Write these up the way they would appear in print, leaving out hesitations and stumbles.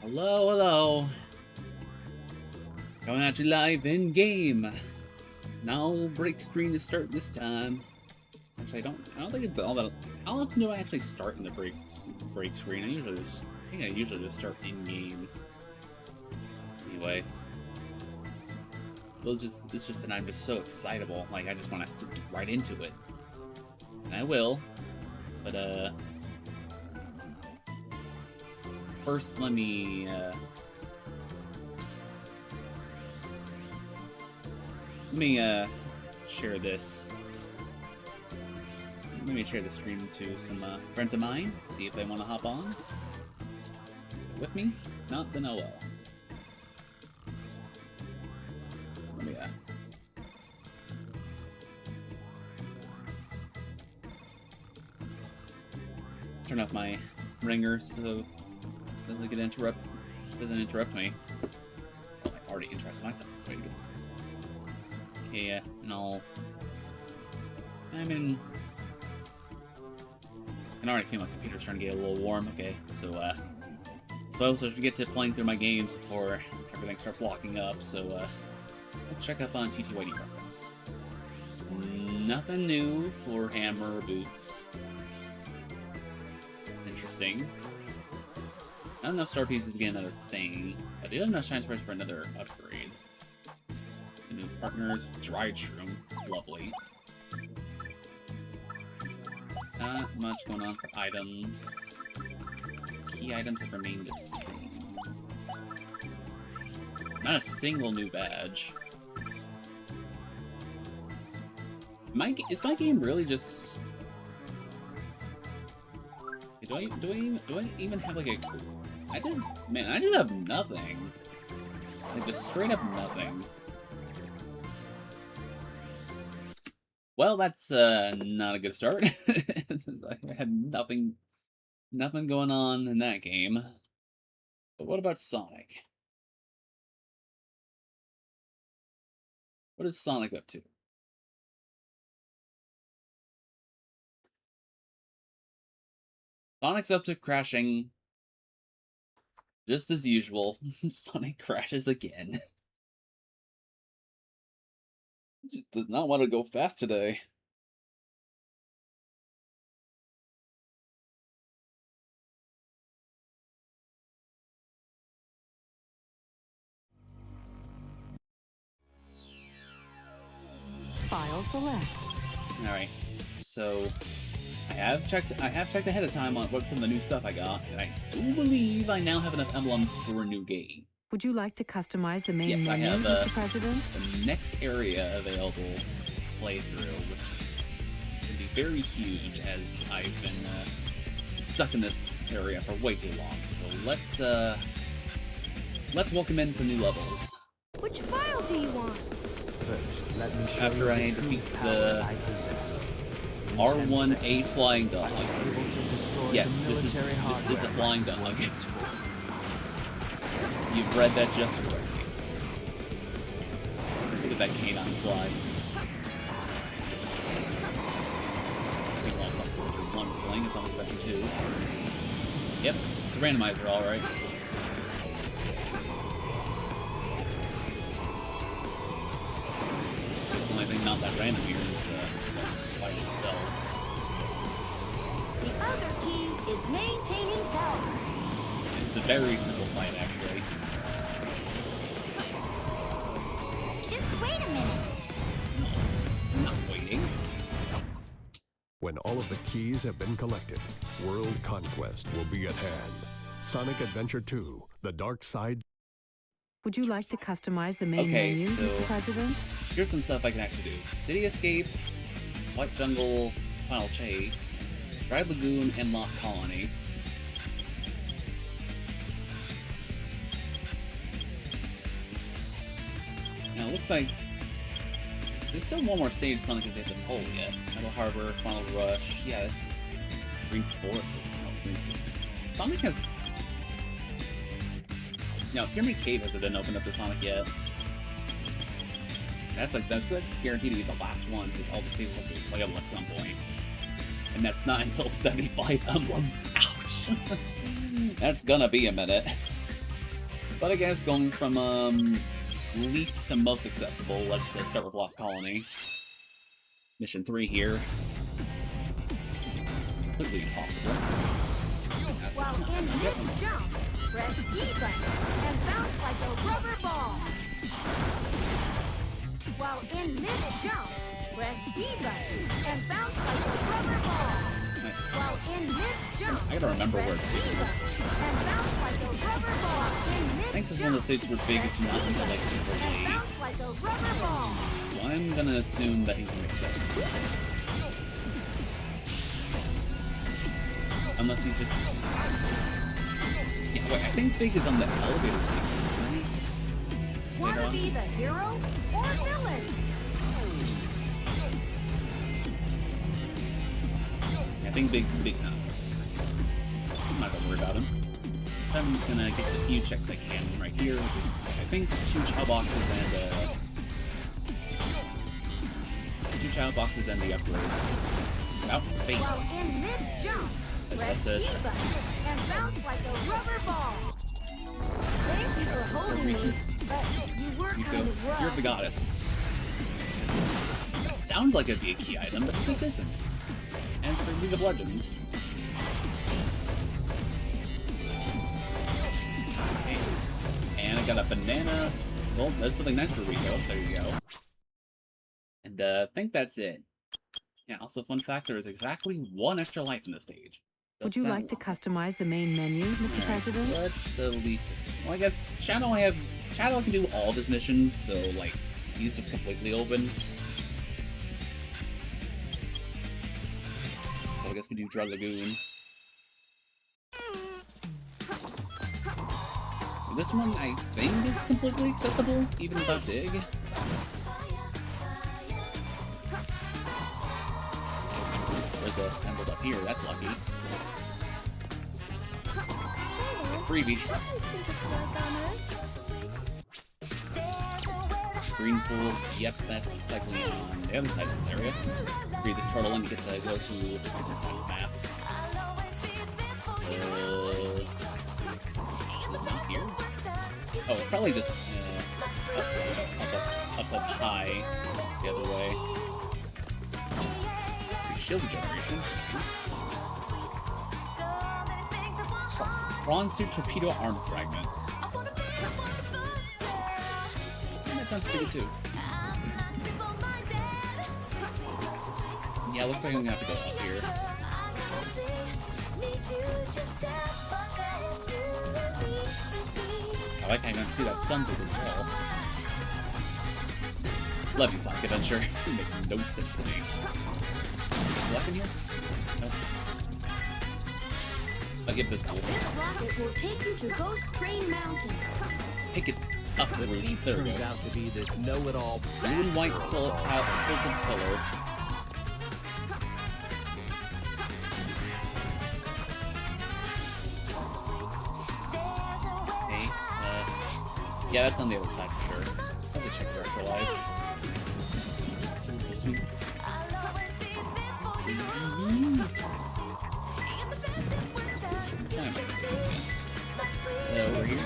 Hello, hello. Coming at you live in game. Now break screen to start this time. Actually, I don't think it's all that. How often do I actually start in the break screen? I usually just start in game. Anyway, well, it's just that I'm just so excitable. Like I just want to just get right into it, and I will. But first, let me share this. Let me share the stream to some friends of mine. See if they want to hop on with me. Not, then oh well. Let me turn off my ringer so it doesn't interrupt me. Oh, I already interrupted myself. Way to go. Okay, and I can already feel my computer's trying to get a little warm. Okay, so suppose as we get to playing through my games before everything starts locking up, so let's check up on TTYD progress. Nothing new for hammer or boots. Interesting. Not enough star pieces to get another thing. I do have enough shine sprites for another upgrade. New partners, dried shroom, lovely. Not much going on for items. Key items have remained the same. Not a single new badge. Is my game really just? Do I even have like a? I just have nothing. Like just straight up nothing. Well, that's not a good start. I had nothing going on in that game. But what about Sonic? What is Sonic up to? Sonic's up to crashing. Just as usual. Sonic crashes again. Just does not want to go fast today. File select. Alright, so I have checked ahead of time on what some of the new stuff I got, and I do believe I now have enough emblems for a new game. Would you like to customize the main yes, menu, I have, Mr. President? The next area available to play through, which is going to be very huge, as I've been stuck in this area for way too long. So let's welcome in some new levels. Which file do you want? First, let me show After you I the true defeat power the that I possess. In 10 R1A seconds, flying dog. I was able to destroy Yes, the this is military a hardware flying right dog. before its war. You've read that just correctly. Look at that canine fly. I think while Sonic Adventure 1 is playing, it's Sonic Adventure 2. Yep, it's a randomizer, alright. It's the only thing not that random here is the fight itself. The other key is maintaining power. It's a very simple fight, actually. Just wait a minute. No, I'm not waiting. When all of the keys have been collected, world conquest will be at hand. Sonic Adventure 2, The Dark Side. Would you like to customize the main Okay, menu, so Mr. President? here's some stuff I can actually do. City Escape, White Jungle, Final Chase, Dried Lagoon, and Lost Colony. Now it looks like there's still one more stage Sonic has yet to pull yet. Metal Harbor, Final Rush, yeah. Green Forest. No, Green Forest. Sonic has... No, Pyramid Cave hasn't been opened up to Sonic yet. That's guaranteed to be the last one, because all these people have to be playable at some point. And that's not until 75 emblems. Ouch! That's gonna be a minute. But I guess going from least to most accessible, let's start with Lost Colony. Mission 3 here. Completely impossible. While in mid-jump, press B button and bounce like a rubber ball. While in mid-jump, press B button and bounce like a rubber ball. While in mid-jump, I gotta remember where press it B is. button and bounce like a rubber ball. In I think this is one of those states where big is not until like super and late. bounce like a rubber ball. So I'm gonna assume that he's an accessible. Unless he's just... Yeah, wait, I think Big is on the elevator sequence, right? Want Later to on. be the hero or villain? I think Big's not. I'm not gonna worry about him. I'm gonna get the few checks I can right here. Just, I think 2 chow boxes and 2 chow boxes and the upgrade. About face. While in mid-jump, press That's B it. button and bounce like a rubber ball. Thank you for holding me, but you were kind of rough. Tear of the Goddess. It sounds like it'd be a key item, but it just isn't. And for League of Legends. Okay. And I got a banana. Well, there's something nice for Rico. There you go. And I think that's it. Yeah, also fun fact, there is exactly 1 extra life in this stage. Would Just you that like to one. customize the main menu, Mr. Alright, President? Let's at least... Well, I guess Shadow Shadow can do all of his missions, so, like, he's just completely open. So I guess we do Dread Lagoon. This one, I think, is completely accessible, even without Dig. There's a emerald up here, that's lucky. A freebie. Green pool, yep, that's likely on the other side of this area. Read this turtle and you get to go to this side of the map. Not here? Oh, it's probably just up high the other way. Shield generation. Bronze suit torpedo arm fragment. And that sounds pretty good too. Yeah, looks like I'm gonna have to go up here. I like how I can see that sun through the wall. Love you, Sonic Adventure. You make no sense to me. Black in here? Nope. I'll give this pool. This rocket will take you to Ghost Train Mountain. Take it up the relief. There we Turns go. out to be this know-it-all Blue and white tilted pillar. Okay, yeah, that's on the other side for sure. I'll just check the extra lives. So sweet. Over here.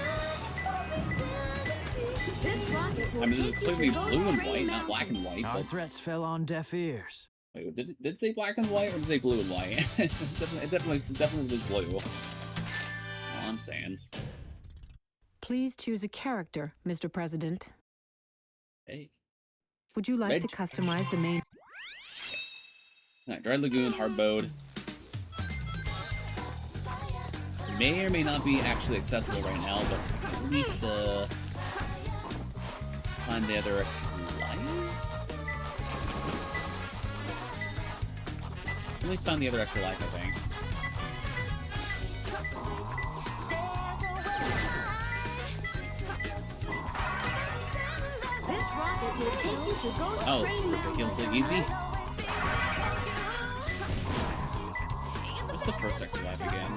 This rocket will I mean, this is take you clearly to Ghost blue and Train white, not Mountain. black and white. Our But threats fell on deaf ears. wait, did it say black and white or did it say blue and white? it definitely was blue. All I'm saying. Please choose a character, Mr. President. Hey. Would you like Red- to customize the main... Alright, Dread Lagoon, Hardboat. May or may not be actually accessible right now, but at least find the other life? At least find the other extra life, I think. This rocket will take you to Ghost Oh, Train Mountain. ridiculously easy. What's the first extra life again?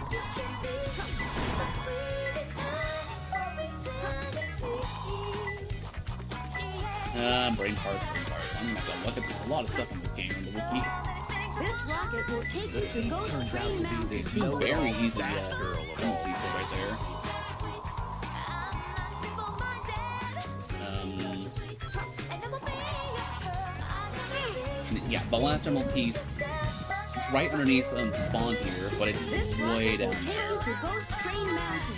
Brain parts. I'm gonna have to look at a lot of stuff in this game in the wiki. This rocket will take you to Ghost Turns out Train to be Mountain. this Two very know-it-all easy Batgirl of all pieces right there. Yeah, the last emerald piece, it's right underneath the spawn here, but it's way down there. To Ghost Train Mountain.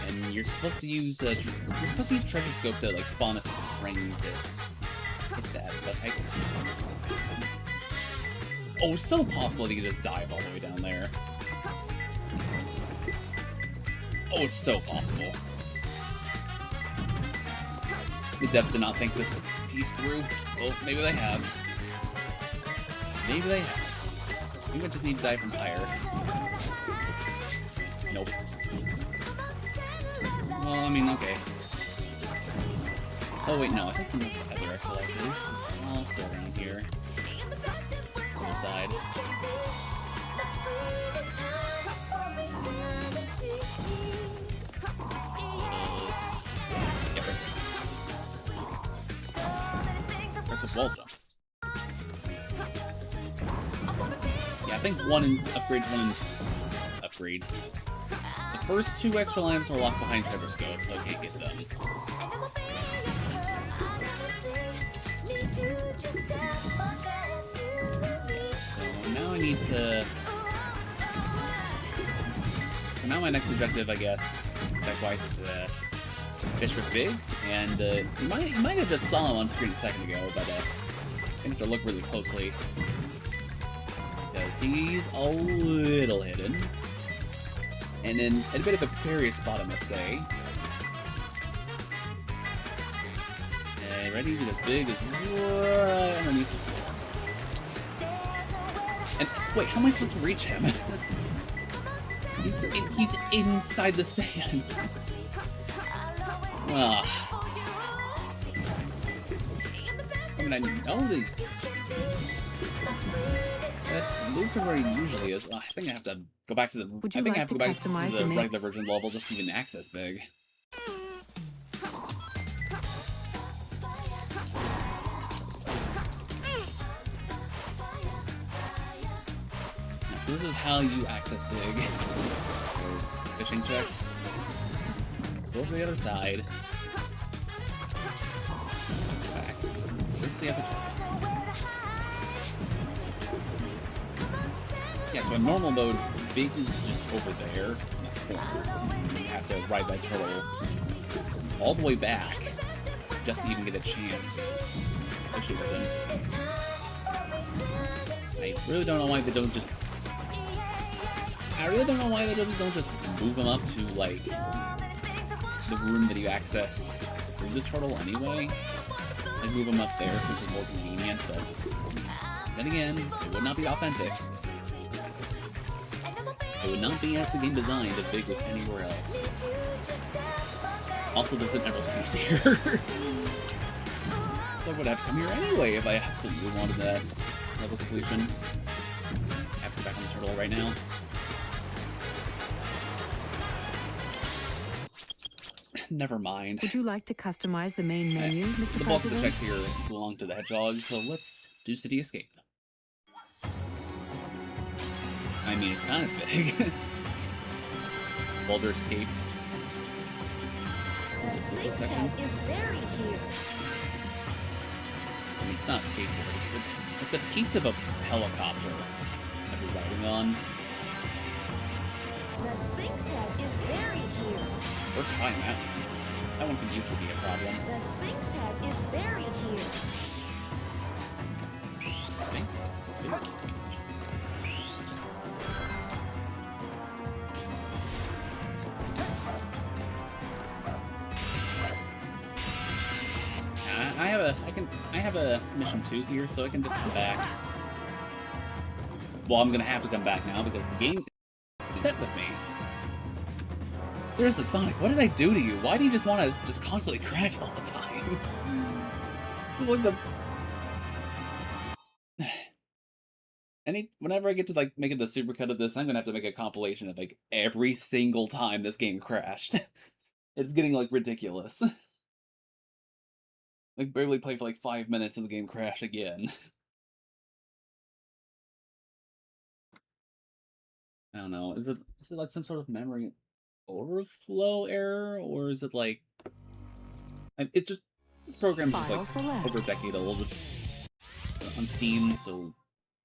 And you're supposed to use treasure scope to like spawn a spring to hit that, but oh, it's so possible that you can just dive all the way down there. Oh, it's so possible. The devs did not think this piece through. Well, maybe they have. Maybe they have. You would just need to dive from higher. Nope. Well, I mean, okay. Oh wait, no, I think some of the other collectors is also around here. Other side. Yep. There's a wall jump. Yeah, I think upgrades. The first two extra lines are locked behind treasure scope, so I can't get them. So now I need to... So now my next objective, I guess, tech-wise, is District Big, and you might have just saw him on screen a second ago, but I have to look really closely, because he's a little hidden, and in a bit of a precarious spot, I must say. Ready? Because Big is right underneath. And wait, how am I supposed to reach him? he's inside the sand. I mean, I know these. That's moved from where he usually is. I think I have to go back to the. I think I have to go back to the regular version level just to even access Big. So this is how you access Big. So, fishing checks. Go to the other side. Back. Where's the other turtle? Yeah, so in normal mode, Big is just over there. You have to ride that turtle all the way back just to even get a chance. Especially with him. I really don't know why they don't just... I really don't know why they don't just move him up to, like, the room that you access through this turtle anyway. And move him up there since it's more convenient, but then again, it would not be authentic. It would not be as the game designed if Big was anywhere else. Also, there's an emerald piece here. So I would have come here anyway if I absolutely wanted that level completion. I have to go back on the turtle right now. Never mind. Would you like to customize the main menu, Mr. The bulk of the President? checks here belong to the hedgehog, so let's do City Escape. I mean, it's kind of big. Boulder Escape. The Sphinx head is buried here. I mean, it's not a skateboard. It's a piece of a helicopter that we're riding on. The Sphinx head is buried here. First trying that. That one could usually be a problem. The Sphinx head is buried here. Sphinx? It's very huge. I have a mission 2 here, so I can just come back. Well, I'm gonna have to come back now because the game is set with me. Seriously, Sonic, what did I do to you? Why do you just want to just constantly crash all the time? Like the... Whenever I get to, like, making the supercut of this, I'm gonna have to make a compilation of, like, every single time this game crashed. It's getting, like, ridiculous. Like, barely play for, like, 5 minutes and the game crashed again. I don't know, is it like some sort of memory overflow error, or is it like... It's just... This program's just, like, over a decade old. on Steam, so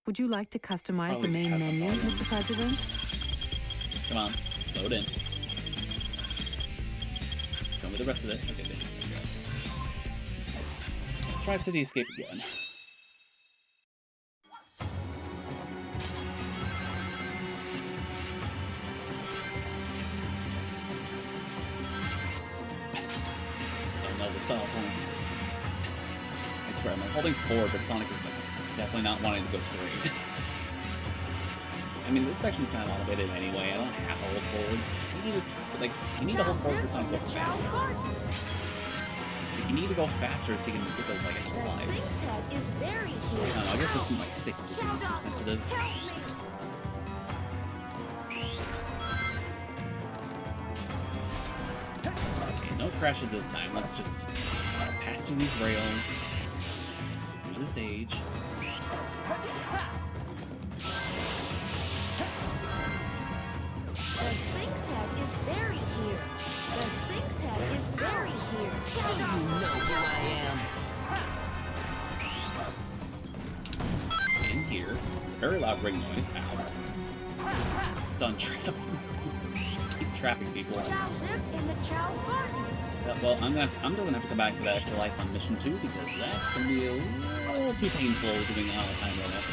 Would you like to customize Probably the just main has some menu, volumes. Mr. President? come on, load in. Show me the rest of it. Okay, there you go. Try City Escape again. Don't know the style points. I swear, I'm like holding forward, but Sonic is like definitely not wanting to go straight. I mean, this section's kind of automated anyway. I don't have to hold forward. You need to, like, you need to hold forward for Sonic to go faster. Like, you need to go faster so you can get those like extra The lives. Sphinx head is buried I here. don't know, I guess this my stick is just being too sensitive. Help me. Okay, no crashes this time. Let's just pass through these rails. Through the stage. The Sphinx head is buried here. The Sphinx head is buried here. Shout out. In here. It's a very loud ring noise. Ow. Stun trap. Keep trapping people. Chow live in the Chow Garden. Well, I'm just gonna have to come back to that extra life on mission 2 because that's gonna be a little too painful doing it on a time limit.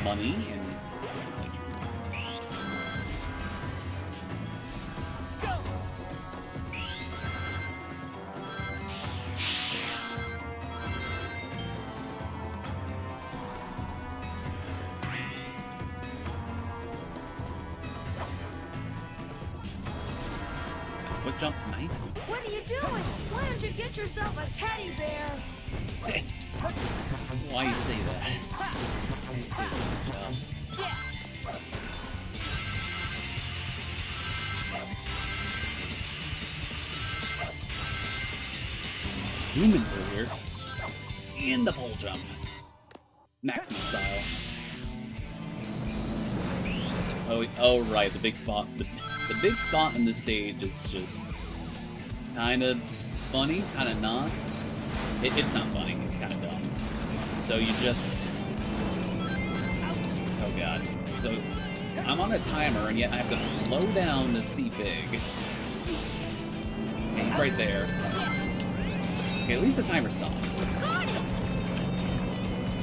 Money and quick jump, nice. What are you doing? Why don't you get yourself a teddy bear? Why you say that? Why you say that, Michelle? Zooming through here. In the pole jump. Maximum style. Oh right, the big spot. The big spot in this stage is just kind of funny, kind of not. It's not funny, it's kind of dumb. So you just... Oh god. So I'm on a timer and yet I have to slow down to see big. Okay, he's right there. Okay, at least the timer stops.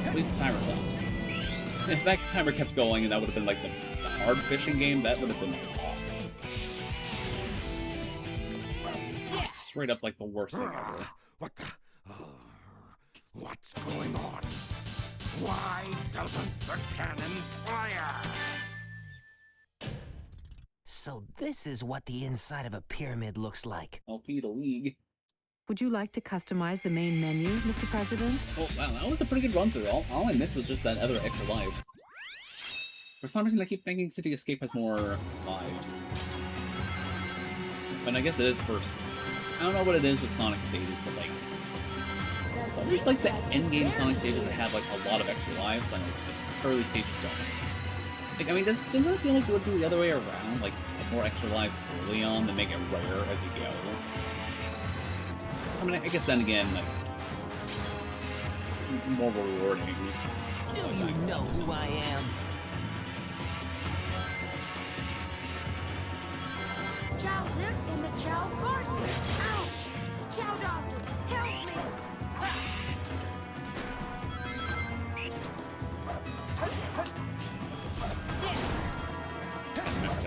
At least the timer stops. If that timer kept going and that would have been like the hard fishing game, that would have been awful. Straight up like the worst thing ever. What the? What's going on? Why doesn't the cannon fire? So this is what the inside of a pyramid looks like. LP to League. Would you like to customize the main menu, Mr. President? Oh wow, that was a pretty good run through. All I missed was just that other extra life. For some reason I keep thinking City Escape has more lives. And I guess it is first. I don't know what it is with Sonic stages, but like at least like the end game Sonic stages that have like a lot of extra lives, and like the early stages don't. Like I mean, doesn't it feel like it would be the other way around? Like more extra lives early on than make it rare as you go. I mean, I guess then again, like more rewarding. Do you know who I am? Chow live in the Chow Garden. Ouch! Chow Doctor, help me!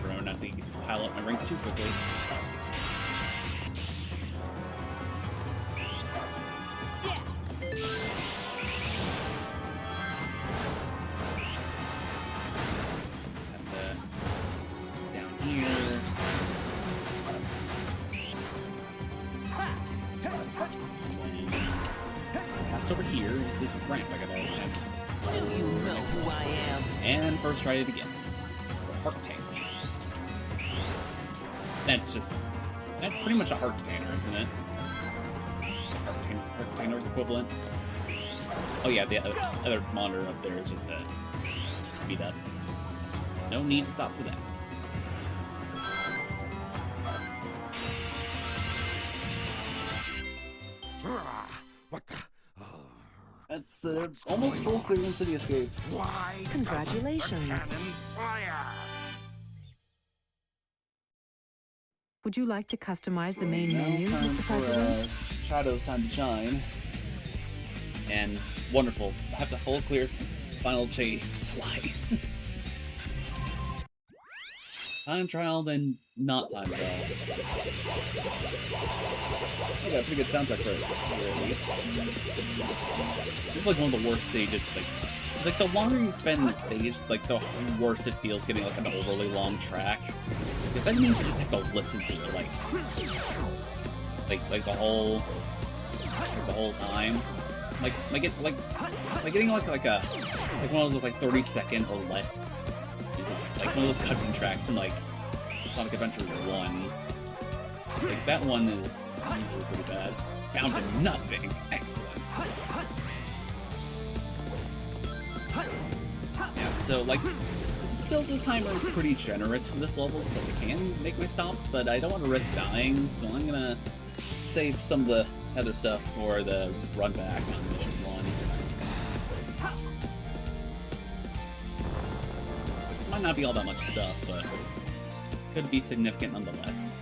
Remember not to pile up my rings too quickly. Over here is this ramp I gotta attempt. Do you know who I am? And first try it again. Heart tank. That's pretty much a heart container, isn't it? Heart container equivalent. Oh yeah, the other monitor up there is just a speed up. No need to stop for that. It's almost full clearance City Escape. Why Congratulations. doesn't the cannon fire? Would you like to customize the main Now menu, it's time Mr. for President? Shadow's time to shine. And wonderful. I have to full clear Final Chase twice. Time trial, then not time trial. I got a pretty good soundtrack for it, here at least. This is like one of the worst stages. Like, it's like the longer you spend in the stage, like the worse it feels getting like an overly long track. Because that means you just have to listen to it like the whole time. Like getting like one of those like 30-second or less, like one of those cutscene tracks from like Sonic Adventure 1. Like that one is usually pretty bad. Down to nothing. Excellent. Yeah, so like still the timer is pretty generous for this level, so I can make my stops, but I don't want to risk dying, so I'm gonna save some of the other stuff for the run back on mission 1. Might not be all that much stuff, but could be significant nonetheless.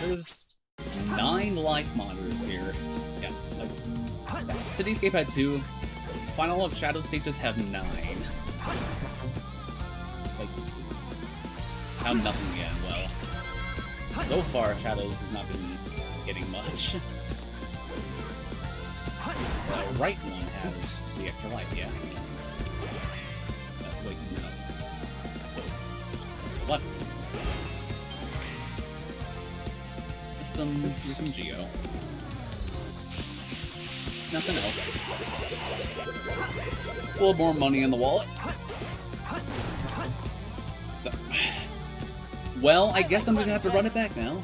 There's 9 life monitors here. Yeah, like Cityscape had 2. Final of Shadow stages have 9. Like, how nothing again? Well, so far Shadows has not been getting much. The right one has the extra life, yeah. Wait, no. What? There's some Geo. Nothing else. A little more money in the wallet. Well, I guess I'm gonna have to run it back now.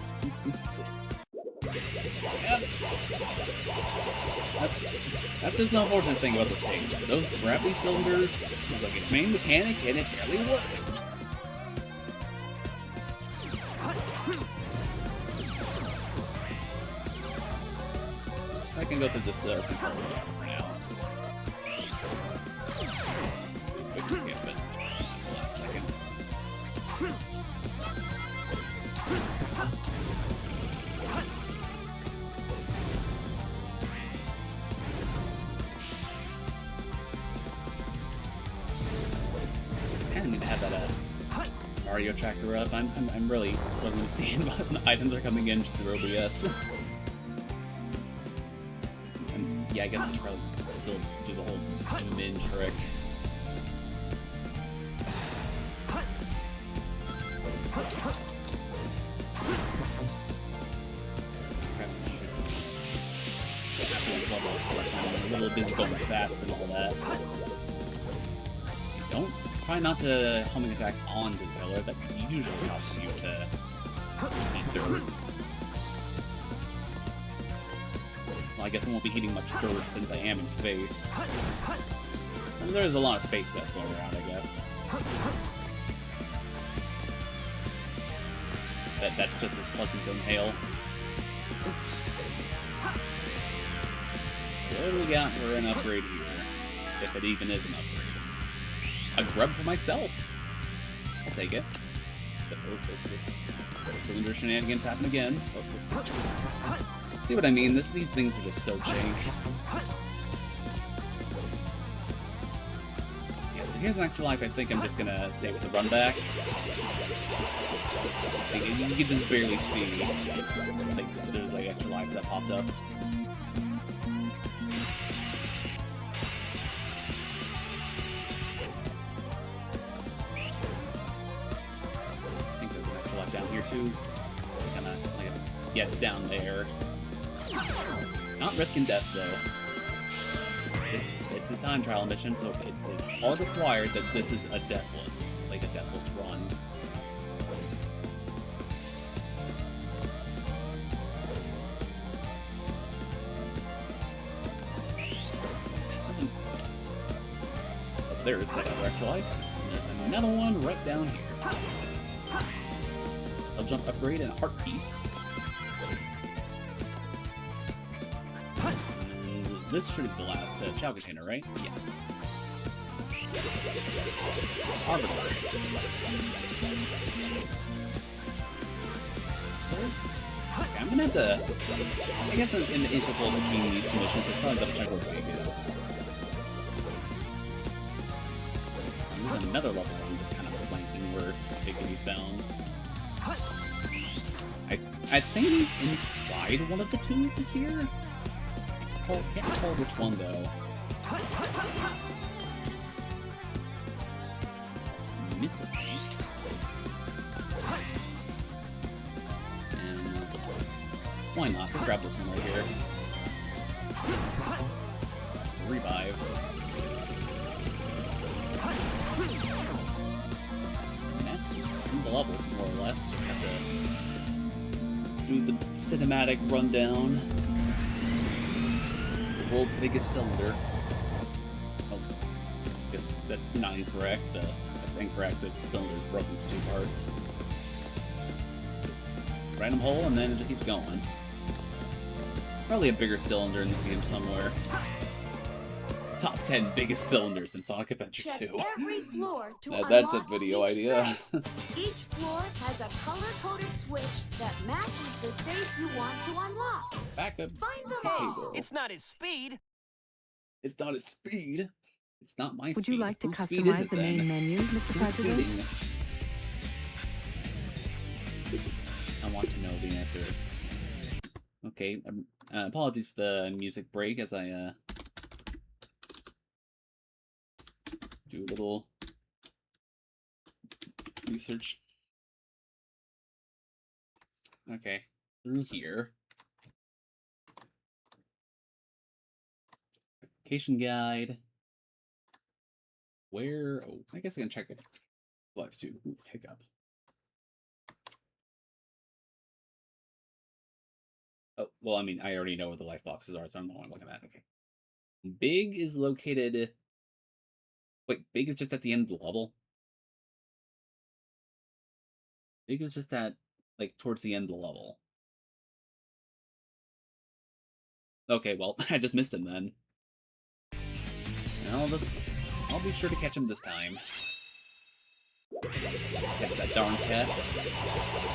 Yep. That's just the unfortunate thing about the stage. Those gravity cylinders is like its main mechanic and it barely works. I can go through this control for now. Quick escape it. Last second. I didn't need to have that Mario tracker up. I'm really looking to see what items are coming in just through OBS. Yeah, I guess I should probably still do the whole zoom in trick. Perhaps I should. After this level, of course, I'm a little busy going fast and all that. Don't try not to homing attack onto the pillar. That usually helps you to beat dirt. Well, I guess I won't be hitting much dirt since I am in space. And there's a lot of space dust going around, I guess. That's just as pleasant to inhale. What do we got for an upgrade here? If it even is an upgrade. A grub for myself! I'll take it. Cylinder shenanigans happen again. See what I mean? These things are just so jank. Yeah, so here's an extra life I think I'm just gonna save with the run back. You can just barely see like there's like extra lives that popped up. I think there's an extra life down here too. Kinda, I guess, yeah, down there. Not risking death though. It's a time trial mission, so it's all required that this is a deathless, like a deathless run. But there's that other extra life. And there's another one right down here. I'll jump upgrade and a heart piece. this should be the last chow container, right? Yeah. Arbiter. First, okay, I'm gonna have to. I guess in the interval between these commissions, I'll probably double check where Big is. There's another level where I'm just kind of blanking where Big can be found. I think he's inside one of the tubes here. I can't recall which one though. Missed a tank. And this one. Why not? Just grab this one right here. Revive. And that's the level, more or less. Just have to do the cinematic rundown. The world's biggest cylinder. Oh, I guess that's not incorrect. That's incorrect. The cylinder is broken into 2 parts. Random hole, and then it just keeps going. Probably a bigger cylinder in this game somewhere. Top 10 biggest cylinders in Sonic Adventure 2. Check every floor to That's a unlock video each idea. safe. Each floor has a color-coded switch that matches the safe you want to unlock. Back up. Find them Hey, all. bro. It's not his speed. It's not his speed. It's not my speed. Would you like to Whose speed is customize it the then? main menu, Mr. Who's President? speeding? I want to know the answers. Okay, apologies for the music break as I do a little research. Okay, through here. Application guide. Where? Oh, I guess I can check it. Lives too. Ooh, hiccup. Oh, well, I mean, I already know where the life boxes are, so I don't know what I'm looking at. Okay. Big is located... Wait, Big is just at the end of the level? Big is just at, like, towards the end of the level. Okay, well, I just missed him then. And I'll be sure to catch him this time. Catch that darn cat.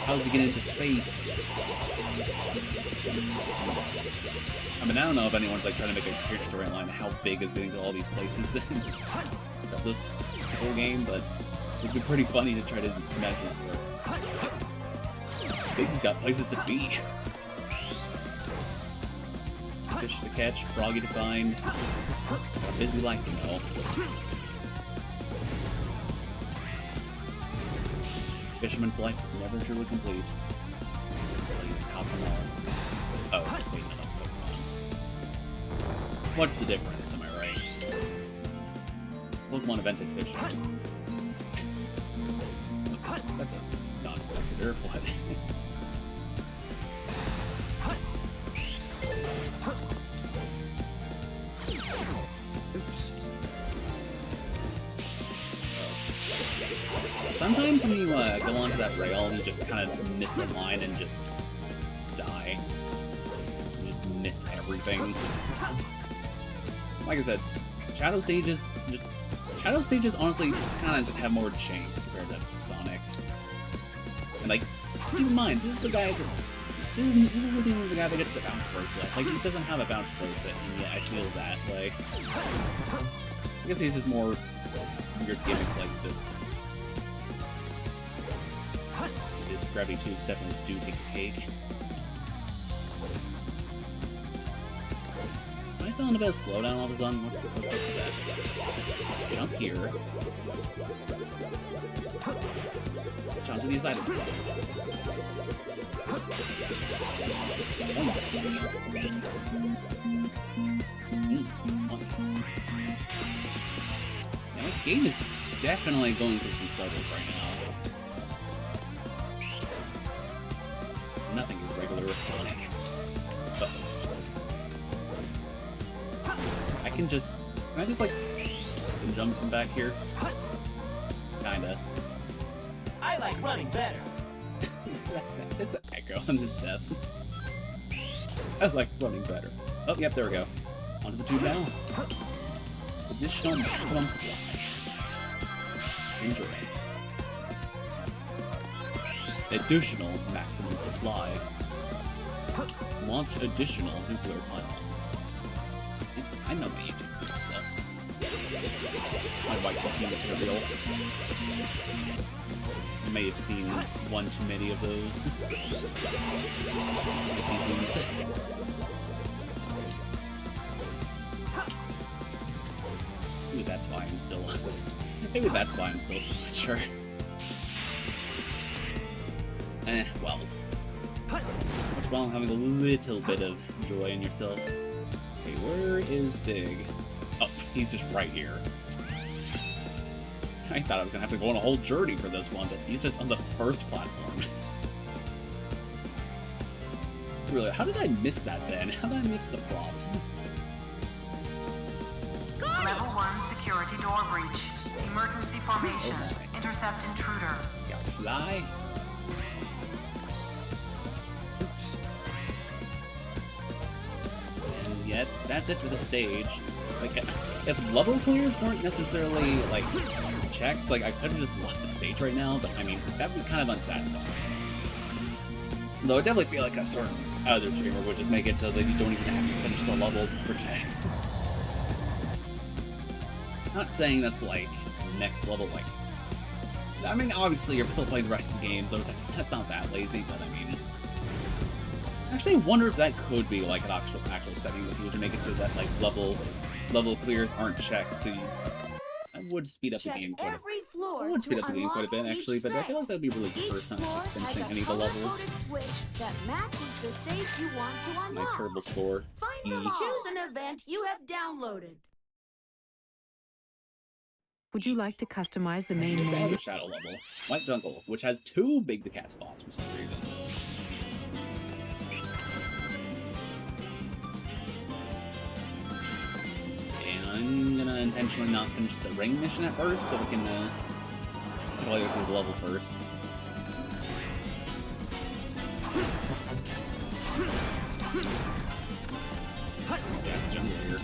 How's he get into space? I mean, I don't know if anyone's like trying to make a weird storyline how Big is getting to all these places in this whole game, but it would be pretty funny to try to imagine it work. Big's got places to be. Fish to catch, froggy to find. A busy life, you know. Fisherman's life is never truly complete. Until he is caught from all. Oh, wait, no, that's Pokemon. What's the difference, am I right? Pokemon invented fishing. That's a non-sequitur, what? Sometimes when you go onto that rail, you just kind of miss a line and just die. You just miss everything. Like I said, Shadow Stages honestly kind of just have more shame compared to Sonic's. And like, keep in mind, this is the guy that this is the guy that gets the bounce bracelet. Like, he doesn't have a bounce bracelet, and yet I feel that. Like, I guess he's just more weird gimmicks like this. His gravity tubes definitely do take the cake. Am I feeling a bit of slowdown all of a sudden? What's that? Jump here. Jump to these items. Now, this game is definitely going through some struggles right now. Nothing is regular with Sonic. Can I just like jump from back here? Kinda. I like running better. There's the echo on his death. I like running better. Oh, yep, there we go. Onto the tube now. Additional maximum supply. Enjoy. Additional maximum supply. Launch additional nuclear pylons. I know my YouTube stuff. My white talking material. You may have seen one too many of those. I think we miss it. Maybe that's why I'm still. Maybe that's why I'm still so mature. Well. What's wrong with having a little bit of joy in yourself? Okay, where is Big? Oh, he's just right here. I thought I was gonna have to go on a whole journey for this one, but he's just on the first platform. Really, how did I miss that then? How did I miss the plot? Level 1 security door breach. Emergency formation. Intercept intruder. Scout fly. And yet, that's it for the stage. Like, if level clears weren't necessarily, like, checks, like, I could have just left the stage right now, but, I mean, that'd be kind of unsatisfying. Though I definitely feel like a certain other streamer would just make it so that you don't even have to finish the level for checks. Not saying that's, like, next level, like... I mean, obviously, you're still playing the rest of the game, so that's not that lazy, but, I mean... Actually, I wonder if that could be, like, an actual setting in the future, make it so that, like, level clears aren't checks, so that would speed up the game quite a bit. That would speed up the game quite a bit, actually, but I feel like that would be really the first time I'm finishing any of the levels. That matches the safe you want to unlock. My terrible score. Find them all. Choose an event you have downloaded. Would you like to customize the main The menu? other shadow level, White Jungle, which has 2 Big the Cat spots for some reason. And I'm gonna intentionally not finish the ring mission at first, so we can play through the level first. Yeah, it's a jungle here.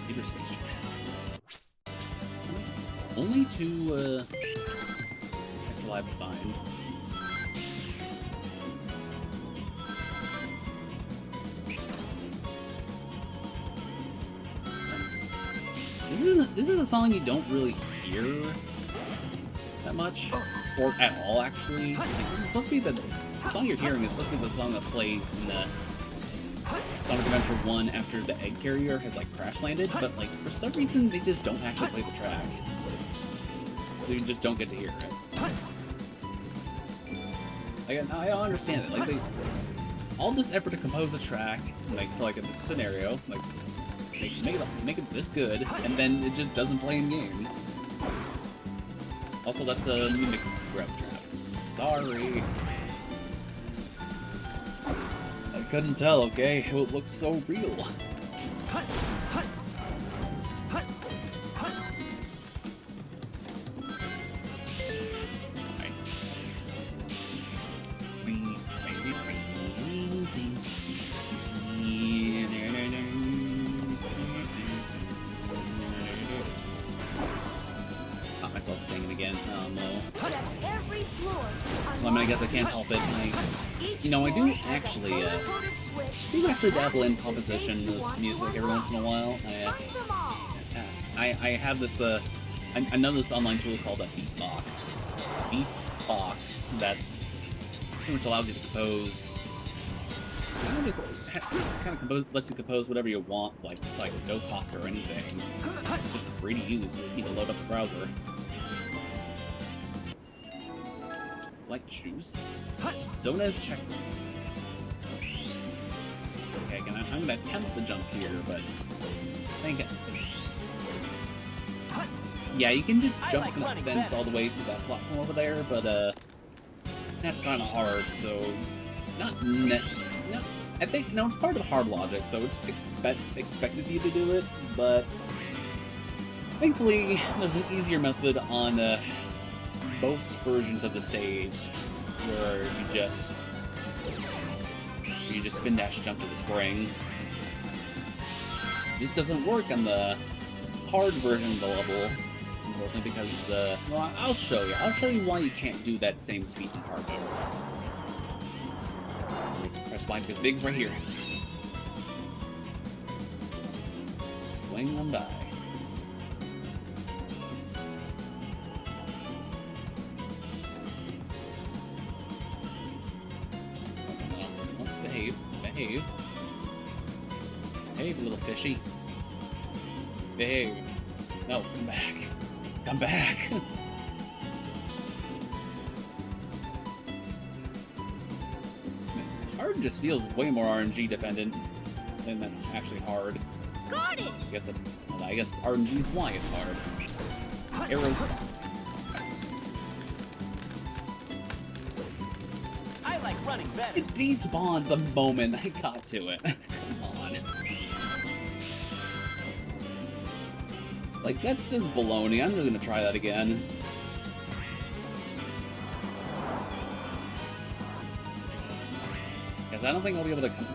Either station. Only 2 extra lives to find. This is a song you don't really hear that much, or at all actually. Like, this is supposed to be the song you're hearing is supposed to be the song that plays in the Sonic Adventure 1 after the egg carrier has, like, crash landed, but, like, for some reason they just don't actually play the track. So you just don't get to hear it. Like, I don't understand it. Like, all this effort to compose a track, like, for, like, a scenario, like, make it this good, and then it just doesn't play in game. Also, that's a mimic grab trap. Sorry. I couldn't tell, okay? It looks so real. Caught myself singing again. Oh no. Well, I mean, I guess I can't help it. You know, I do actually dabble in composition of music every once in a while. I have this, I know this online tool called a Beatbox. Beatbox that pretty much allows you to compose, lets you compose whatever you want, like no cost or anything. It's just free to use, you just need to load up the browser. Like choose? Zona's checkpoint. Okay, I'm gonna attempt the jump here, but I think... Yeah, you can just jump from the fence all the way to that platform over there, but that's kind of hard, so not necessarily. No, I think, no, it's part of the hard logic, so it's expected you to do it, but thankfully there's an easier method on both versions of the stage where you just You just spin dash jump to the spring. This doesn't work on the hard version of the level, unfortunately, because the... Well, I'll show you. I'll show you why you can't do that same feat in hard mode. Press Y because Big's right here. Swing on by. Behave. Behave. Behave, little fishy. Behave. No, come back. Come back. Hard just feels way more RNG dependent than actually hard. Got it! I guess RNG is why it's hard. Arrows. I like running better. It despawned the moment I got to it. Come on. Like, that's just baloney. I'm just gonna try that again. Because I don't think I'll be able to come...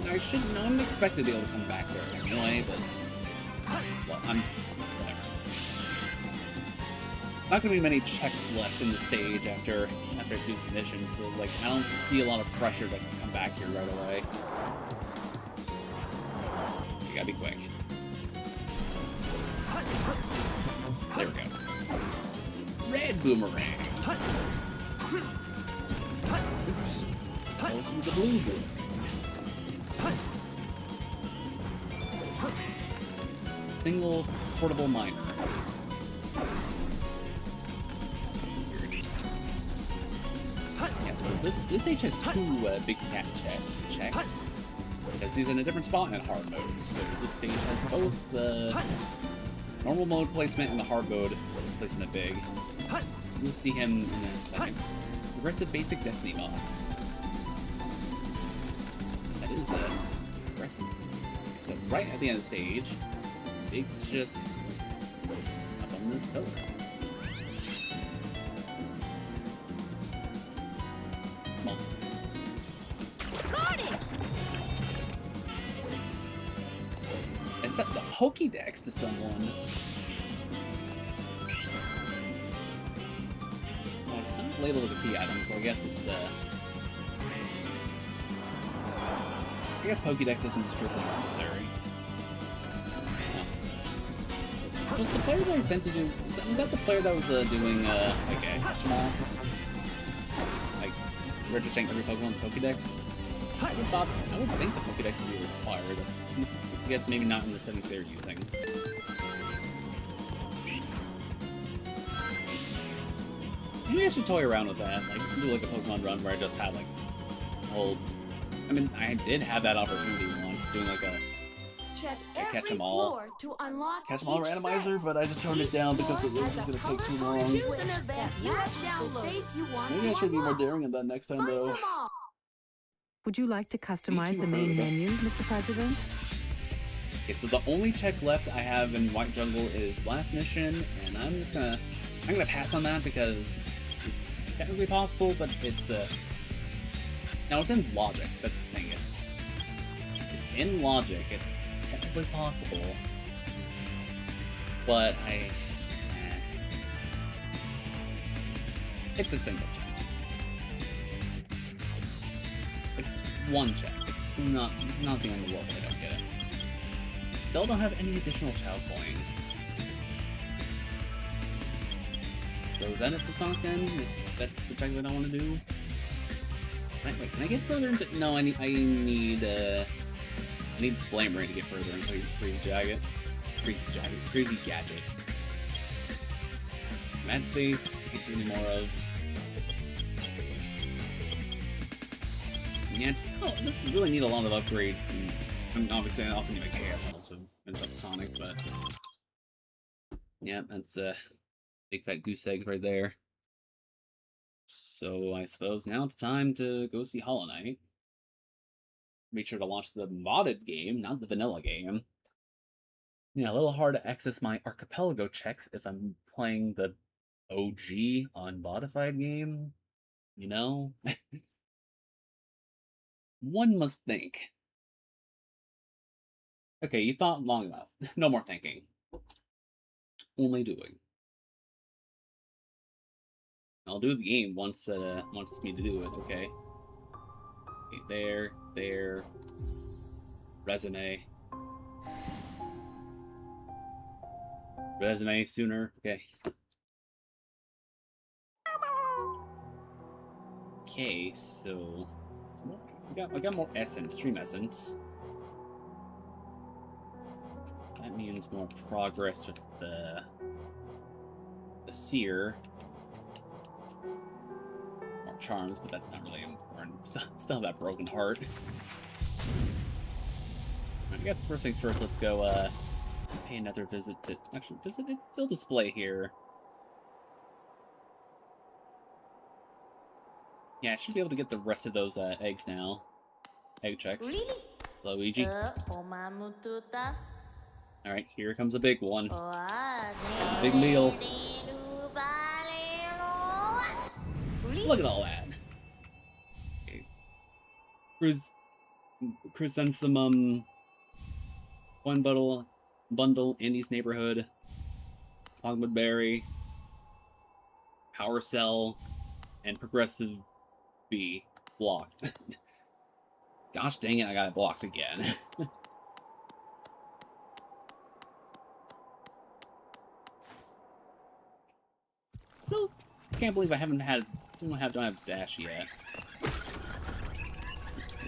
I shouldn't... No, I'm expected to be able to come back there anyway, but... Well, I'm... Whatever. Not gonna be many checks left in the stage after Noot's mission, so, like, I don't see a lot of pressure to come back here right away. You gotta be quick. There we go. Red boomerang. Goes with the blue boomerang. Single portable miner. Yeah, so this stage has two big cat checks. Because he's in a different spot in hard mode. So this stage has both the normal mode placement and the hard mode placement of big. You'll see him in a second. Progressive basic destiny box. That is progressive. So right at the end of the stage, Big's just up on this pillar. Come on. Got it! I set the Pokédex to someone. Well, it's not labeled as a key item, so I guess it's I guess Pokédex isn't strictly necessary. Was the player that I sent to do... Was that the player that was doing, like, a catch 'em all? Like, registering every Pokemon in the Pokédex? I would think the Pokédex would be required. I guess maybe not in the settings they're using. Maybe I should toy around with that. Like, do like a Pokemon run where I just have, like, whole... I mean, I did have that opportunity once, doing, like, a... Check catch every 'em all. floor to unlock Catch 'em all each randomizer, set. but I just turned it down because it was going to take too long. Choose an event match the safe you want Maybe I to should be more unlock. daring in that next time, Find though. them all. Would you like to customize the main menu, Mr. President? Okay, so the only check left I have in White Jungle is last mission, and I'm gonna pass on that because it's technically possible, but it's no, it's in logic. That's the thing. It's in logic. It's technically possible, but it's a single check. It's one check. It's not the end of the world if I don't get it. Still don't have any additional child coins. So is that it for Sonic then? If that's the check that I want to do? Wait, can I get further into... No, I need Flame Ray to get further into Crazy Gadget. Mad Space, can't do any more of. Yeah, just really need a lot of upgrades, and obviously I also need a KS also to finish up Sonic, but... Yeah, that's big fat goose eggs right there. So I suppose now it's time to go see Hollow Knight. Make sure to launch the modded game, not the vanilla game. Yeah, a little hard to access my Archipelago checks if I'm playing the OG unmodified game, you know? One must think. Okay, you thought long enough. No more thinking. Only doing. I'll do the game once it wants me to do it, okay? Okay, there. Resume. Resume sooner, okay. Okay, so I got more essence, stream essence. That means more progress with the seer. More charms, but that's not really important. Still have that broken heart. I guess first things first, let's go pay another visit to... Actually, does it still display here? Yeah, I should be able to get the rest of those eggs now. Egg checks. Really? Luigi. Alright, here comes a big one. Big meal. Look at all that. Okay. Chrysanthemum. One bundle, Andy's Neighborhood. Hogwood Berry. Power Cell. And Progressive B. Block. Gosh dang it, I got it blocked again. Still can't believe I don't have dash yet.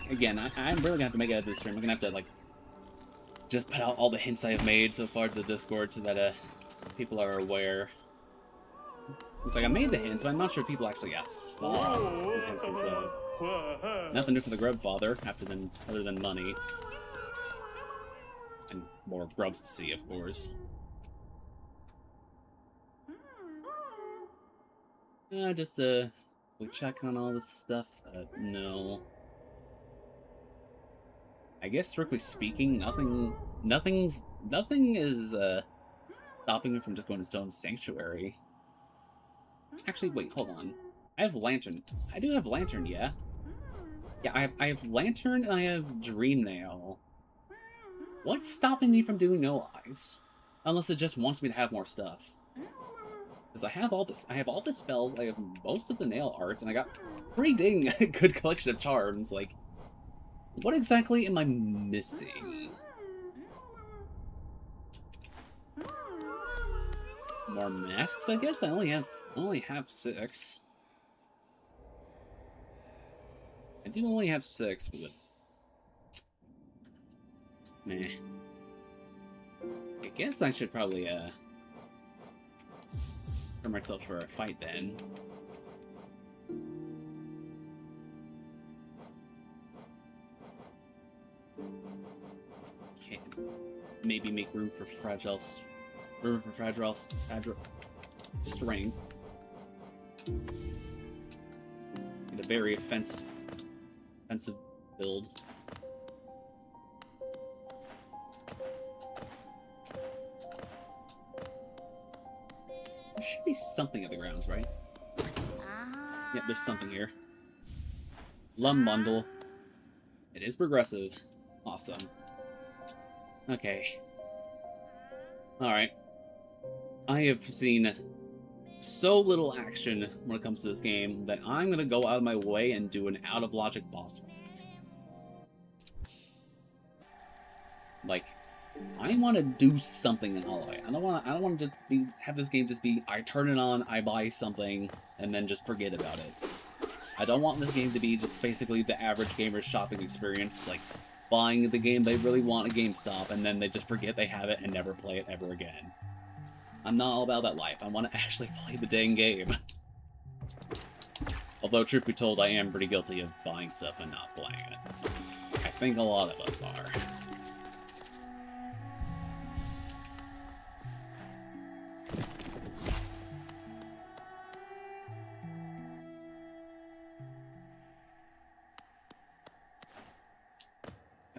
Again, I'm really gonna have to make it out of this stream. I'm gonna have to like just put out all the hints I have made so far to the Discord so that people are aware. It's like I made the hints, but I'm not sure people actually saw the hints themselves. Nothing new for the grub father, other than money. And more grubs to see, of course. Just we check on all this stuff. No. I guess strictly speaking, nothing is stopping me from just going to Stone Sanctuary. Actually, wait, hold on. I have Lantern. I do have Lantern, yeah. Yeah, I have Lantern and I have Dream Nail. What's stopping me from doing No Eyes? Unless it just wants me to have more stuff. Because I have all the spells, I have most of the nail arts, and I got pretty dang good collection of charms. Like, what exactly am I missing? More masks, I guess? I only have 6. I do only have 6, but meh. I guess I should probably prepare myself for a fight then. Okay. Maybe make room for fragile strength. The very offensive build. There should be something at the grounds, right? Yep, there's something here. Lum bundle. It is progressive. Awesome. Okay. Alright. I have seen so little action when it comes to this game that I'm gonna go out of my way and do an out-of-logic boss fight. Like, I want to do something in all of it. I don't want to just have this game just be I turn it on, I buy something, and then just forget about it. I don't want this game to be just basically the average gamer's shopping experience, like buying the game they really want at GameStop, and then they just forget they have it and never play it ever again. I'm not all about that life. I want to actually play the dang game. Although, truth be told, I am pretty guilty of buying stuff and not playing it. I think a lot of us are.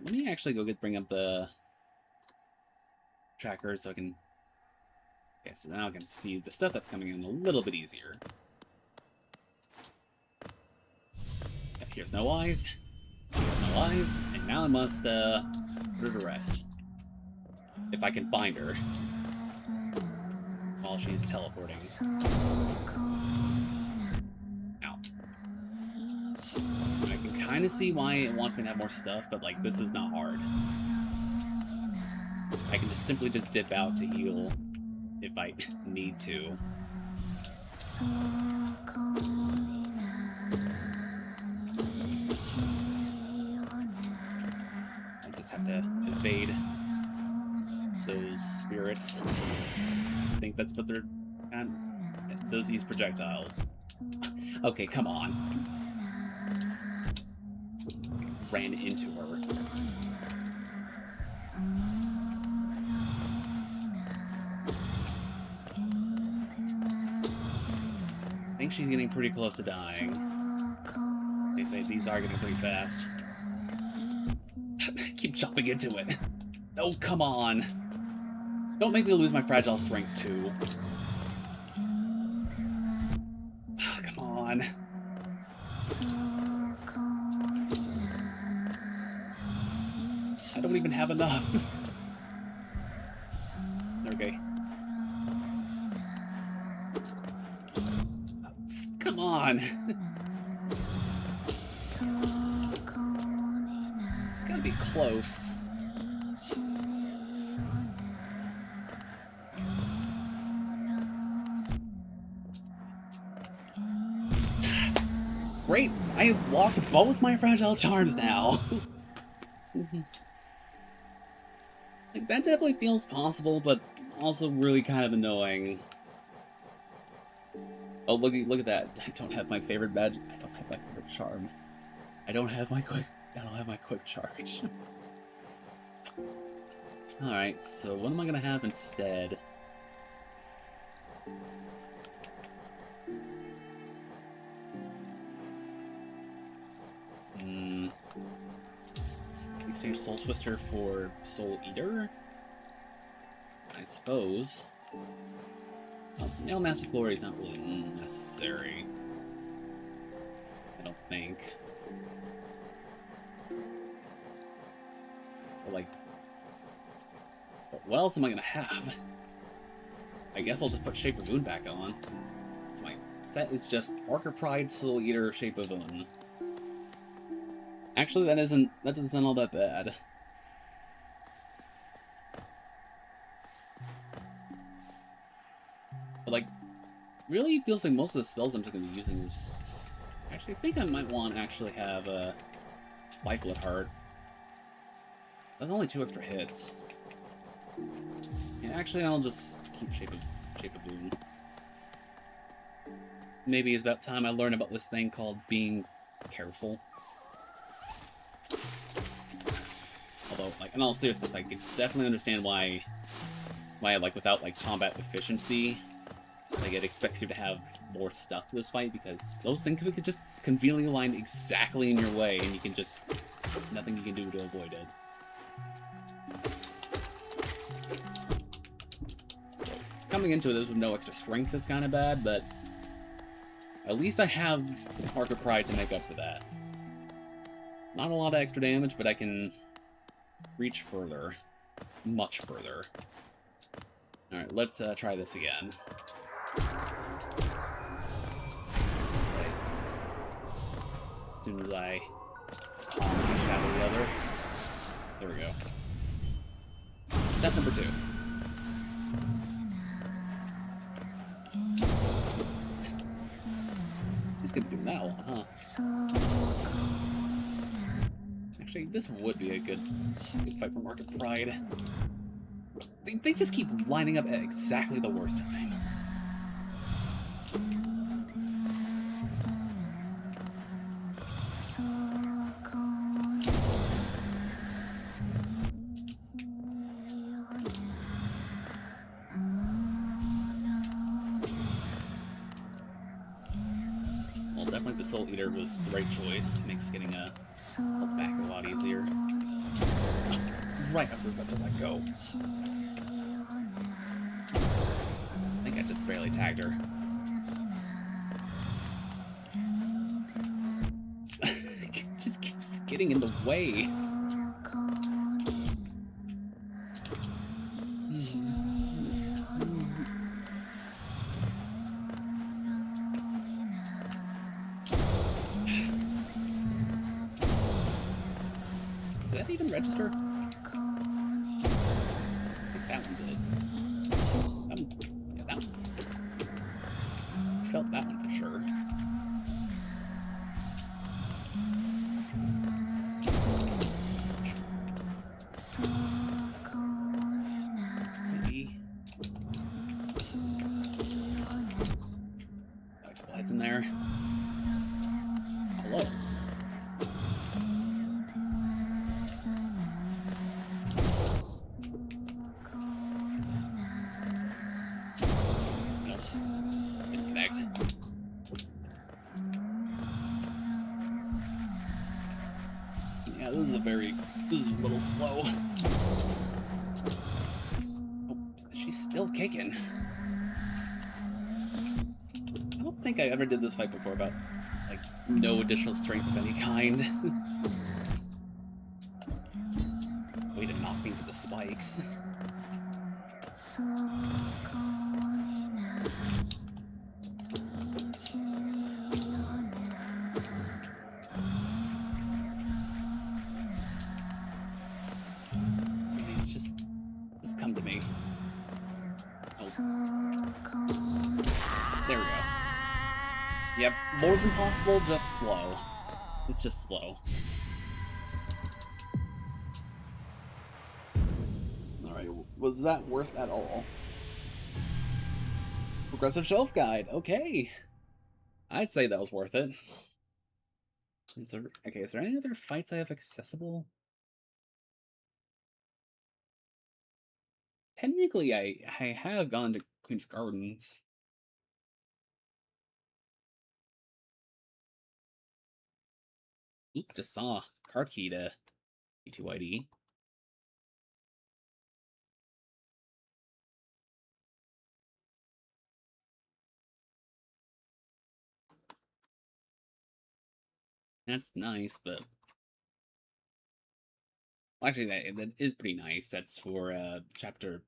Let me actually go bring up the tracker so I can... Okay, so now I can see the stuff that's coming in a little bit easier. Here's No Eyes. Here's No lies, and now I must, put her to rest. If I can find her. While she's teleporting. Ow. I can kind of see why it wants me to have more stuff, but, like, this is not hard. I can just simply just dip out to heal if I need to. I just have to evade those spirits. I think that's what they're... Those use projectiles. Okay, come on. Ran into her. I think she's getting pretty close to dying. These are getting pretty fast. Keep jumping into it. Oh, come on. Don't make me lose my fragile strength, too. Oh, come on. I don't even have enough. Okay. Come on. It's gotta be close. Great! I have lost both my fragile charms now! Like, that definitely feels possible, but also really kind of annoying. Oh, look at that. I don't have my favorite badge. I don't have my favorite charm. I don't have my quick charge. Alright, so what am I gonna have instead? Exchange Soul Twister for Soul Eater? I suppose. Well, Nail Master's Glory is not really necessary. I don't think. But, like, what else am I gonna have? I guess I'll just put Shape of Moon back on. So my set is just Orca Pride, Soul Eater, Shape of Moon. Actually, that doesn't sound all that bad. But, like, really feels like most of the spells I'm just gonna be using is... Actually, I think I might want to actually have a Lifelet Heart. That's only 2 extra hits. Yeah, actually, I'll just keep Shape of Moon. Maybe it's about time I learn about this thing called being careful. Although, like, in all seriousness, I could definitely understand why, like, without, like, combat efficiency, like, it expects you to have more stuff for this fight, because those things could just conveniently line exactly in your way, and you can just... nothing you can do to avoid it. So, coming into this with no extra strength is kind of bad, but at least I have Mark of Pride to make up for that. Not a lot of extra damage, but I can reach further. Much further. Alright, let's try this again. As soon as I calmly shadow the other. There we go. Step number 2. He's gonna do that one, huh? Actually, this would be a good fight for Mark of Pride. They just keep lining up at exactly the worst time. Well, definitely the Soul Eater was the right choice. Makes getting a health back a lot easier. Oh, right, I was about to let go. I think I just barely tagged her. Just keeps getting getting in the way? Did that even register? I think that one did. That one, yeah, that one. Felt that one for sure. Maybe. Got a couple heads in there. Hello. Yeah, this is a little slow. Oh, she's still kicking. I don't think I ever did this fight before about, like, no additional strength of any kind. Way to knock me into the spikes. Just come to me. Oh. There we go. Yep, more than possible, just slow. It's just slow. Alright, was that worth at all? Progressive shelf guide, okay. I'd say that was worth it. Is there any other fights I have accessible? Technically, I have gone to Queen's Gardens. Oop, just saw a card key to P2ID. That's nice, but well, actually, that is pretty nice. That's for chapter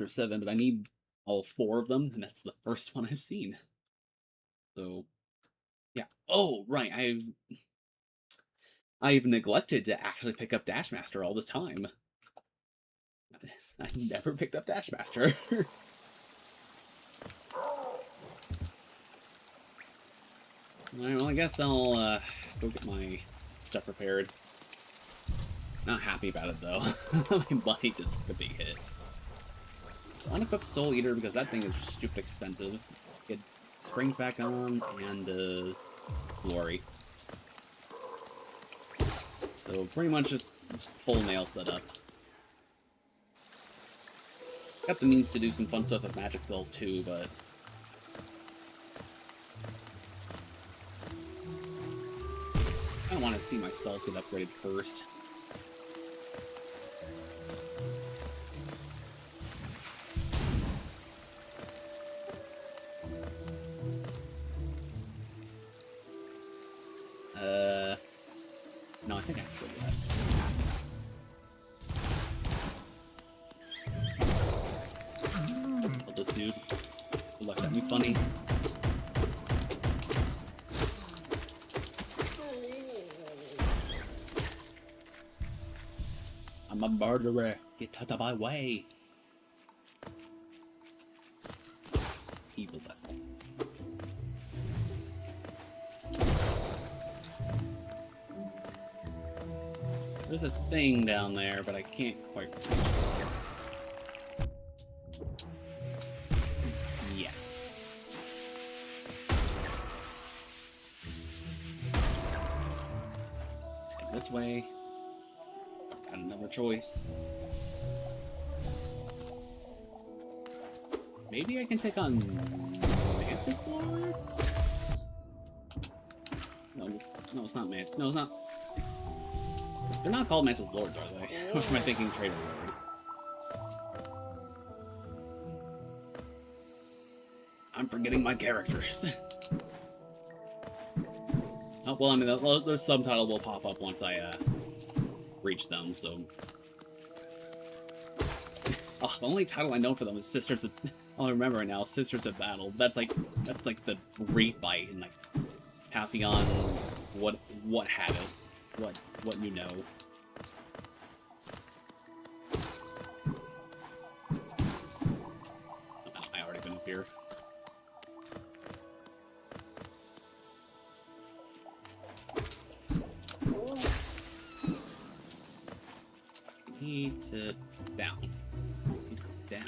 7, but I need all 4 of them, and that's the first one I've seen. So, yeah. Oh, right. I've neglected to actually pick up Dashmaster all this time. I never picked up Dashmaster. Alright, well, I guess I'll go get my stuff prepared. Not happy about it, though. My body just took a big hit. So unequipped Soul Eater, because that thing is stupid expensive. Get Springs back on, and Glory. So pretty much just full nail setup. Got the means to do some fun stuff with magic spells, too, but I don't want to see my spells get upgraded first. No, I think I have to do that. Kill this dude. Who looks at me funny. I'm a murderer. Get out of my way. Evil vessel. There's a thing down there, but I can't quite reach it. Yeah. Head this way. Got another choice. Maybe I can take on Mantis Lords? No, it's not Mantis. No, it's not. They're not called Mantis Lords, are they? Or am I thinking Trader Lord? I'm forgetting my characters. well, I mean, the subtitle will pop up once I reach them. So, oh, the only title I know for them is Sisters of. I remember it now. Sisters of Battle. That's like the refight and like Pantheon. What have it? What you know. I already been up here. Need to down. Need to go down.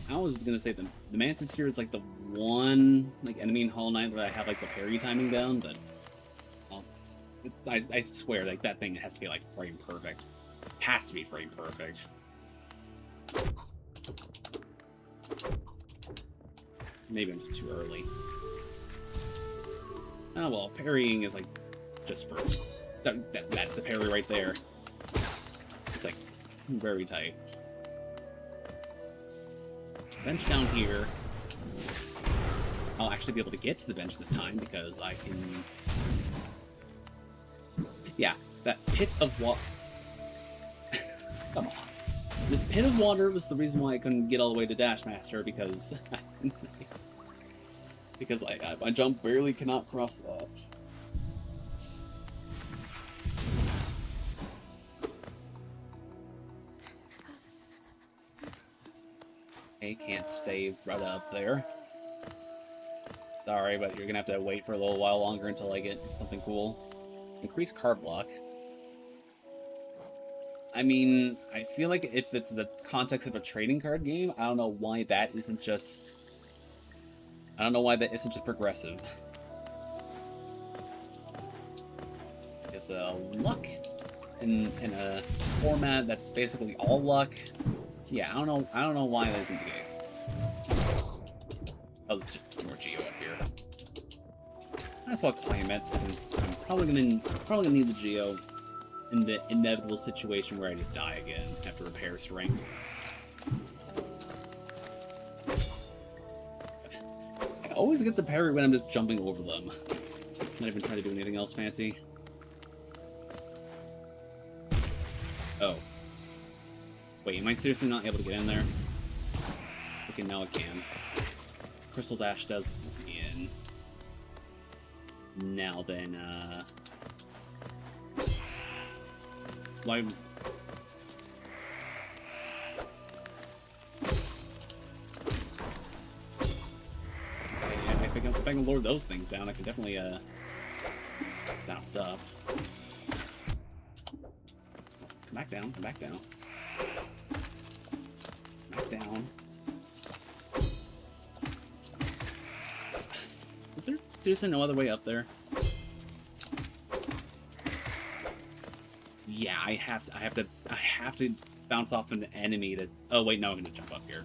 I was gonna say the Mantis here is like the one like enemy in Hollow Knight that I have like the parry timing down, but well, I swear like that thing has to be like frame perfect. Has to be frame perfect. Maybe I'm just too early. Oh well, parrying is like just for that's the parry right there. It's like very tight. Bench down here. I'll actually be able to get to the bench this time because I can... Yeah, that pit of water... Come on. This pit of water was the reason why I couldn't get all the way to Dash Master because... because my jump barely cannot cross that. Can't save right up there. Sorry, but you're gonna have to wait for a little while longer until I get something cool. Increase card block. I mean, I feel like if it's the context of a trading card game, I don't know why that isn't just... I don't know why that isn't just progressive. I guess luck in a format that's basically all luck. Yeah, I don't know why that isn't the case. Oh, there's just more Geo up here. That's what claim it, since I'm probably gonna need the Geo in the inevitable situation where I just die again after repair strength. I always get the parry when I'm just jumping over them. Not even trying to do anything else fancy. Oh. Wait, am I seriously not able to get in there? Okay, now I can. Crystal Dash does in. Now then, why... If I can lure those things down, I can definitely, bounce up. Come back down, come back down. Back down. Is there seriously no other way up there? Yeah, I have to bounce off an enemy to... Oh wait, no, I'm gonna jump up here.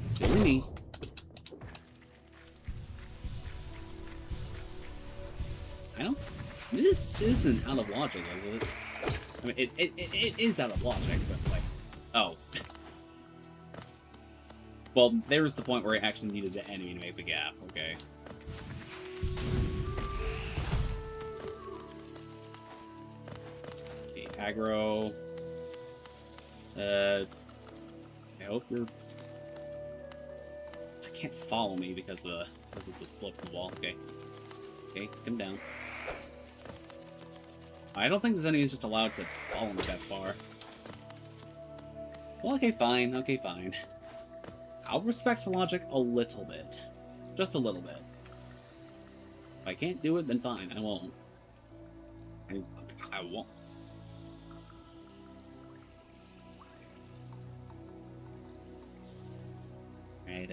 Silly me. I don't... This isn't out of logic, is it? I mean, it is out of logic, but like... Oh. Well, there was the point where I actually needed the enemy to make the gap, okay. Okay, aggro... I hope you're... I can't follow me because of the slip of the wall, okay. Okay, come down. I don't think this enemy is just allowed to follow me that far. Well, okay, fine, okay, fine. I'll respect logic a little bit. Just a little bit. If I can't do it, then fine, I won't. I won't. Right,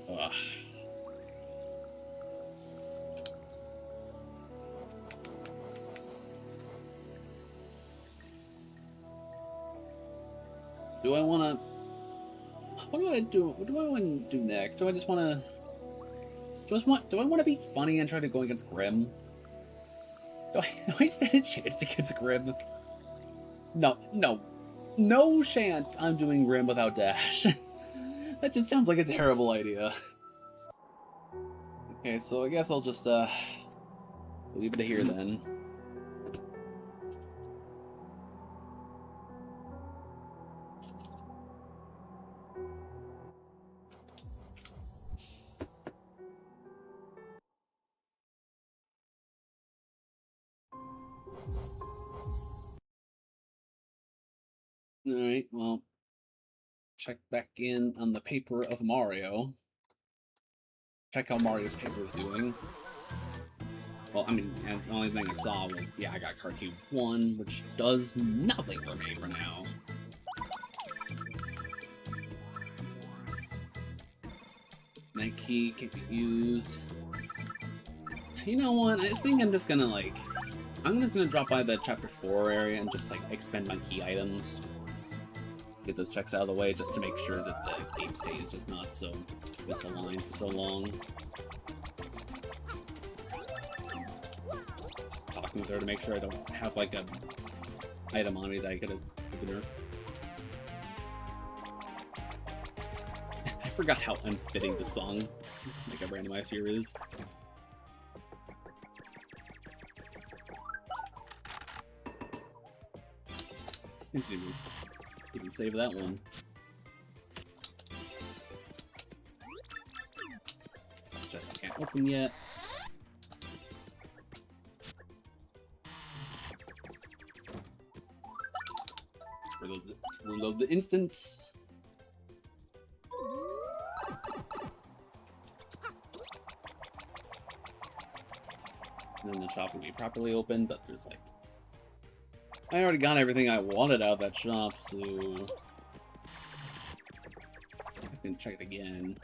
Ugh. Do I want to... What do I do? What do I want to do next? Do I just want to... Do I want to be funny and try to go against Grim? Do I stand a chance against Grim? No, no. No chance I'm doing Grim without Dash. That just sounds like a terrible idea. Okay, so I guess I'll just, leave it here then. Alright, well, check back in on the paper of Mario. Check how Mario's paper is doing. Well, I mean, the only thing I saw was, yeah, I got Cartoon 1, which does nothing for me for now. That key can be used. You know what, I think I'm just gonna, like... I'm just gonna drop by the Chapter 4 area and just, like, expend my key items. Get those checks out of the way just to make sure that the game state is just not so misaligned for so long. Just talking with her to make sure I don't have like a item on me that I could have given her. I forgot how unfitting the song like a randomizer here is. Continue. Didn't save that one. Just can't open yet. Let's reload the instance. And then the shop will be properly opened, but there's like... I already got everything I wanted out of that shop, so... I can check it again.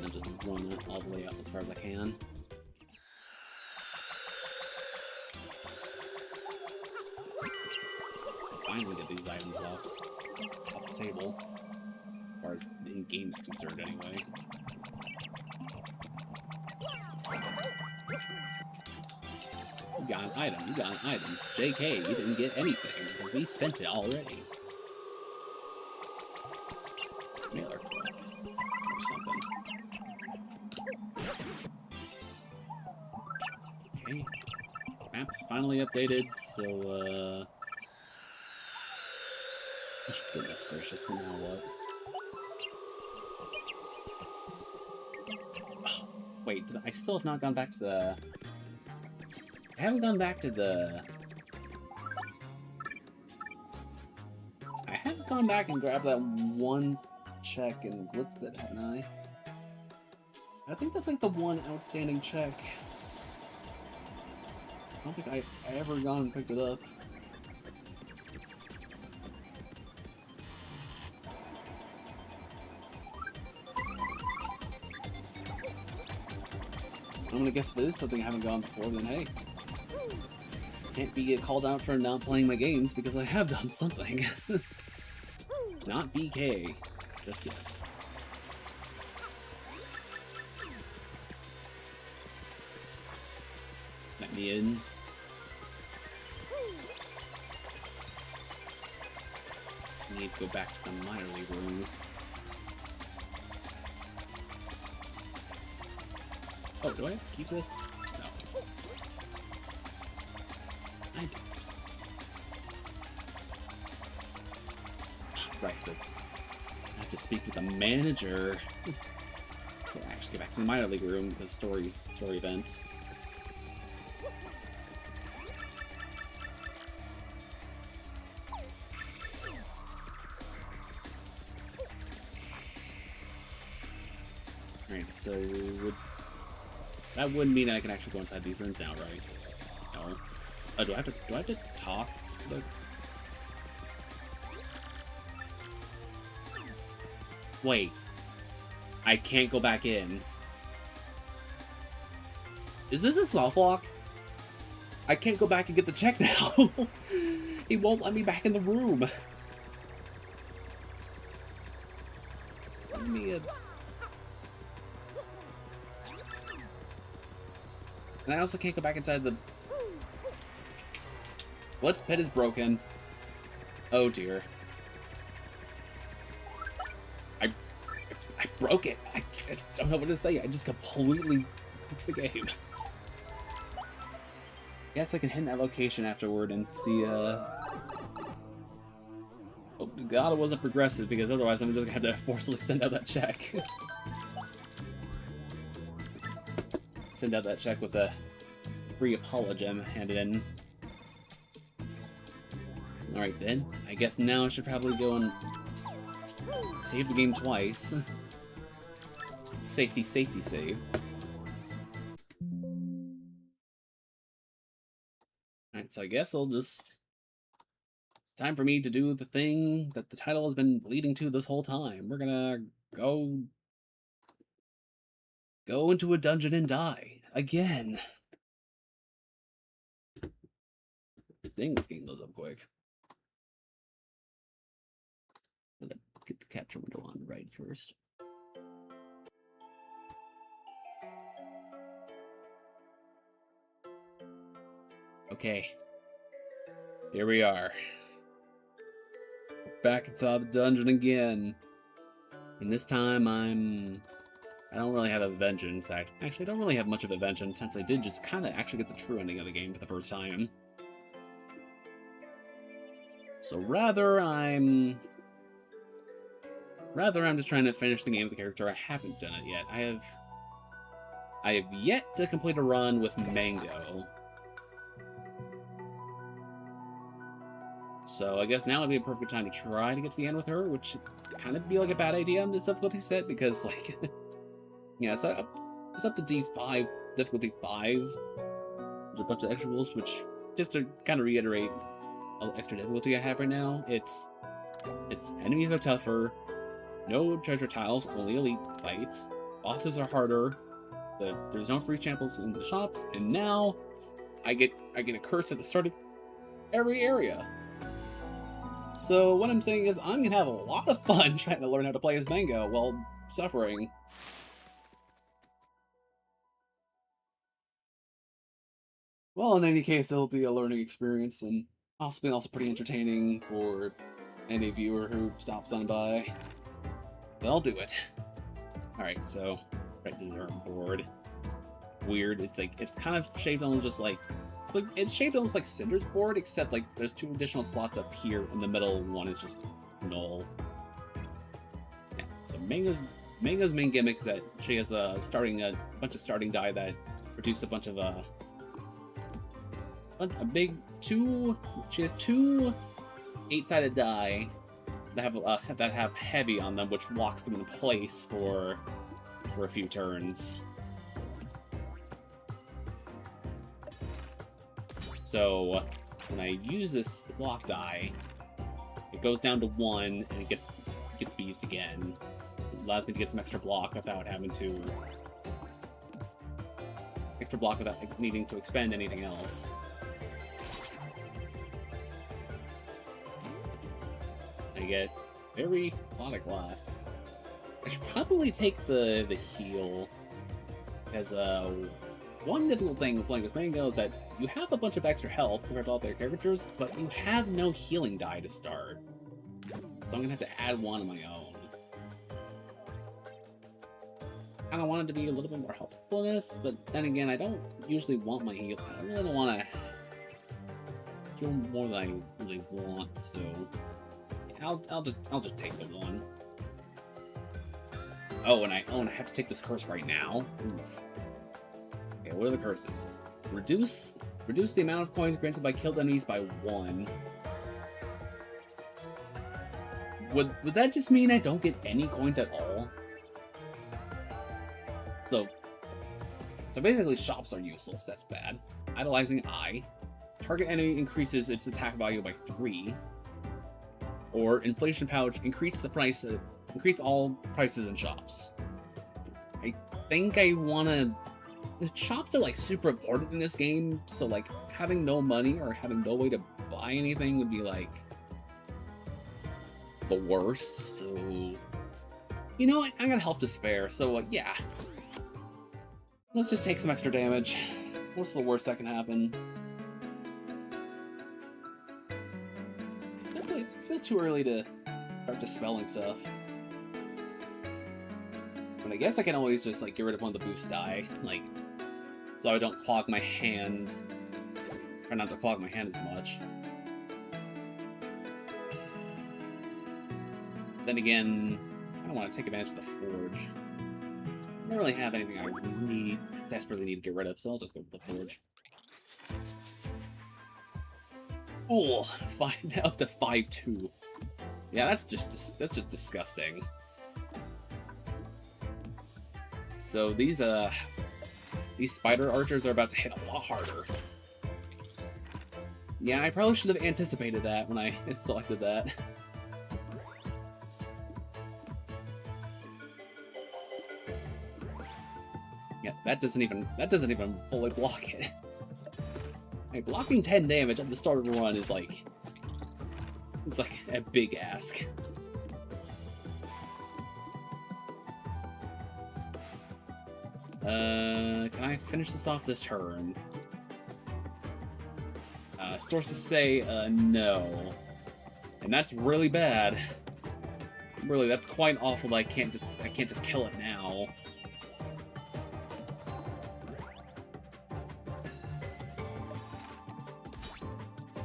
And just run that all the way up as far as I can. Finally get these items off the table, as far as the in-game is concerned anyway. You got an item, you got an item. JK, you didn't get anything, because we sent it already. Mailer fraud, or something. Okay. Map's finally updated, so, goodness gracious, now what? Oh, wait, I still have not gone back to the... I haven't gone back to the... I haven't gone back and grabbed that one check and glitched it, haven't I? I think that's like the one outstanding check. I don't think I ever gone and picked it up. I'm gonna guess if it is something I haven't gone before, then hey. Can't be called out for not playing my games because I have done something. Not BK. Just yet. Let me in. I need to go back to the minor league room. Oh, do I have to keep this? No. I don't. Right, I have to speak with the manager. So I actually get back to the minor league room because story events. Alright, so that wouldn't mean I can actually go inside these rooms now, right? No. Oh, do I have to talk? Wait. I can't go back in. Is this a soft lock? I can't go back and get the check now. He won't let me back in the room. Let me... And I also can't go back inside the... What's pet is broken? Oh dear. I broke it. I don't know what to say. I just completely broke the game. Guess I can hit that location afterward and see, Oh, God, it wasn't progressive, because otherwise I'm just gonna have to forcibly send out that check. Send out that check with a free apologem handed in. Alright then, I guess now I should probably go and save the game twice. Safety, safety save. Alright, so I guess I'll just... Time for me to do the thing that the title has been leading to this whole time. We're gonna go into a dungeon and die. Again. Dang, this game loads up quick. I'm gonna get the capture window on right first. Okay. Here we are. Back inside the dungeon again. And this time I don't really have a vengeance. Actually, I don't really have much of a vengeance, since I did just kind of actually get the true ending of the game for the first time. So rather I'm just trying to finish the game with the character. I haven't done it yet. I have yet to complete a run with Mango. So I guess now would be a perfect time to try to get to the end with her, which kind of be like a bad idea on this difficulty set, because like, yeah, so it's up to D5, difficulty 5. There's a bunch of extra rules, which, just to kind of reiterate all the extra difficulty I have right now, it's enemies are tougher, no treasure tiles, only elite fights, bosses are harder, there's no free samples in the shops, and now I get a curse at the start of every area. So what I'm saying is I'm gonna have a lot of fun trying to learn how to play as Mango while suffering. Well, in any case, it'll be a learning experience, and also pretty entertaining for any viewer who stops on by. But I'll do it. Alright, so right to the board. Weird. It's kind of shaped almost just like it's shaped almost like Cinder's board, except like there's 2 additional slots up here in the middle. One is just null. Yeah, so Mango's main gimmick is that she has a bunch of starting die that produce a bunch of she has 2 8-sided die that have heavy on them, which locks them in place for a few turns. So when I use this block die, it goes down to 1 and it gets used again. It allows me to get some extra block without needing to expend anything else. I get very lot of glass. I should probably take the heal, as one difficult thing with playing with Mango is that you have a bunch of extra health compared to all their characters, but you have no healing die to start. So I'm gonna have to add one of my own. I kinda wanted to be a little bit more helpfulness, but then again, I don't usually want my heal. I really don't want to heal more than I really want, so I'll just take the one. Oh, and I have to take this curse right now. Oof. Okay, what are the curses? Reduce the amount of coins granted by killed enemies by 1. Would that just mean I don't get any coins at all? So basically shops are useless, that's bad. Idolizing Eye. Target enemy increases its attack value by 3. Or Inflation Pouch, increase the price Increase all prices in shops. I think I wanna... The shops are like super important in this game, so like having no money or having no way to buy anything would be like the worst. So you know what? I got health to spare, so yeah. Let's just take some extra damage. What's the worst that can happen? It feels too early to start dispelling stuff. But I guess I can always just like get rid of one of the boost die, like, so I don't clog my hand. Try not to clog my hand as much. Then again, I don't want to take advantage of the forge. I don't really have anything I desperately need to get rid of, so I'll just go with the forge. Ooh, up to 5-2. Yeah, that's just disgusting. So these spider archers are about to hit a lot harder. Yeah, I probably should have anticipated that when I selected that. Yeah, that doesn't even fully block it. Like, blocking 10 damage at the start of a run is like, it's like a big ask. Can I finish this off this turn? Sources say no, and that's really bad. Really, that's quite awful that I can't just kill it now.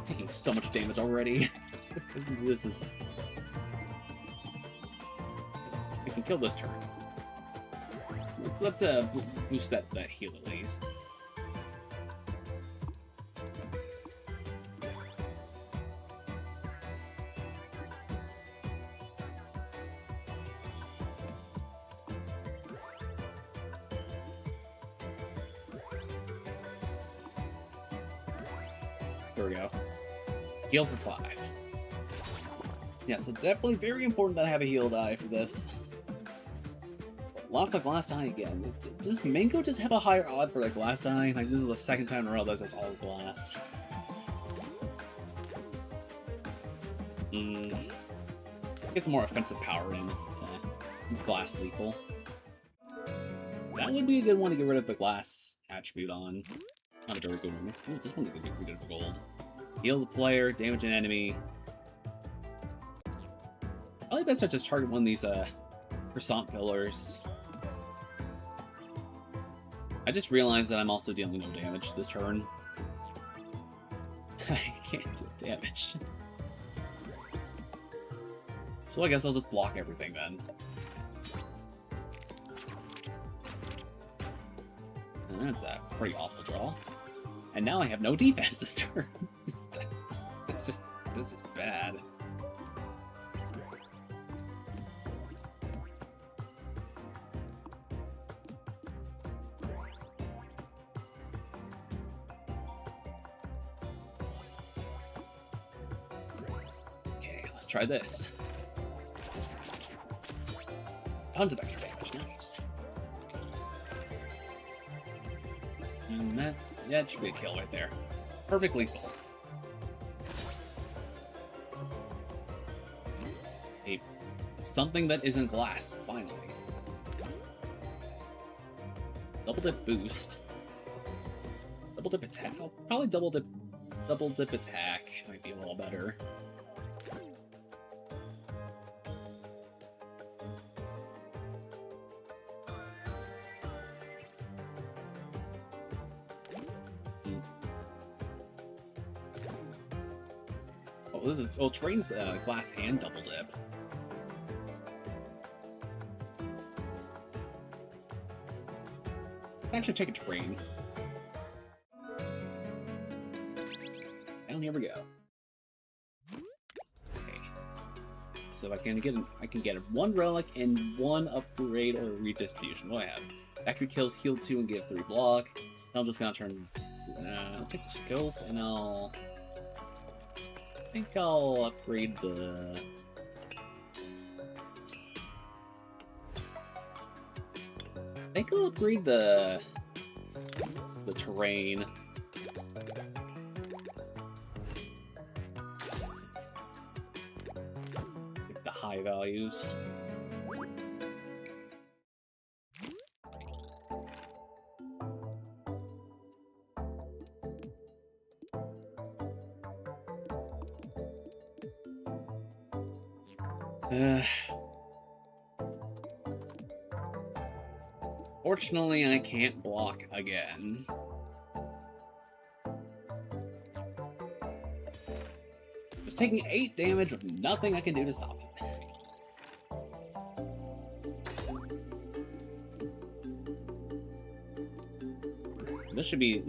Taking so much damage already. This is... I can kill this turn. Let's boost that heal at least. There we go. Heal for 5. Yeah, so definitely very important that I have a heal die for this. Lots of glass die again. Does Mango just have a higher odd for like glass die? Like, this is the second time in a row that's just all glass. Get some more offensive power in. Glass lethal. That would be a good one to get rid of the glass attribute on. Not a very good one. Ooh, this one could get rid of gold. Heal the player, damage an enemy. Probably best to just target one of these croissant pillars. I just realized that I'm also dealing no damage this turn. I can't do damage. So I guess I'll just block everything then. And that's a pretty awful draw. And now I have no defense this turn. That's just bad. Try this. Tons of extra damage, nice. And that should be a kill right there. Perfect lethal. Something that isn't glass, finally. Double dip boost. Double dip attack. I'll probably double dip attack. Might be a little better. Train's glass and double dip. Let's actually take a train. And here we go. Okay. So I can get one relic and one upgrade or redistribution. What do I have? Factory kills, heal 2 and give 3 block. I'm just gonna turn. I'll take the scope and I think I'll upgrade the... I think I'll upgrade the terrain. Like the high values. Fortunately, I can't block again. Just taking 8 damage with nothing I can do to stop it. This should be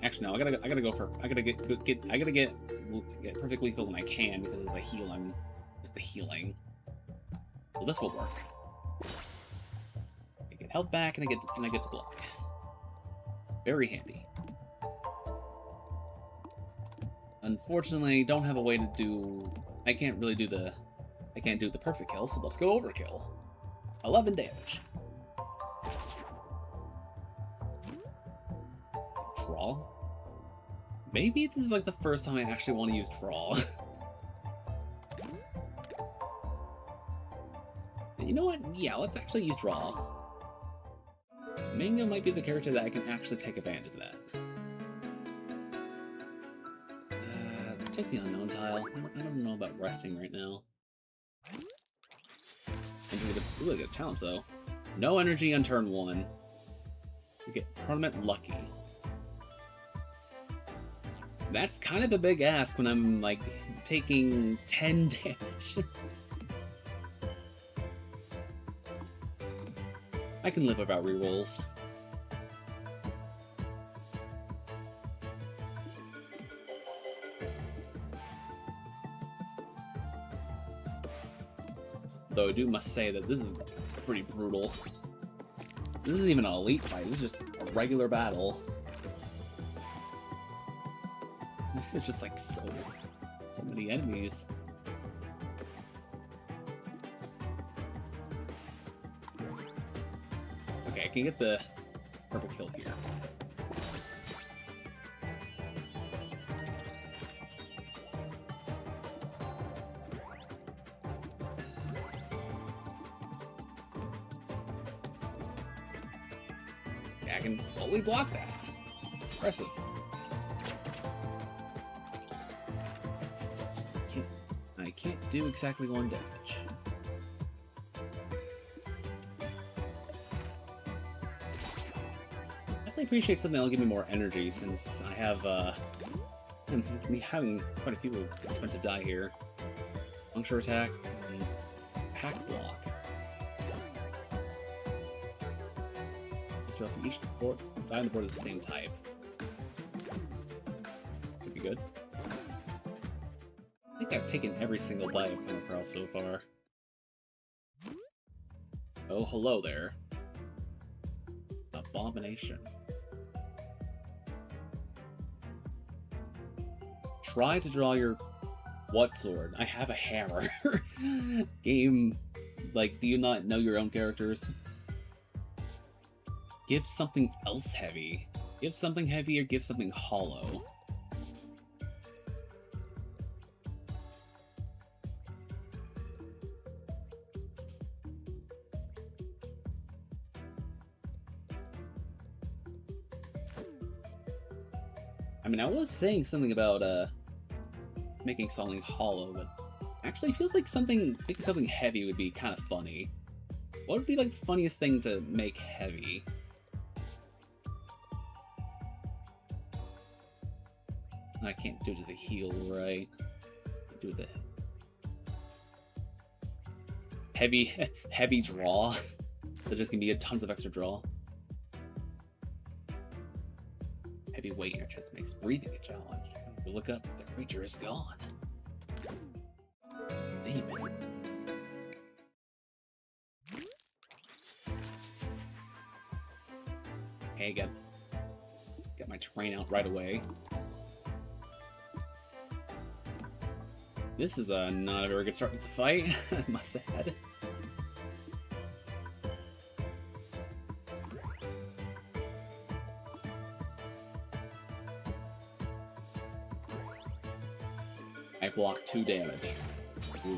actually, no. I gotta go for. I gotta get perfect lethal when I can because of the healing. Just the healing. Well, this will work. I get health back and I get to block. Very handy. Unfortunately, don't have a way to do. I can't do the perfect kill. So let's go overkill. 11 damage. Draw. Maybe this is like the first time I actually want to use draw. You know what? Yeah, let's actually use draw. Mango might be the character that I can actually take advantage of that. Take the unknown tile. I don't know about resting right now. I'm gonna get a really good challenge though. No energy on turn 1. You get permanent lucky. That's kind of a big ask when I'm like taking 10 damage. I can live without rerolls. Though I must say that this is pretty brutal. This isn't even an elite fight, this is just a regular battle. It's just like so many enemies. Okay, I can get the purple kill here. Yeah, I can fully block that. Impressive. I can't do exactly 1 damage. I appreciate something that'll give me more energy since I have I'm having quite a few expensive die here. Puncture attack and pack block. So from each board, die on the board is the same type. Could be good. I think I've taken every single die I've come across so far. Oh, hello there. Abomination. Try to draw your what sword? I have a hammer. Game, like, do you not know your own characters? Give something else heavy. Give something heavy or give something hollow. I mean, I was saying something about making something hollow, but actually it feels like making something heavy would be kind of funny. What would be like the funniest thing to make heavy? I can't do it as a heal, right? Do the heavy draw. There's just gonna be tons of extra draw. Heavy weight in your chest makes breathing a challenge. When you look up, the creature is gone. Demon. Hey, get my train out right away. This is not a very good start to the fight, I must add. I block 2 damage. Ooh.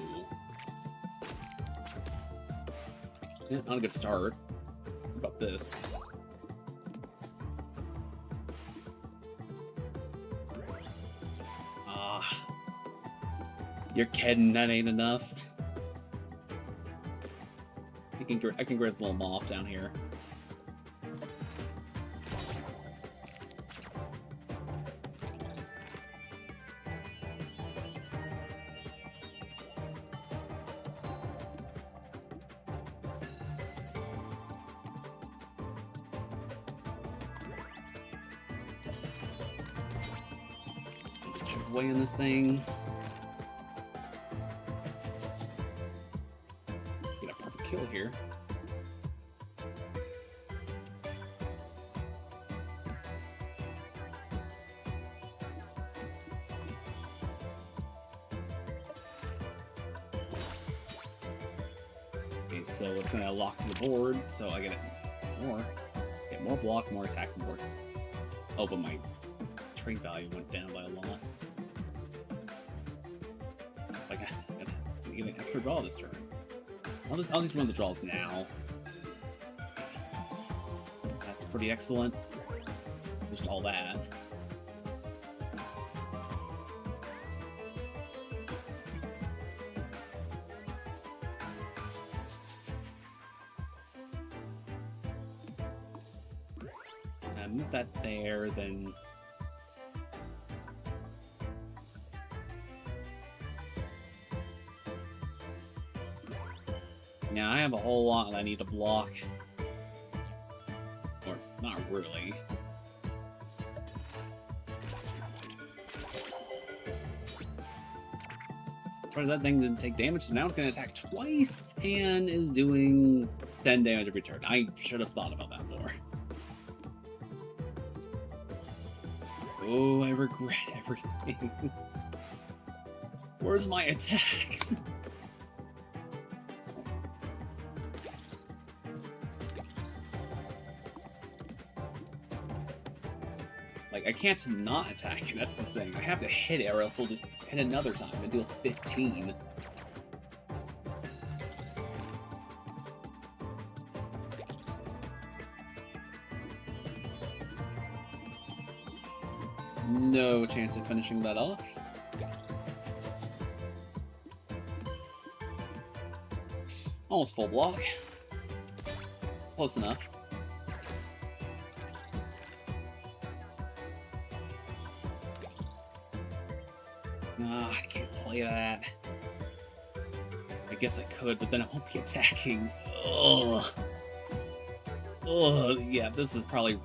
Yeah, not a good start. What about this? Ah. You're kidding, that ain't enough. I can get a little moth down here. Chip away in this thing. Get a perfect kill here. Okay, so it's gonna lock to the board, so I get more block, more attack, more. Oh, but my trade value went down by a lot. Like, I get an extra draw this turn. I'll just run the draws now. That's pretty excellent. Just all that. Move that there, then. Now I have a whole lot that I need to block. Or, not really. That thing didn't take damage, so now it's going to attack twice and is doing 10 damage every turn. I should have thought about that more. Oh, I regret everything. Where's my attacks? Like, I can't not attack it, that's the thing. I have to hit it or else it'll just hit another time and deal 15. No chance of finishing that off. Almost full block. Close enough. Ah, I can't play that. I guess I could, but then I won't be attacking. Ugh. Ugh, yeah, this is probably...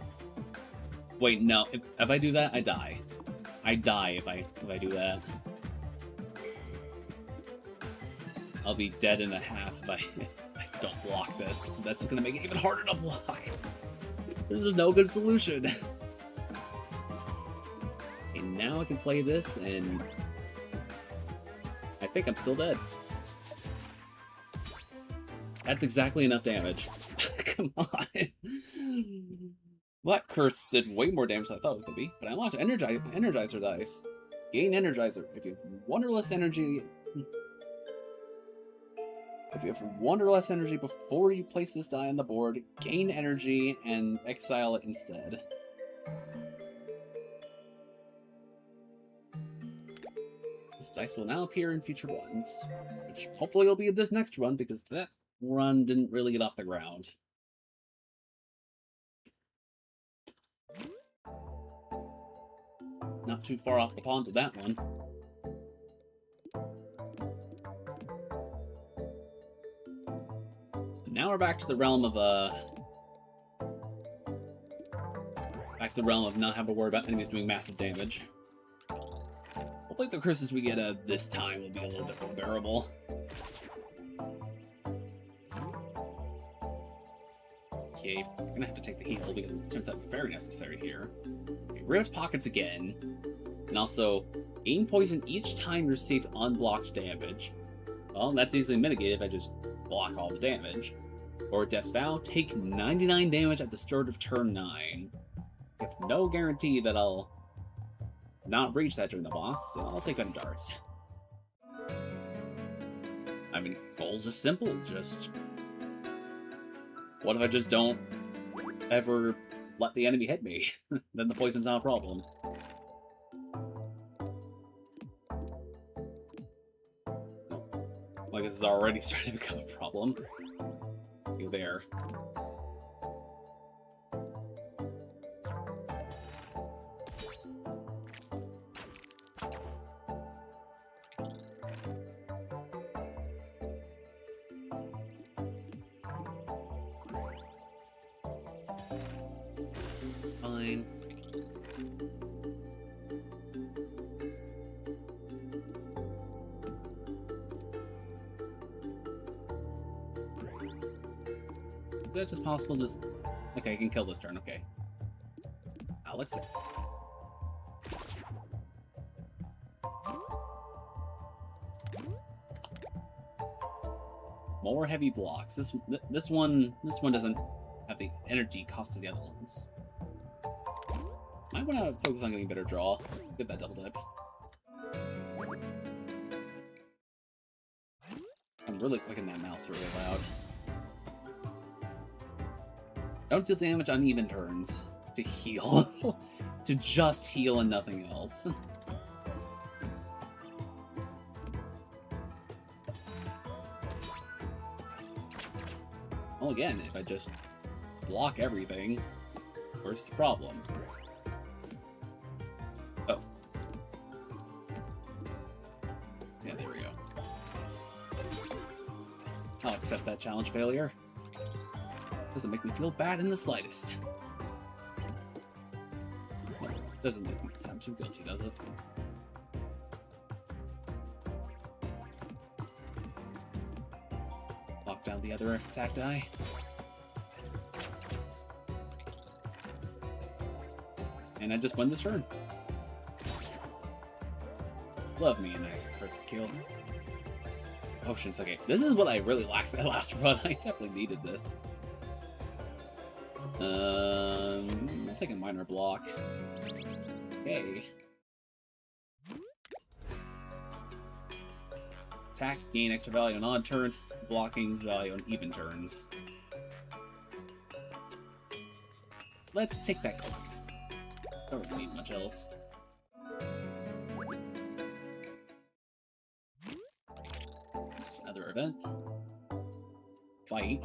Wait, no. If I do that, I die. I die if I do that. I'll be dead in a half if I don't block this. That's just gonna make it even harder to block. This is no good solution. And now I can play this, and I think I'm still dead. That's exactly enough damage. Come on. That curse did way more damage than I thought it was going to be, but I unlocked Energizer dice. Gain Energizer. If you have one or less energy... If you have one or less energy before you place this die on the board, gain energy and exile it instead. This dice will now appear in future runs, which hopefully will be this next run, because that run didn't really get off the ground. Not too far off the pond with that one. Now we're back to the realm of not having to worry about enemies doing massive damage. Hopefully the curses we get this time will be a little bit more bearable. Okay, we're gonna have to take the heal because it turns out it's very necessary here. Okay, Rift's Pockets again. And also, gain poison each time you receive unblocked damage. Well, that's easily mitigated if I just block all the damage. Or Death's Vow, take 99 damage at the start of turn 9. With no guarantee that I'll not reach that during the boss, so I'll take on darts. I mean, goals are simple. Just what if I just don't ever let the enemy hit me? Then the poison's not a problem. Like, this is already starting to become a problem. You're there. Fine. That's just possible. Just okay, I can kill this turn. Okay, I'll accept. More heavy blocks. This one doesn't have the energy cost of the other ones. I want to focus on getting better draw. Get that double dip. I'm really clicking that mouse really loud. Don't deal damage on even turns. To heal. To just heal and nothing else. Well, again, if I just block everything, where's the problem? Oh. Yeah, there we go. I'll accept that challenge failure. Doesn't make me feel bad in the slightest. Well, doesn't make me sound too guilty, does it? Lock down the other attack die. And I just win this turn. Love me a nice perfect kill. Potions, okay. This is what I really lacked that last run. I definitely needed this. I'll take a minor block. Okay. Attack, gain extra value on odd turns, blocking value on even turns. Let's take that card. Don't really need much else. Just another event. Fight.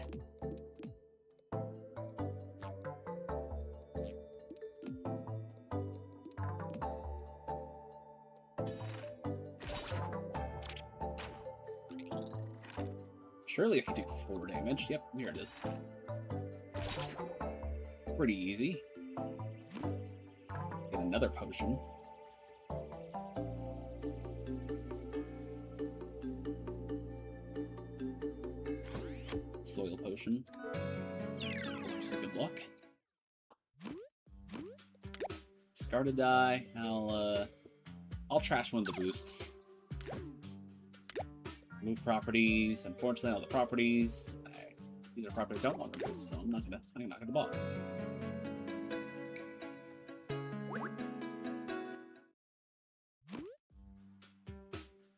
Surely I can do 4 damage. Yep, here it is. Pretty easy. Get another potion. Soil potion. So good luck. Discard a die. I'll trash one of the boosts. Move properties. Unfortunately, all the properties. These are properties I don't want removed, so I'm not gonna bother.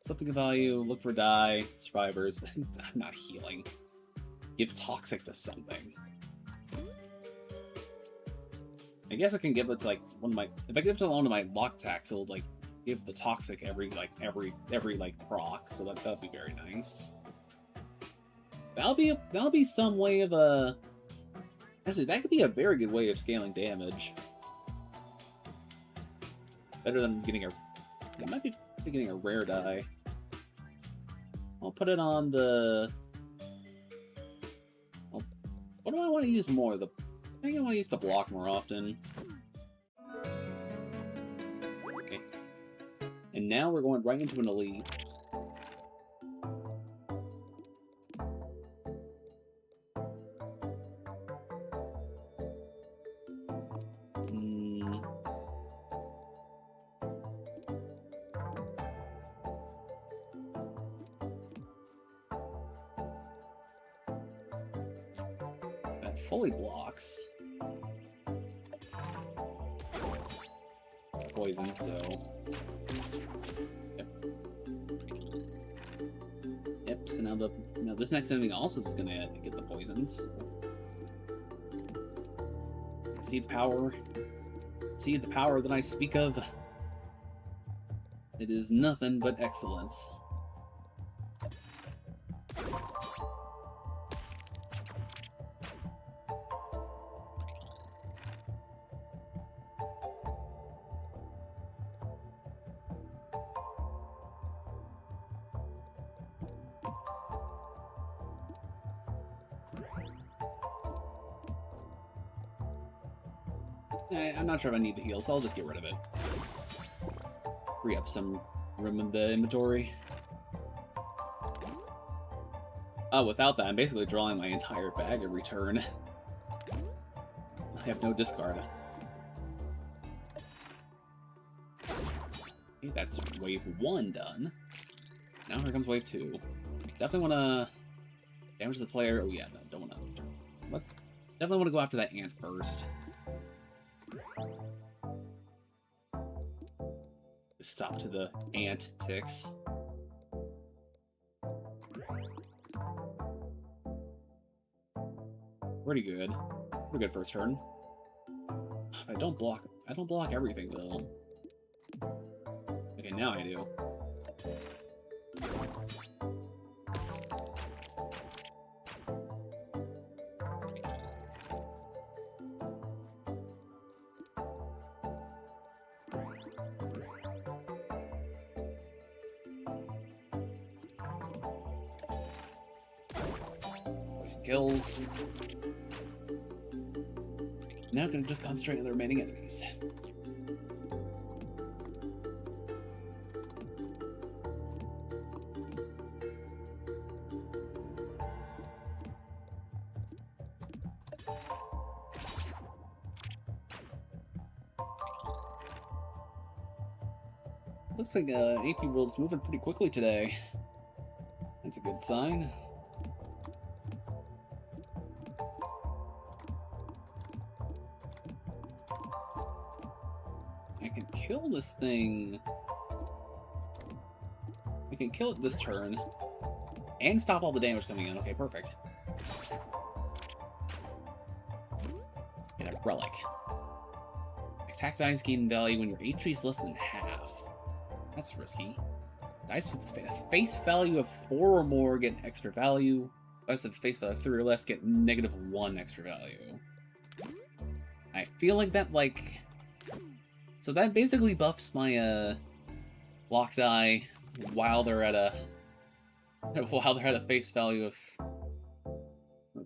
Something of value. Look for die. Survivors. I'm not healing. Give toxic to something. I guess I can give it to like one of my. If I give it to one of my lock attacks, it'll like give the toxic every proc, so that'll be very nice. That'll be some way of a. Actually, that could be a very good way of scaling damage. Better than getting a. It might be getting a rare die. I'll put it on the. What do I want to use more? I think I want to use the block more often. Okay. And now we're going right into an elite. Fully blocks. Poison, so. Yep. Yep, So now this next enemy also is gonna get the poisons. See the power. See the power that I speak of. It is nothing but excellence. I'm not sure if I need the heal, so I'll just get rid of it. Free up some room in the inventory. Oh, without that, I'm basically drawing my entire bag every turn. I have no discard. Okay, that's wave 1 done. Now here comes wave 2. Definitely want to damage the player. Oh yeah, no, don't want to. Let's definitely want to go after that ant first. Stop to the ant ticks. Pretty good. Pretty good first turn. I don't block everything though. Okay, now I do. Kills. Now I'm gonna just concentrate on the remaining enemies. Looks like AP World's moving pretty quickly today. That's a good sign. Kill this thing. I can kill it this turn and stop all the damage coming in. Okay, perfect. Get a relic. Attack dice gain value when your HP is less than half. That's risky. Dice with face value of 4 or more get extra value. Dice with face value of 3 or less get -1 extra value. I feel like that, like... So that basically buffs my lock die while they're at a face value of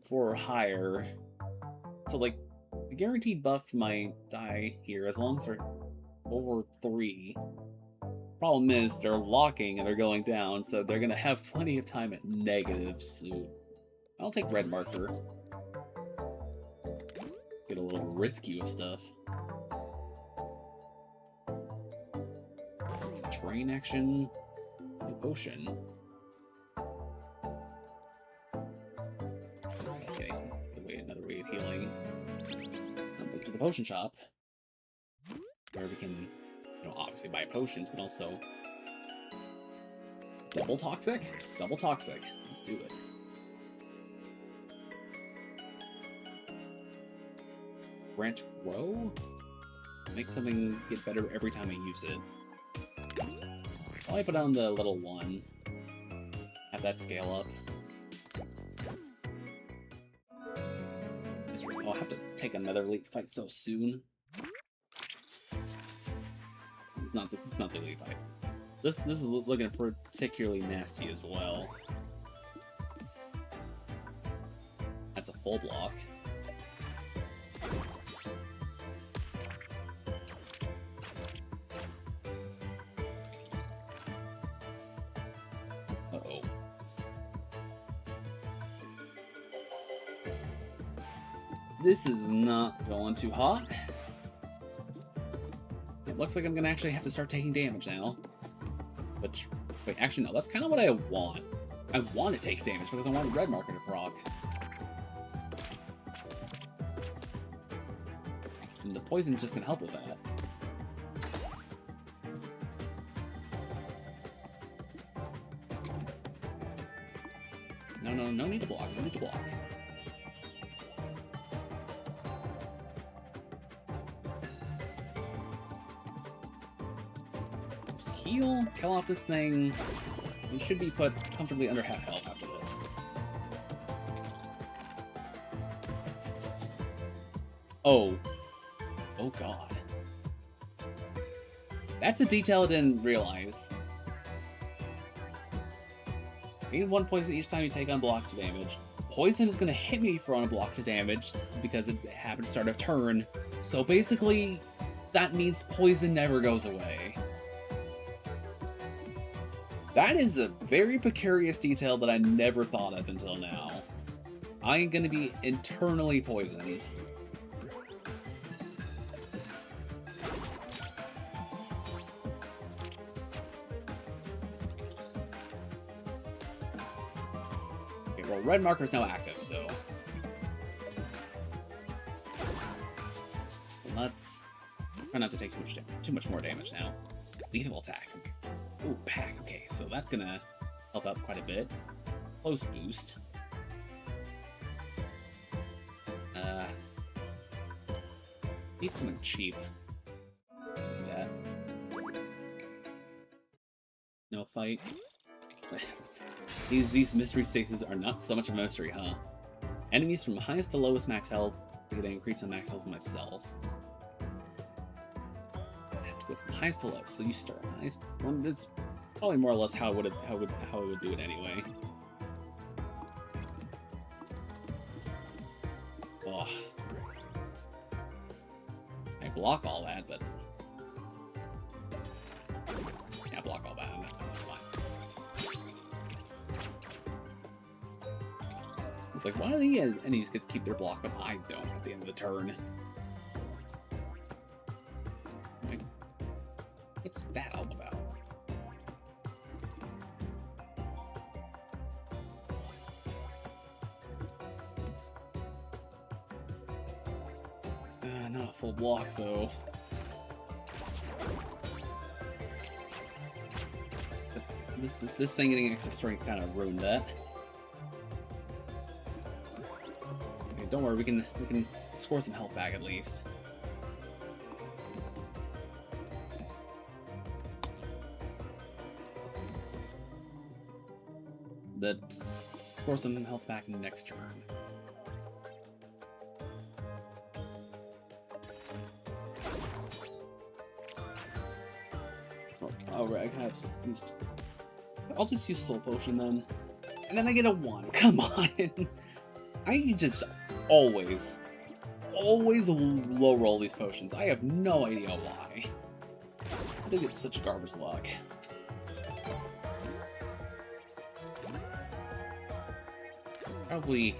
4 or higher. So like the guaranteed buff my die here as long as they're over 3. Problem is they're locking and they're going down, so they're gonna have plenty of time at negative. So I'll take red marker. Get a little risky with stuff. It's a train action, a potion. Okay, another way of healing. I'll go to the potion shop, where we can, obviously buy potions, but also double toxic. Double toxic. Let's do it. Grant grow. Make something get better every time I use it. Probably put on the little one. Have that scale up. I'll have to take another elite fight so soon. It's not the elite fight. This is looking particularly nasty as well. That's a full block. This is not going too hot. It looks like I'm gonna actually have to start taking damage now. Which, wait, actually no, that's kind of what I want. I want to take damage because I want red marker to proc. And the poison's just gonna help with that. No need to block. No need to block. Just heal, kill off this thing. We should be put comfortably under half health after this. Oh. Oh god. That's a detail I didn't realize. Gain 1 poison each time you take unblocked damage. Poison is going to hit me for unblocked damage because it happened start of turn. So basically, that means poison never goes away. That is a very precarious detail that I never thought of until now. I'm going to be internally poisoned. Well, red marker is now active, so let's try not to take too much more damage now. Lethal attack. Ooh, pack. Okay, so that's gonna help out quite a bit. Close boost. Need something cheap. That. No fight. These mystery stases are not so much a mystery, huh? Enemies from highest to lowest max health to get an increase in max health myself. I have to go from highest to lowest, so you start highest. Well, that's probably more or less how it would do it anyway. Oh. I block all that, but yeah, block all that. It's like, why do the enemies get to keep their block, but I don't at the end of the turn? Like, what's that all about? Not a full block, though. This thing getting extra strength kind of ruined that. Don't worry, we can score some health back at least. Score some health back next turn. Oh right, I have. I'll just use Soul Potion then, and then I get a 1. Come on, I just. Always low roll these potions. I have no idea why. I think it's such garbage luck. Probably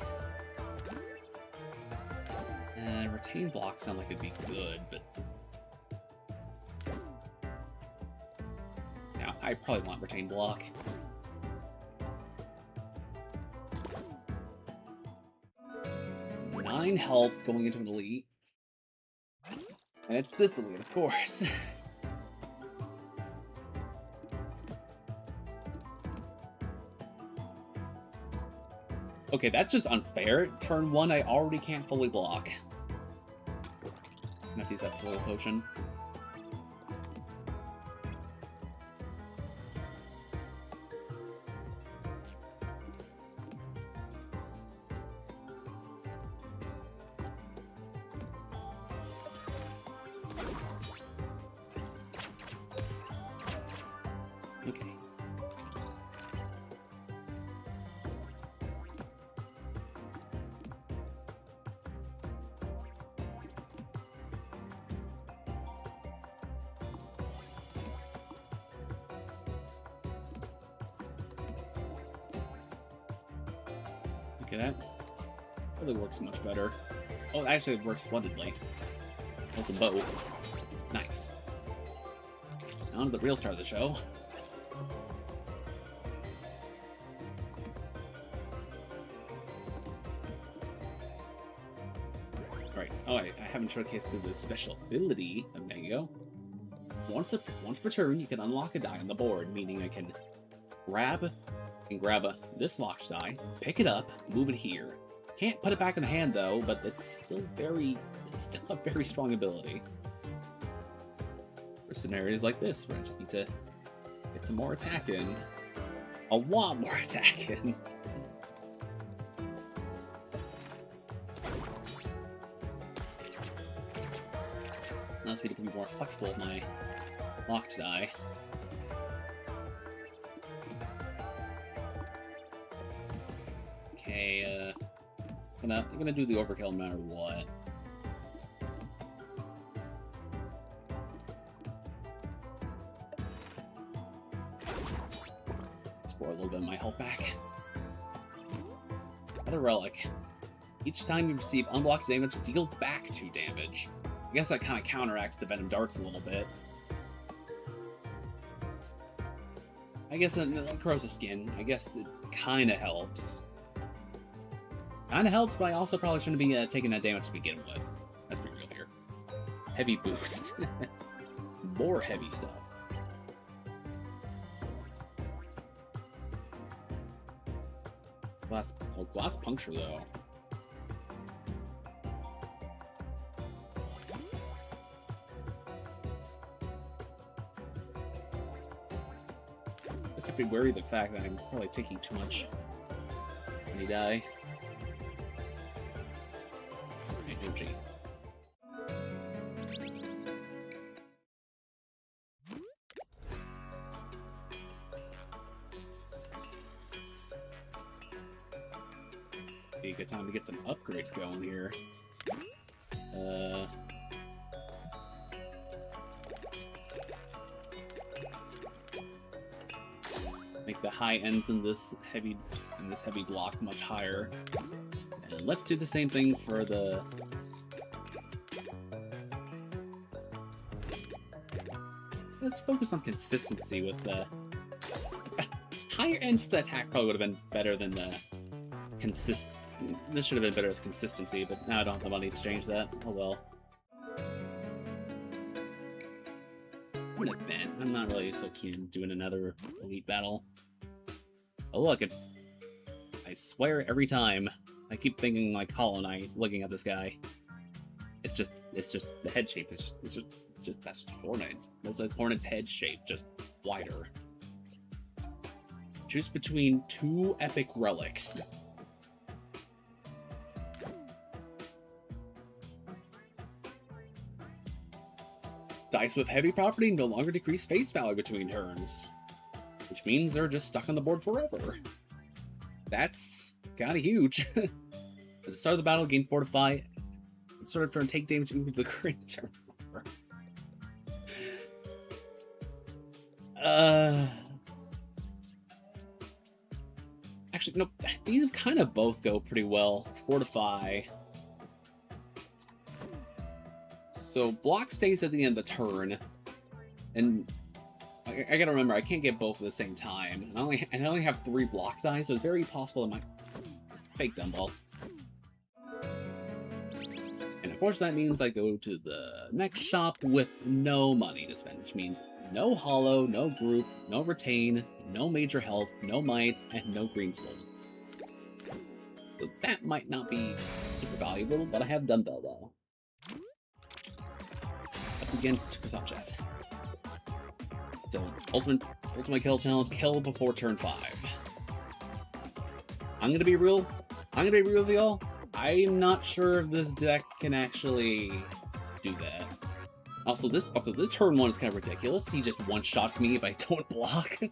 retain block sound like it'd be good, but yeah, I probably want retain block. 9 health going into an elite. And it's this elite, of course. Okay, that's just unfair. Turn 1, I already can't fully block. I'm gonna have to use that soil potion. Okay, that really works much better. Oh, actually it works splendidly. That's a bow. Nice. On to the real star of the show. Right. Oh, I haven't showcased the special ability of Mango. Once per turn, you can unlock a die on the board, meaning I can grab can grab this locked die, pick it up, move it here. Can't put it back in the hand though, but it's still a very strong ability. For scenarios like this, where I just need to get some more attack in. A lot more attack in. Allows me to be more flexible with my locked die. Okay, I'm gonna do the overkill no matter what. Score a little bit of my health back. Another relic. Each time you receive unblocked damage, deal back 2 damage. I guess that kind of counteracts the Venom Darts a little bit. I guess like Corrosive Skin, I guess it kind of helps. Kind of helps, but I also probably shouldn't be taking that damage to begin with. Let's be real here. Heavy boost. More heavy stuff. Glass puncture though. I guess if we worry the fact that I'm probably taking too much when he die. Energy. Be a good time to get some upgrades going here. Make the high ends in this heavy block much higher. And let's do the same thing for the let's focus on consistency with the higher ends for the attack probably would have been better than the this should have been better as consistency, but now I don't have the money to change that. Oh well. What an event. I'm not really so keen on doing another elite battle. Oh look, it's I swear every time I keep thinking like Hollow Knight looking at this guy. It's just the head shape it's just that's Hornet. That's a Hornet's head shape, just wider. Choose between 2 epic relics. Dice with heavy property no longer decrease face value between turns, which means they're just stuck on the board forever. That's kinda huge. At the start of the battle, gain Fortify. At the start of turn, take damage equal to the current turn. Actually, no, these kind of both go pretty well. Fortify. So block stays at the end of the turn, and I gotta remember I can't get both at the same time. And I only have 3 block dice, so it's very possible that my fake dumbbell. And of course that means I go to the next shop with no money to spend, which means no hollow, no group, no retain, no major health, no might, and no green soul. So that might not be super valuable, but I have dumbbell though. Against Kusachev. So, ultimate kill challenge, kill before turn 5. I'm gonna be real with y'all. I'm not sure if this deck can actually do that. Also, this turn 1 is kind of ridiculous. He just one-shots me if I don't block. I'm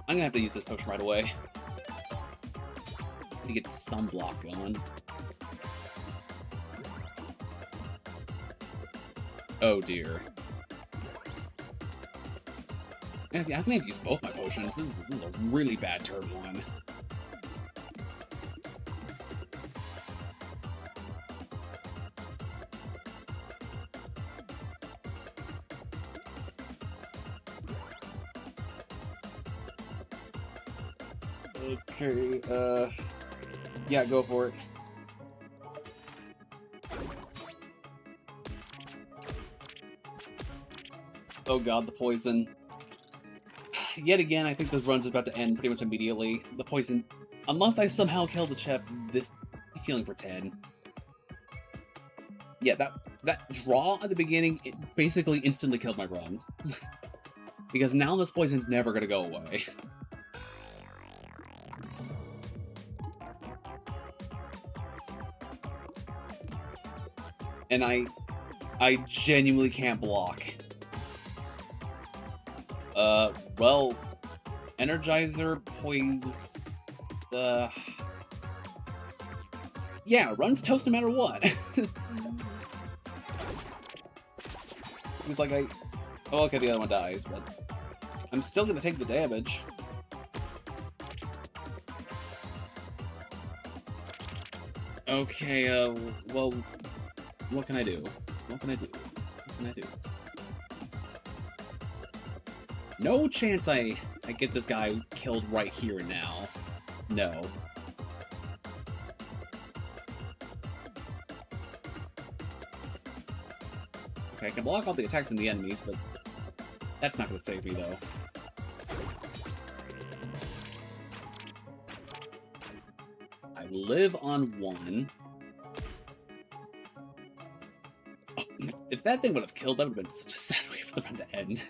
gonna have to use this potion right away. To get some block going. Oh dear. I think I've used both my potions. This is a really bad turn 1. Okay, yeah, go for it. Oh god, the poison. yet again, I think this run's about to end pretty much immediately. The poison, unless I somehow kill the chef, he's healing for 10. Yeah, that draw at the beginning, it basically instantly killed my run. Because now this poison's never gonna go away. And I genuinely can't block. Well, Energizer, Poise, yeah, runs toast no matter what. It's like oh, okay, the other one dies, but I'm still gonna take the damage. Okay, well, what can I do? What can I do? What can I do? No chance I get this guy killed right here and now. No. Okay, I can block all the attacks from the enemies, but that's not gonna save me, though. I live on 1. Oh, if that thing would have killed, that would have been such a sad way for the run to end.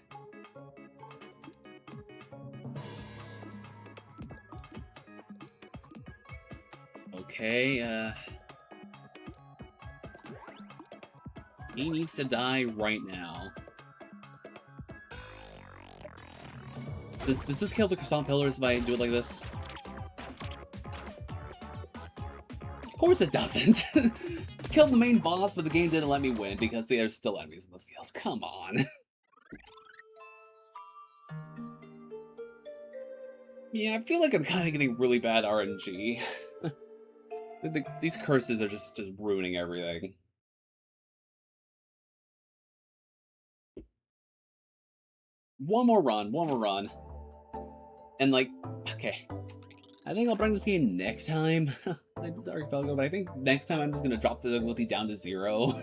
Okay, he needs to die right now. Does this kill the croissant pillars if I do it like this? Of course it doesn't! Killed the main boss, but the game didn't let me win because there's still enemies in the field. Come on. Yeah, I feel like I'm kind of getting really bad RNG. These curses are just ruining everything. One more run. And like, okay. I think I'll bring this game next time. Like the Archipelago, but I think next time I'm just gonna drop the difficulty down to 0.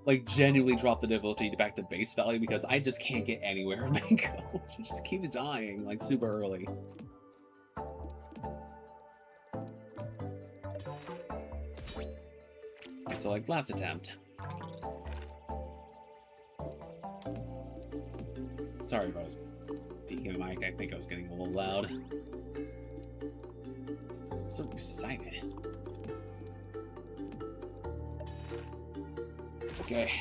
Like, genuinely drop the difficulty back to base value because I just can't get anywhere with Pingu. She just keeps dying, like, super early. So, like, last attempt. Sorry if I was speaking in the mic, I think I was getting a little loud. So excited. Okay.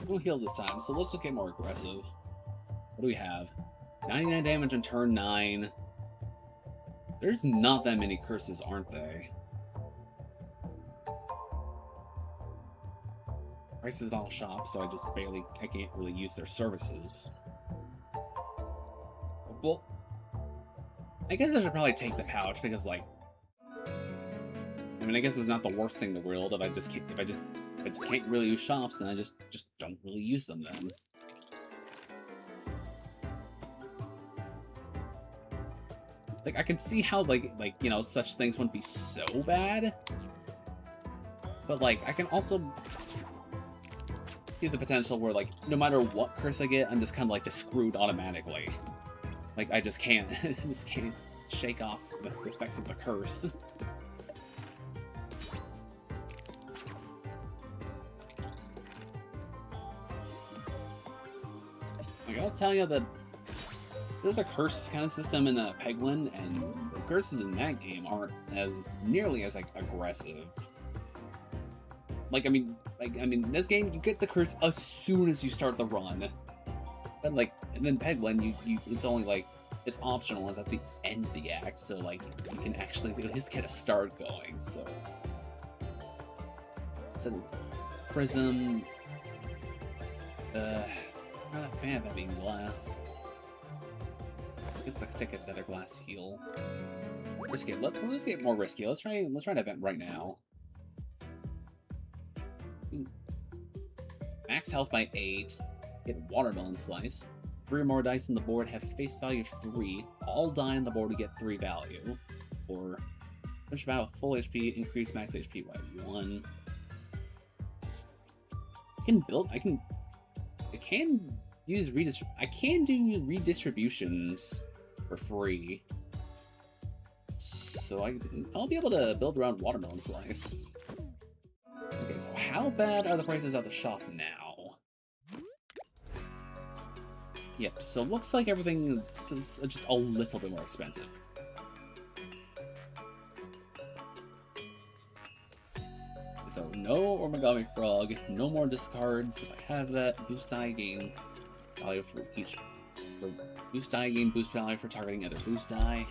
We'll heal this time, so let's just get more aggressive. What do we have? 99 damage on turn 9. There's not that many curses, aren't they? Prices at all shops, so I can't really use their services. Well, I guess I should probably take the pouch because, like, I mean, I guess it's not the worst thing in the world if I just can't really use shops, then I just don't really use them then. Like, I can see how, like, you know, such things wouldn't be so bad. But, like, I can also see the potential where, like, no matter what curse I get, I'm just kind of, like, just screwed automatically. Like, I just can't shake off the effects of the curse. Like, I'll tell you that there's a curse kind of system in the Penguin, and the curses in that game aren't as nearly as, like, aggressive. Like, I mean, in this game, you get the curse as soon as you start the run. But, like, and then Penguin, it's only, like, it's optional, it's at the end of the act, so, like, you can actually at least get a start going, so. So, Prism, not a fan of having glass. I guess let's take another glass heal. Risky. Let's get more risky. Let's try an event right now. Max health by 8. Get watermelon slice. 3 or more dice on the board have face value of 3. All die on the board to get 3 value. Or finish battle with full HP. Increase max HP by 1. I can use I can do redistributions for free. So I'll be able to build around watermelon slice. Okay, so how bad are the prices at the shop now? Yep, so looks like everything is just a little bit more expensive. So no origami frog, no more discards. If I have that, boost die gain value for each. For boost die gain boost value for targeting other boost die.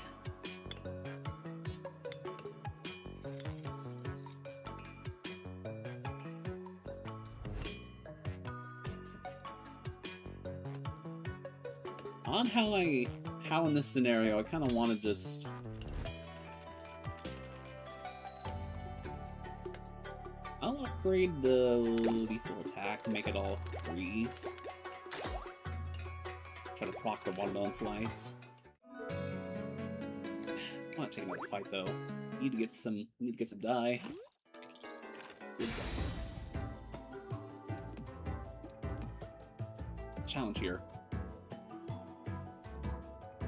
On how in this scenario I kind of want to just I'll upgrade the lethal attack, make it all threes. Try to proc the watermelon slice. I want to take another fight though. Need to get some die. Good die. Challenge here.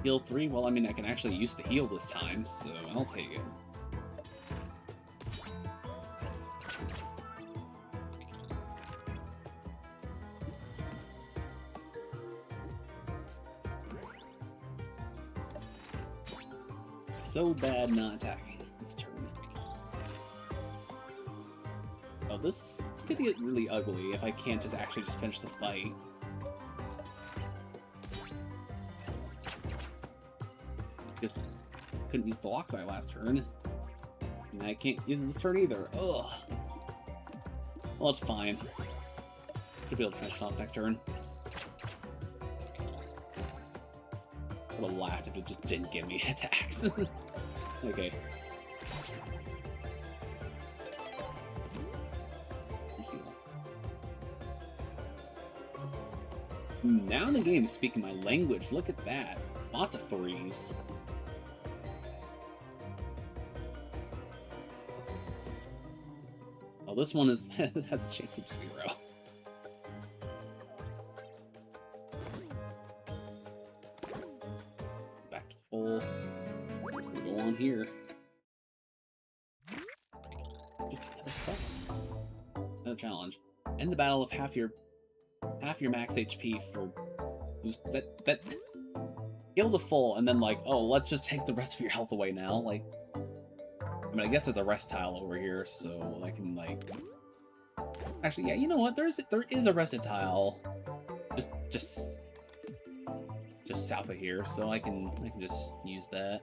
Heal 3? Well, I mean, I can actually use the heal this time, so I'll take it. So bad not attacking this turn. Oh, this could get really ugly if I can't just actually finish the fight. Because I couldn't use the lock eye last turn. And I can't use it this turn either. Ugh. Well, it's fine. Should be able to finish it off next turn. I would have laughed if it just didn't give me attacks. Okay. Now the game is speaking my language. Look at that. Lots of threes. Oh, this one has a chance of 0. Back to full. What's gonna go on here? Just another fight. Another challenge. End the battle of half your max HP for that heal to full, and then like, oh, let's just take the rest of your health away now. Like, I mean, I guess there's a rest tile over here, so I can like. Actually, yeah, you know what? There is a rested tile, just south of here, so I can just use that.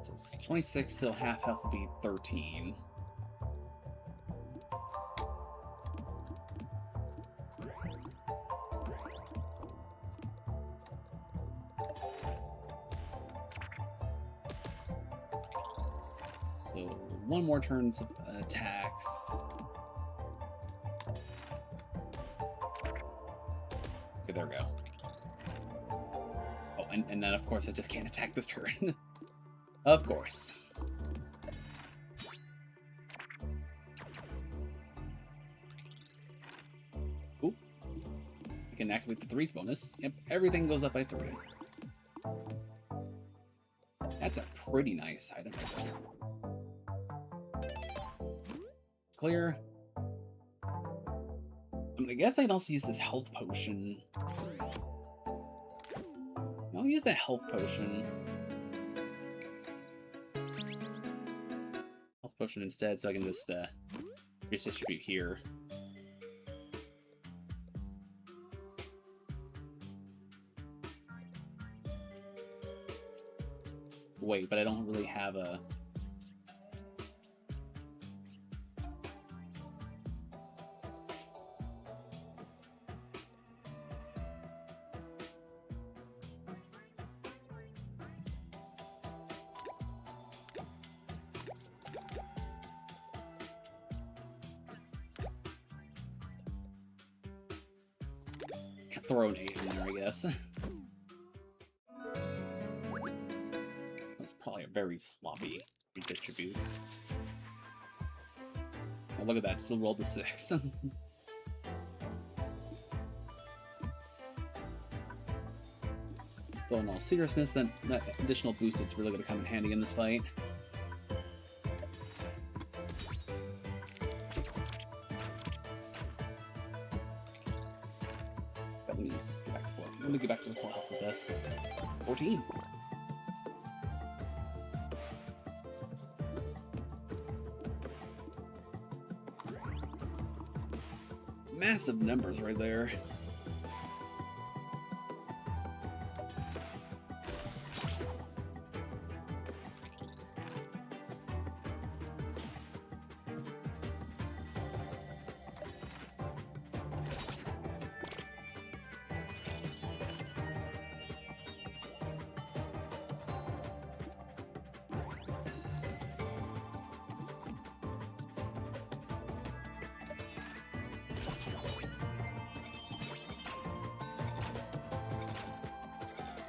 So it's 26, so half health would be 13. So one more turns of attacks. Okay, there we go. Oh, and then of course I just can't attack this turn. Of course. Oop. I can activate the threes bonus. Yep, everything goes up by 3. That's a pretty nice item right there. Clear. I mean, I guess I can also use this health potion. I'll use that health potion. Health potion instead, so I can just redistribute here. Wait, but I don't really have a... throw an 8 in there, I guess. That's probably a very sloppy redistribute. Oh, look at that, still rolled the 6. Though in all seriousness, that additional boost is really going to come in handy in this fight. Let me get back to the full health with this. 14. Massive numbers right there.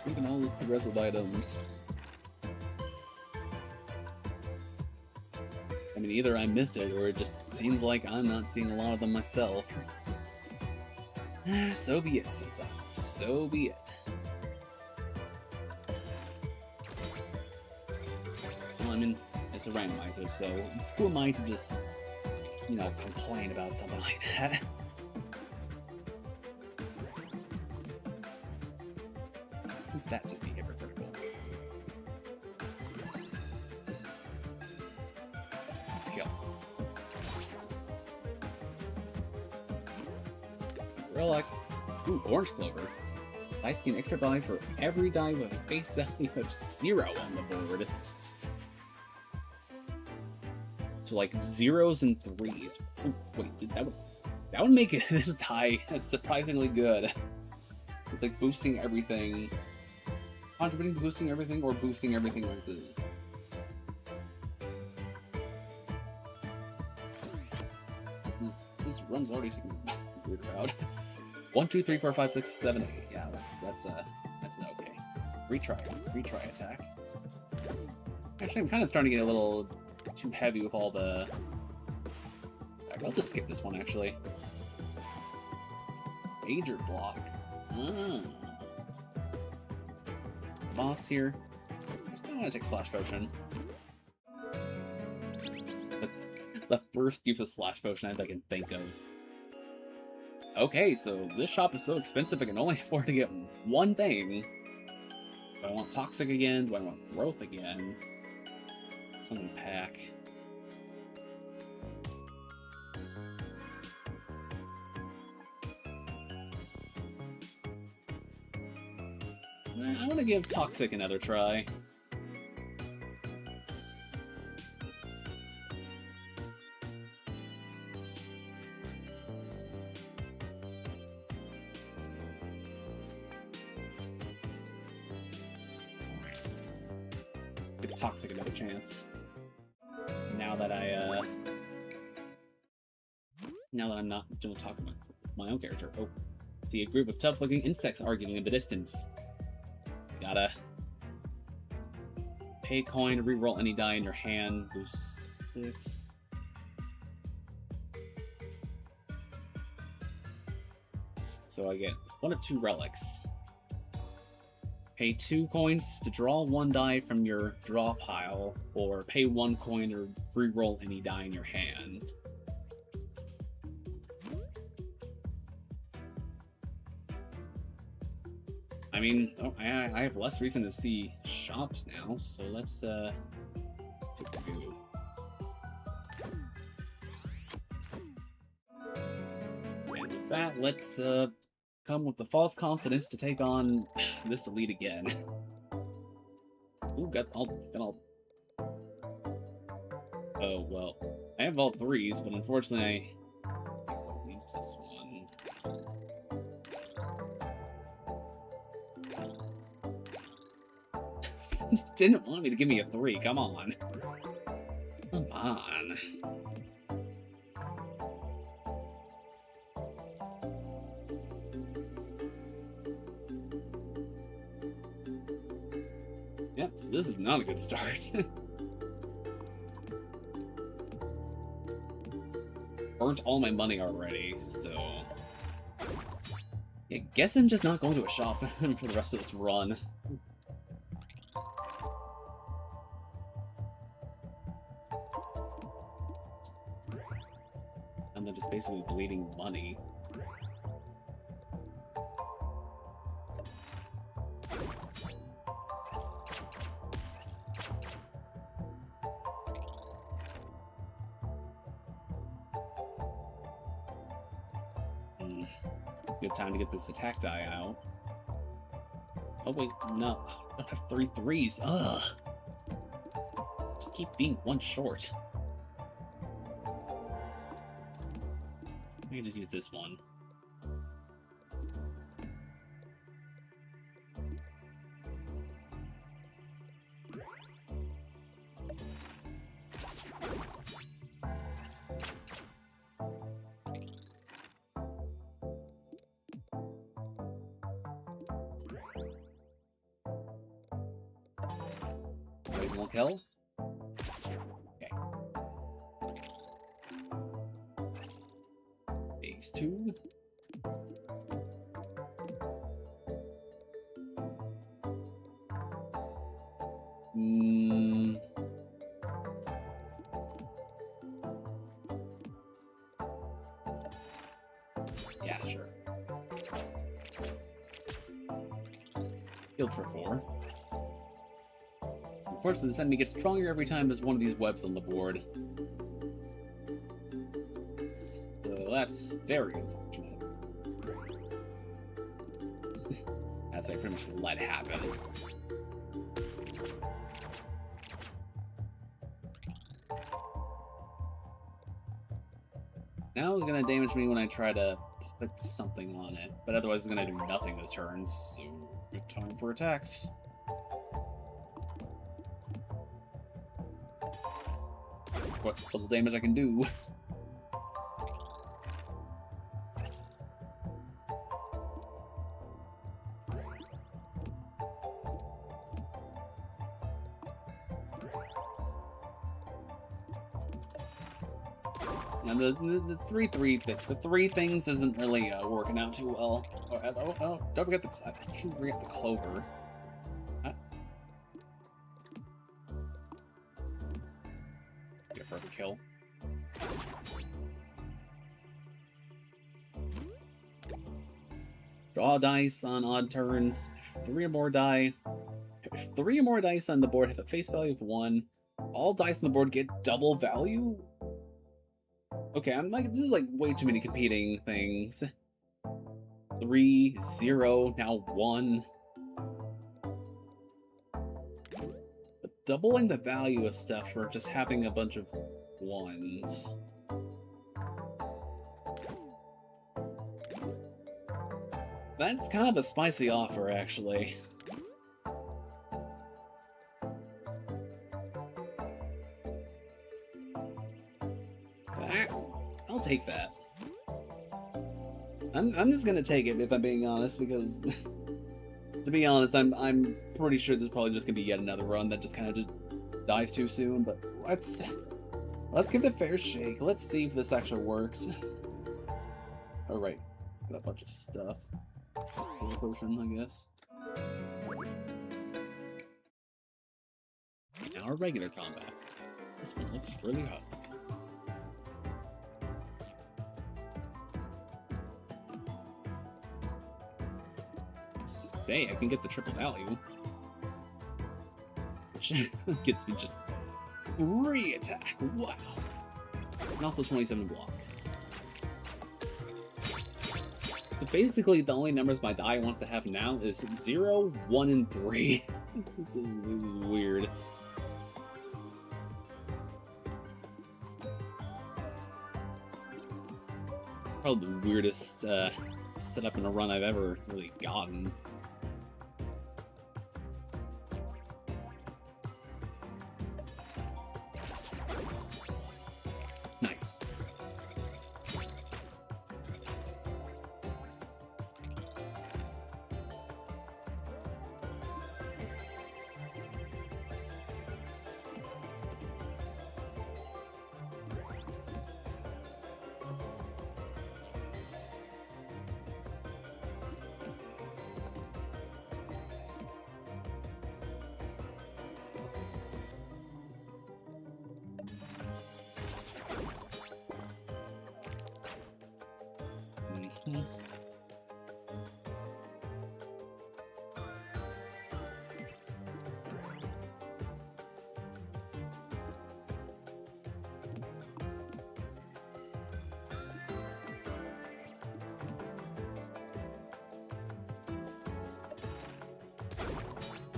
Even all those progressive items. I mean, either I missed it, or it just seems like I'm not seeing a lot of them myself. So be it, sometimes. So be it. Well, I mean, it's a randomizer, so who am I to just, you know, complain about something like that? That just be hypocritical. Let's kill. Relic. Ooh, orange clover. Dice gain extra value for every die with a base value of 0 on the board. So like 0s and 3s. Ooh, wait, that would make this die surprisingly good. It's like boosting everything. Contributing to boosting everything, or boosting everything as is. This run's already taking a weird route. 1, 2, 3, 4, 5, 6, 7, 8. Yeah, that's an okay. Retry attack. Actually, I'm kind of starting to get a little too heavy with all the. I'll just skip this one actually. Major block. Boss here. I want to take Slash Potion. The first use of Slash Potion I can think of. Okay, so this shop is so expensive I can only afford to get one thing. Do I want Toxic again? Do I want Growth again? Something pack. I want to give Toxic another try. Give Toxic another chance. Now that I'm not doing Toxic with my own character. Oh, see a group of tough-looking insects arguing in the distance. Gotta pay a coin to reroll any die in your hand. Boost 6. So I get one of 2 relics. Pay 2 coins to draw 1 die from your draw pile, or pay 1 coin to reroll any die in your hand. I mean, I have less reason to see shops now, so let's take the view. And with that, let's come with the false confidence to take on this elite again. Ooh, got all. Oh well, I have all 3s, but unfortunately, I don't use this one. Didn't want me to give me a 3, come on. Come on. Yep, so this is not a good start. Burnt all my money already, so... I guess I'm just not going to a shop for the rest of this run. And then just basically bleeding money. Good time to get this attack die out. Oh wait, no. I don't have 3 threes. Ugh. Just keep being one short. I can just use this one. Won't kill. Okay. Phase 2. Yeah, sure. Healed for 4. Unfortunately, this enemy gets stronger every time there's one of these webs on the board. So that's very unfortunate. As I pretty much let happen. Now it's gonna damage me when I try to put something on it, but otherwise it's gonna do nothing this turn, so good time for attacks. What little damage I can do. And the three things isn't really working out too well. Oh, don't forget the clover. Perfect kill. Draw dice on odd turns. If 3 or more dice on the board have a face value of 1, all dice on the board get double value? Okay, I'm like, this is like way too many competing things. 3, 0, now 1. Doubling the value of stuff for just having a bunch of 1s. That's kind of a spicy offer, actually. I'll take that. I'm just gonna take it if I'm being honest, because to be honest, I'm pretty sure there's probably just gonna be yet another run that just kind of just dies too soon. But let's give it a fair shake. Let's see if this actually works. All right, got a bunch of stuff. Potion, I guess. Now our regular combat. This one looks really hot. Say I can get the triple value, which gets me just 3 attack. Wow, and also 27 block. So basically, the only numbers my die wants to have now is 0, 1, and 3. This is weird. Probably the weirdest setup in a run I've ever really gotten. Nice.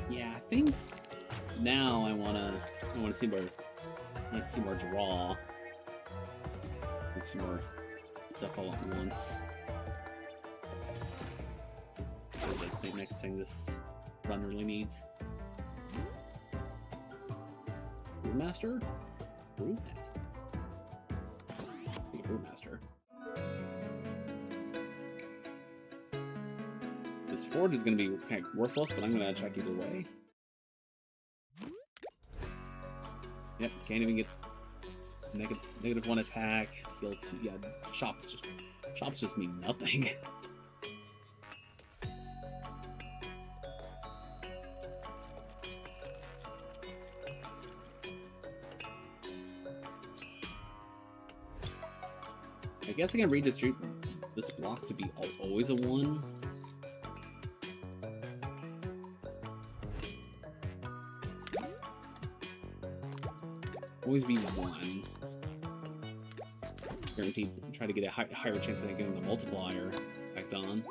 Yeah, I think now I wanna see more. I want to see more draw. Let's see more stuff all at once. That's the next thing this run really needs. Brewmaster? Brewmaster. Brewmaster. This Ford is going to be kind of worthless, but I'm going to check either way. Yep, can't even get negative 1 attack. Heal 2. Yeah, shops just mean nothing. I guess I can redistribute this block to be always a 1. Always be 1. Guaranteed. Try to get a higher chance of getting the multiplier effect on.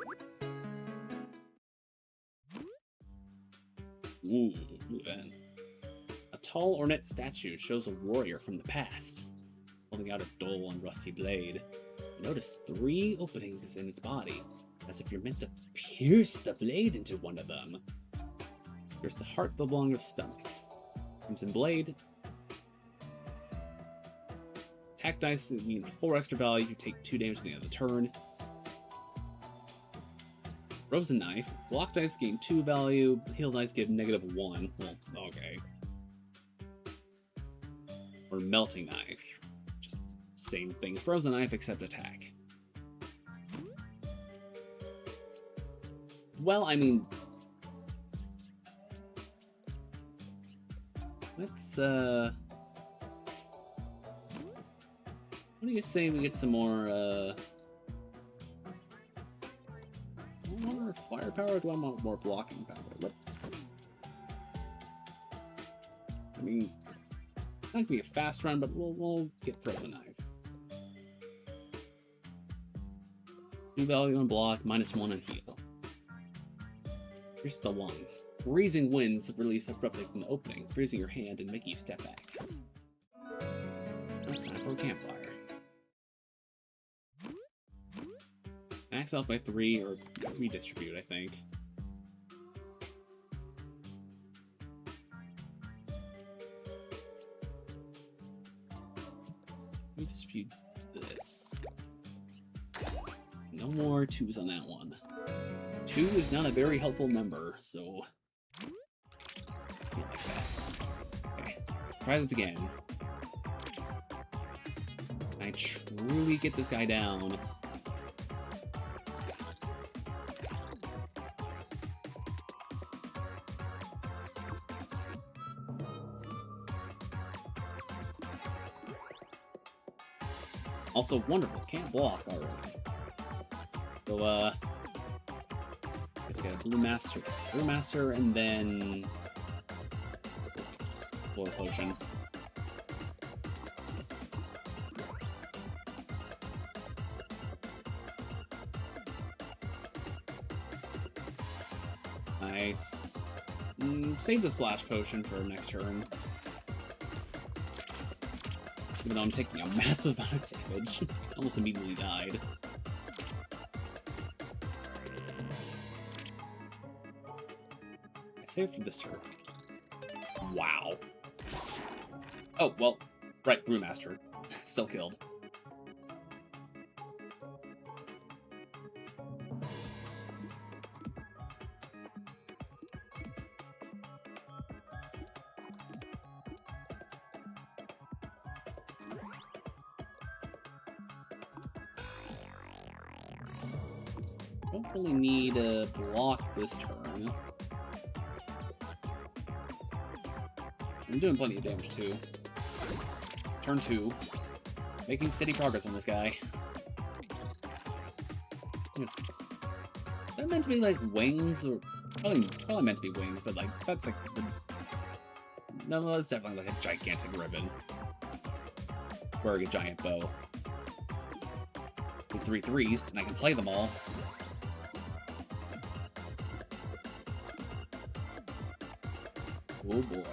Ooh, man. A tall ornate statue shows a warrior from the past, holding out a dull and rusty blade. You notice 3 openings in its body, as if you're meant to pierce the blade into one of them. There's the heart that belongs to the stomach. Crimson blade. Attack dice means 4 extra value. You take 2 damage at the end of the turn. Frozen knife. Block dice gain 2 value. Heal dice give -1. Well, okay. Or melting knife. Just same thing. Frozen knife except attack. Well, I mean, let's what do you say we get some more, more firepower? Do I want more blocking power? What? I mean, it's not gonna be a fast run, but we'll get Frozen Knife. 2 value on block, -1 on heal. Here's the 1. Freezing winds release abruptly from the opening, freezing your hand and making you step back. It's time for a campfire. Max out by 3 or redistribute, I think. Redistribute this. No more 2s on that one. 2 is not a very helpful number, so like that. Okay, try this again. Can I truly get this guy down? Also wonderful, can't block already. So let's get a Brewmaster, and then Floor Potion. Nice. Save the Slash Potion for next turn. Even though I'm taking a massive amount of damage. Almost immediately died. I saved for this turn. Wow. Oh, well, right, Brewmaster. Still killed. Don't really need a block this turn. I'm doing plenty of damage too. Turn 2. Making steady progress on this guy. Is that meant to be like wings? Or probably meant to be wings, but like that's like no, that's definitely like a gigantic ribbon. Wearing a giant bow. With 3 3s, and I can play them all. Oh boy.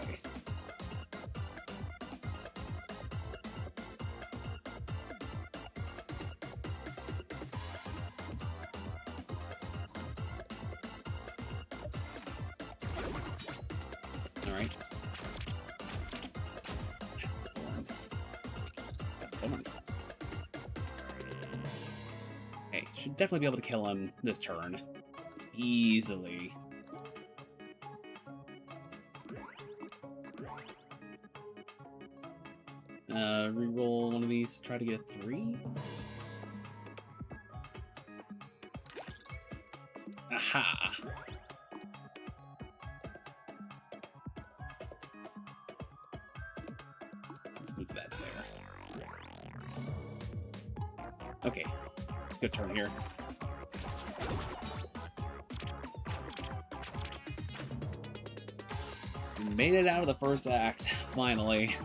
Alright. Come on. Okay, should definitely be able to kill him this turn. Easily. Reroll one of these to try to get a 3. Aha! Let's move that there. Okay, good turn here. We made it out of the first act, finally.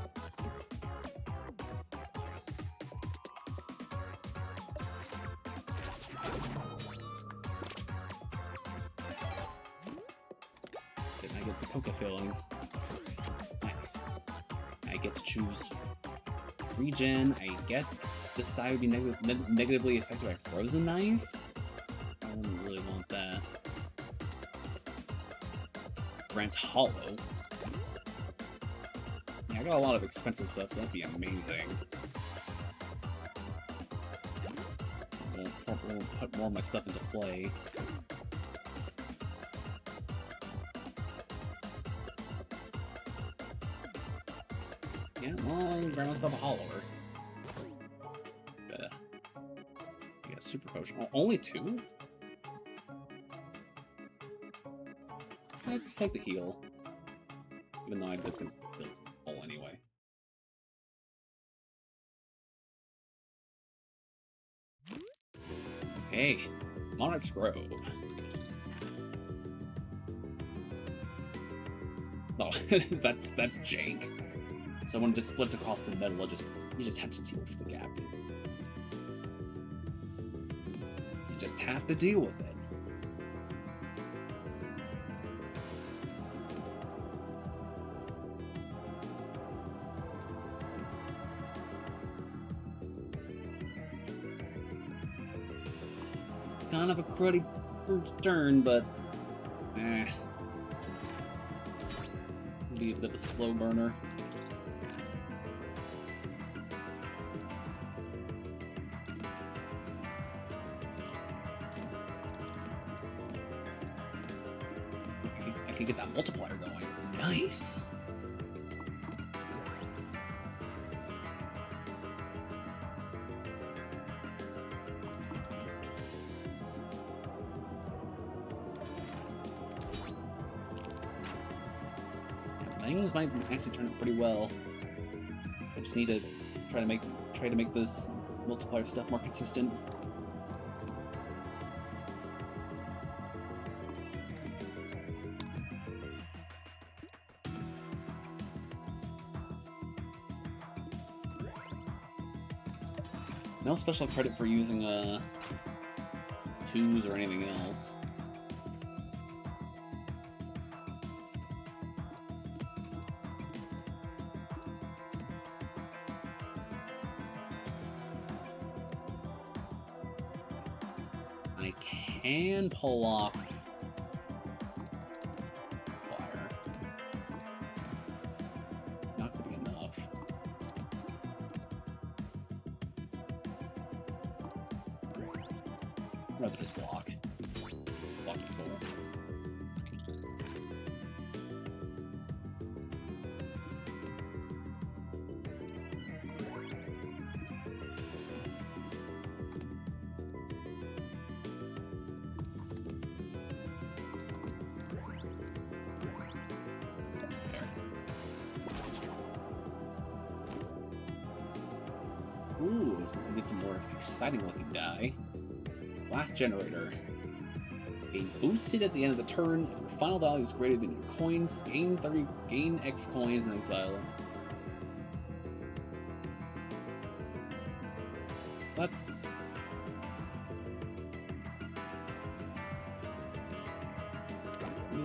Did I get the coca filling? Nice. I get to choose regen. I guess this die would be negatively affected by frozen knife. I wouldn't really want that. Grant hollow. Yeah, I got a lot of expensive stuff. So that'd be amazing. We'll put more of my stuff into play. Yeah, well, I'll grab myself a hollower. Yeah, super potion. Oh, only 2? Let's take the heal. Even though I'm just gonna build a hole anyway. Okay, Monarch's Grove. Oh, that's jank. So when it just splits across the middle, you just have to deal with the gap. You just have to deal with it. Kind of a cruddy turn, but be a bit of a slow burner. I can get that multiplier going. Nice. Things might actually turn out pretty well. I just need to try to make this multiplier stuff more consistent. No special credit for using 2s or anything else. I can pull off fire. Not gonna be enough. Rather just block. Block the full. Ooh, so we'll get some more exciting looking die. Last generator. Being boosted at the end of the turn, if your final value is greater than your coins, gain X coins and exile them. Let's...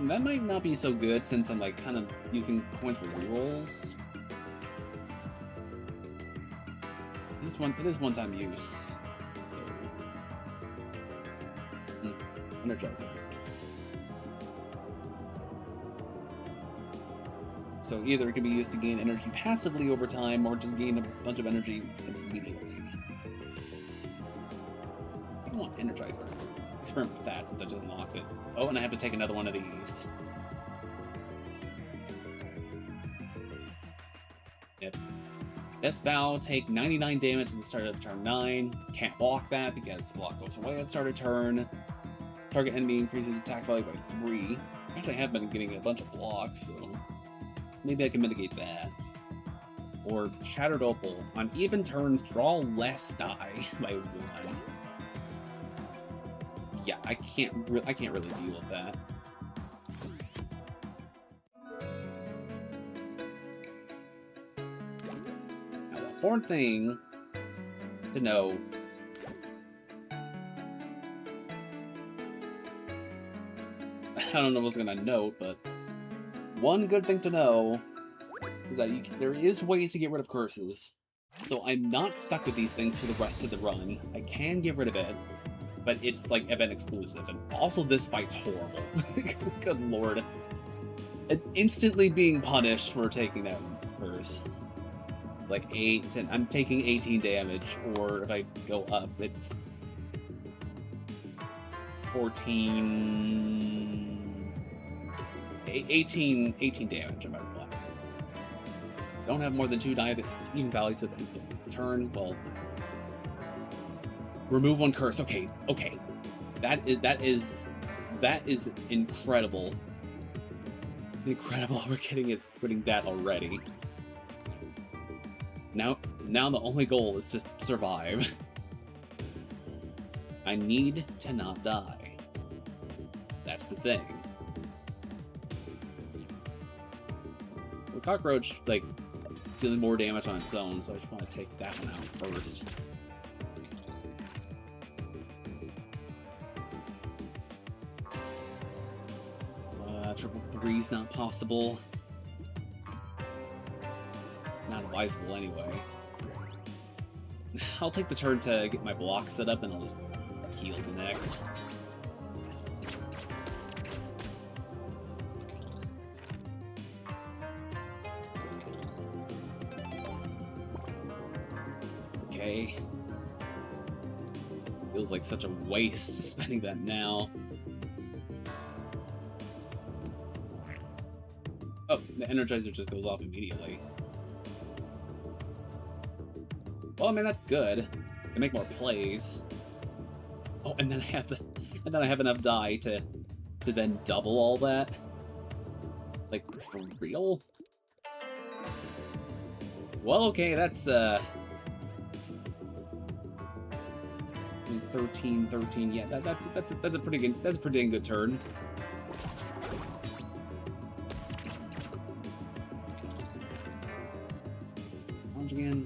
That might not be so good since I'm like kind of using coins for rerolls. It is one-time use. So, Energizer. So either it can be used to gain energy passively over time, or just gain a bunch of energy immediately. I want Energizer. Experiment with that since I just unlocked it. Oh, and I have to take another one of these. Yep. This Vow take 99 damage at the start of turn 9. Can't block that because block goes away at the start of turn. Target enemy increases attack value by 3. Actually, I have been getting a bunch of blocks, so maybe I can mitigate that. Or Shattered Opal. On even turns, draw less die by 1. Yeah, I can't really deal with that. Now, the important thing to know I don't know what's gonna note, but one good thing to know is that there is ways to get rid of curses. So I'm not stuck with these things for the rest of the run. I can get rid of it, but it's like event exclusive. And also this fight's horrible. Good lord. And instantly being punished for taking that curse. Like 8, 10, I'm taking 18 damage, or if I go up, it's 18 damage, no matter what. Don't have more than 2 die even values at the turn. Well, remove 1 curse. Okay. That is incredible. Incredible. We're getting that already. Now the only goal is just survive. I need to not die. That's the thing. The cockroach, like, is dealing more damage on its own, so I just want to take that one out first. Triple 3's not possible. Not advisable anyway. I'll take the turn to get my block set up, and I'll just heal the next. Okay. Feels like such a waste spending that now. Oh, the Energizer just goes off immediately. Well, I mean, that's good. I make more plays. Oh, and then I have enough die to then double all that. Like, for real? Well, okay, that's 13. Yeah, that's a pretty dang good turn. Launch again.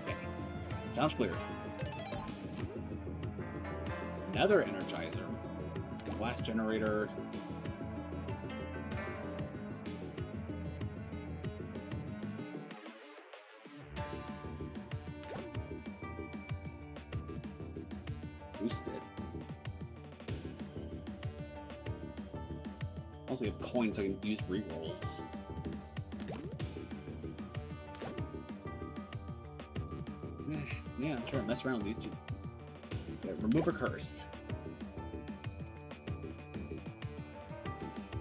Okay. Challenge clear. Another Energizer. Blast generator. Boosted. Also, you have coins, so I can use rerolls. Yeah, sure. Mess around with these two. Okay, remove a curse.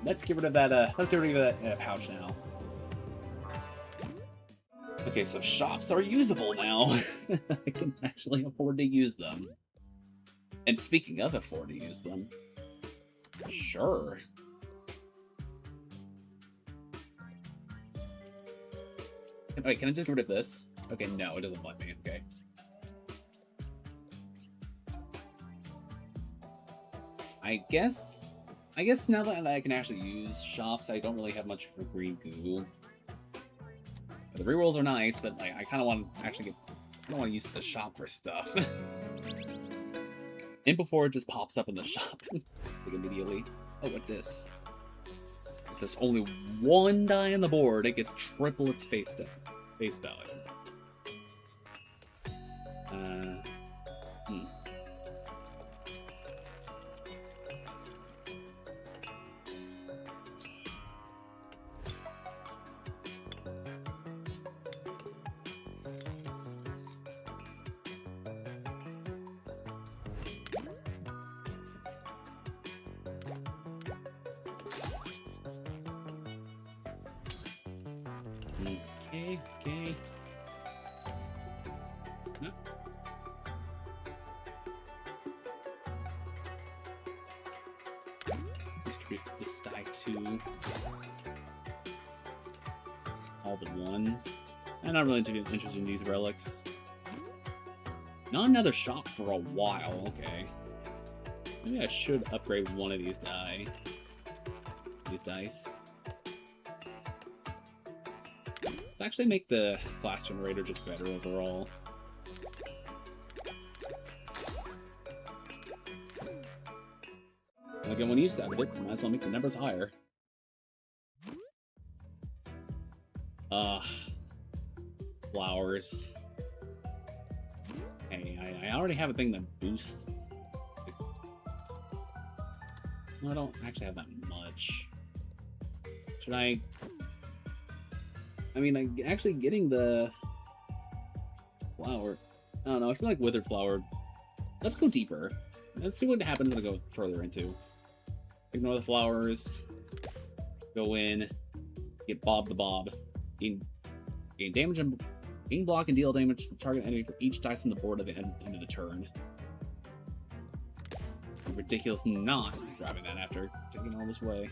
Let's get rid of that. Let's get rid of that pouch now. Okay, so shops are usable now. I can actually afford to use them. And speaking of afford to use them, sure. Wait, can I just get rid of this? Okay, no, it doesn't let me. Okay. I guess now that I can actually use shops, I don't really have much for green goo. The rerolls are nice, but like I kind of want to actually get. I don't want to use the shop for stuff. And before it just pops up in the shop like immediately. Oh, what this? If there's only one die on the board, it gets triple its face value. Okay. No. Distribute this die to all the ones. I'm not really interested in these relics. Not another shop for a while, okay. Maybe I should upgrade one of these dice. Let's actually make the class generator just better overall. And again, when you set it, you might as well make the numbers higher. Flowers. Hey, I already have a thing that boosts. Well, I don't actually have that much. Should I? I mean, like, actually getting the flower. I don't know. I feel like withered flower. Let's go deeper. Let's see what happens when I go further into. Ignore the flowers. Go in. Get Bob the Bob. Gain damage and gain block and deal damage to the target enemy for each dice on the board at the end of the turn. Ridiculous not grabbing that after taking all this way.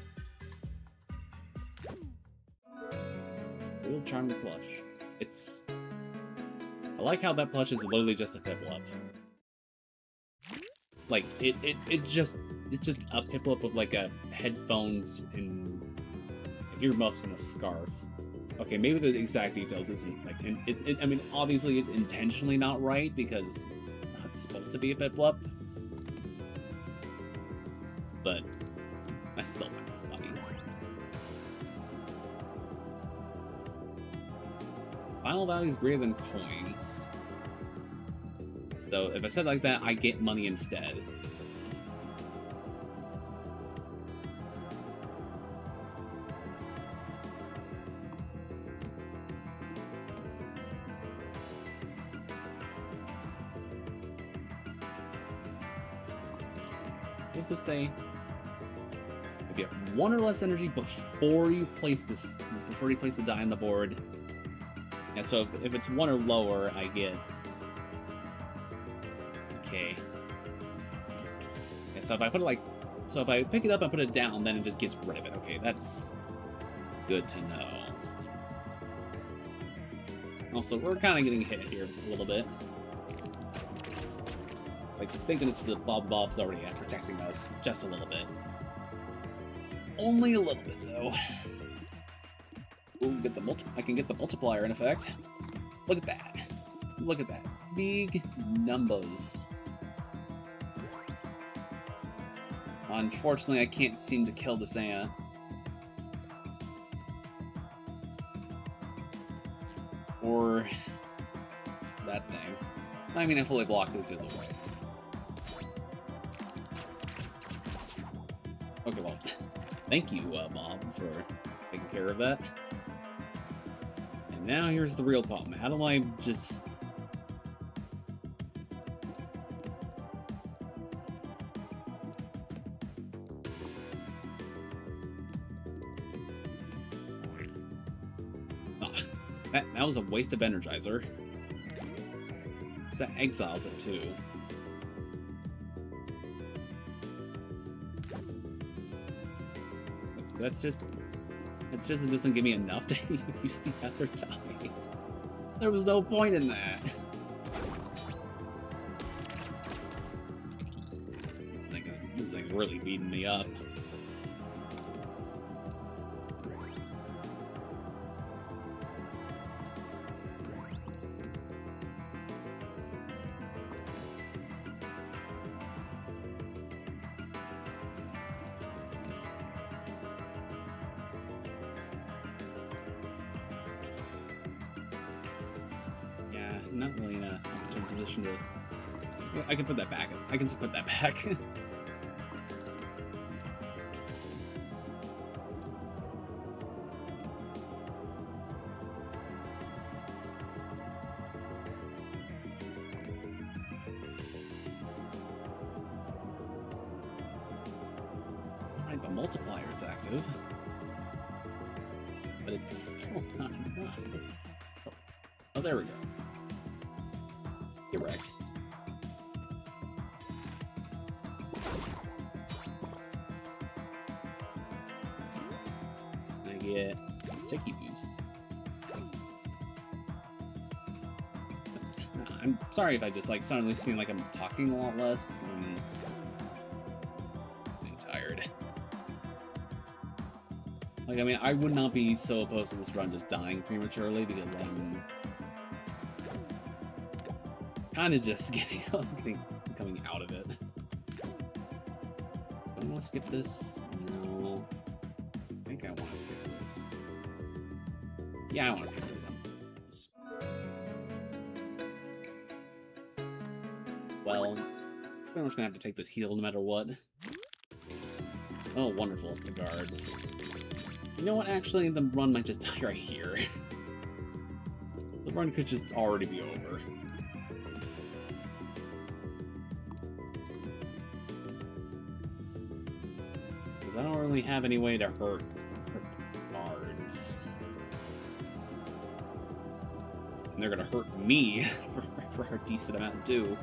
Real charming plush. I like how that plush is literally just a Piplup. Like it's just a Piplup with like a headphones and earmuffs and a scarf. Okay, maybe the exact details isn't like, and I mean, obviously it's intentionally not right because it's not supposed to be a Piplup. But I still find it funny. Final value is greater than coins. So if I said it like that, I get money instead. What's this say? If you have one or less energy before you place the die on the board. Yeah, so if it's one or lower, I get. Okay. Yeah, so if I put it like, so if I pick it up and put it down, then it just gets rid of it. Okay, that's good to know. Also, we're kind of getting hit here a little bit. Like, thinking this the Bob's already protecting us just a little bit. Only a little bit, though. Ooh, I can get the multiplier in effect. Look at that. Look at that. Big numbers. Unfortunately, I can't seem to kill this ant. Or that thing. I mean, I fully blocked this either way. Okay, well, thank you, Bob, for taking care of that. And now here's the real problem. How do I just... That was a waste of Energizer. Because that exiles it, too. That's just it doesn't give me enough to use the other die. There was no point in that. This thing really beating me up. not really in a opportune position to... I can put that back. I can just put that back. Alright, the multiplier is active. But it's still not enough. Oh, there we go. Get wrecked. I get sticky boost. I'm sorry if I just like suddenly seem like I'm talking a lot less. I'm tired. Like, I mean, I would not be so opposed to this run just dying prematurely because I'm kind of just coming out of it. Do I want to skip this? No. I think I want to skip this. Yeah, I want to skip this. Well, I'm pretty much gonna have to take this heal no matter what. Oh, wonderful, the guards. You know what, actually, the run might just die right here. The run could just already be over. Because I don't really have any way to hurt guards. And they're gonna hurt me for a decent amount too.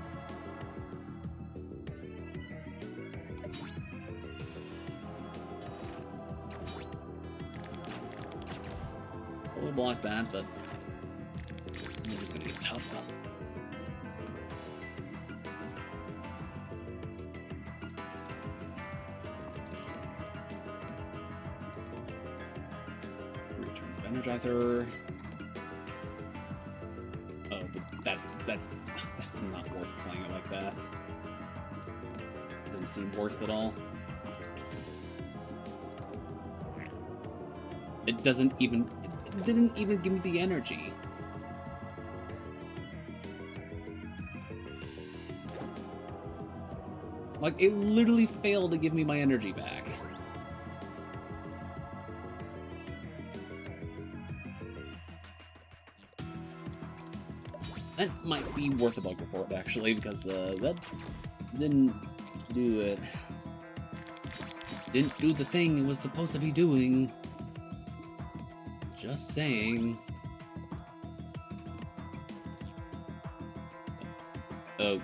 We'll block that, but it's just gonna get tough though. Returns of Energizer. Oh, but that's not worth playing it like that. Doesn't seem worth it all. It didn't even give me the energy. Like, it literally failed to give me my energy back. That might be worth a bug report, actually, because that didn't do it. Didn't do the thing it was supposed to be doing. Just saying. Oh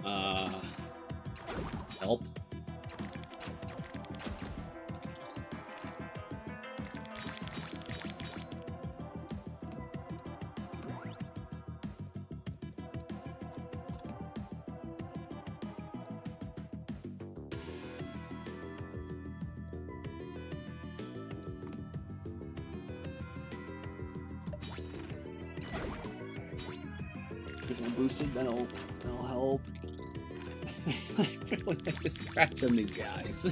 god. Help. This one boosted, that'll help. I really like to scratch on these guys.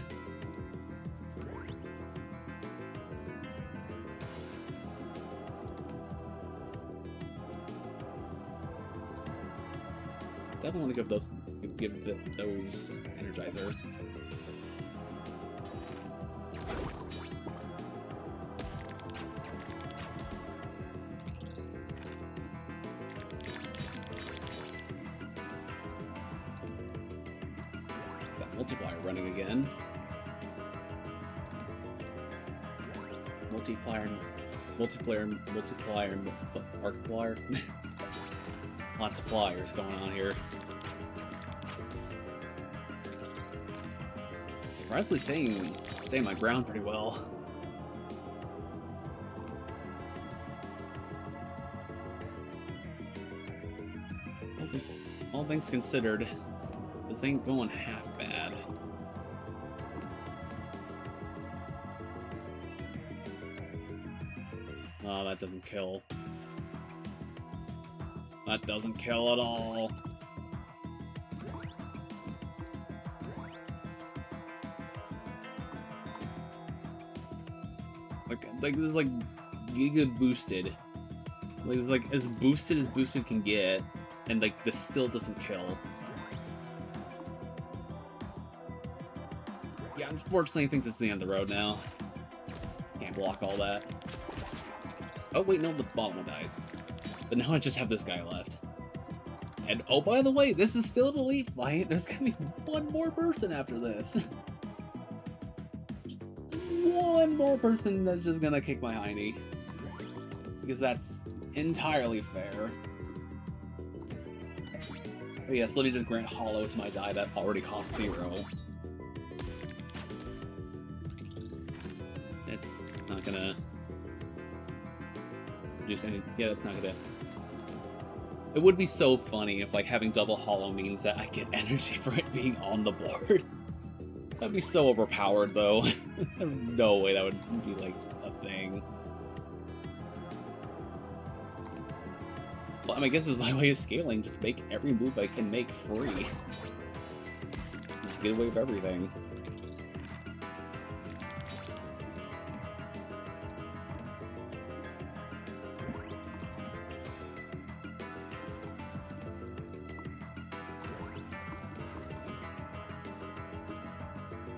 Definitely want to give those Energizer. Multiplier running again. Multiplier, Archipelago. Lots of flyers going on here. Surprisingly staying my ground pretty well. All things considered, this ain't going half bad. Oh, that doesn't kill. That doesn't kill at all. Like this is like giga boosted. Like, it's like as boosted can get, and like this still doesn't kill. Yeah, unfortunately, I think this is the end of the road now. Can't block all that. Oh wait, no, the bottom one dies. But now I just have this guy left. And oh, by the way, this is still an elite fight. There's gonna be one more person after this. One more person that's just gonna kick my hiney. Because that's entirely fair. Oh yes, let me just grant hollow to my die that already costs 0. It's not gonna produce any. Yeah, that's not gonna. It would be so funny if like having double hollow means that I get energy for it being on the board. That'd be so overpowered though. There's no way that would be like a thing. Well, I mean, I guess this is my way of scaling. Just make every move I can make free. Just get away with everything.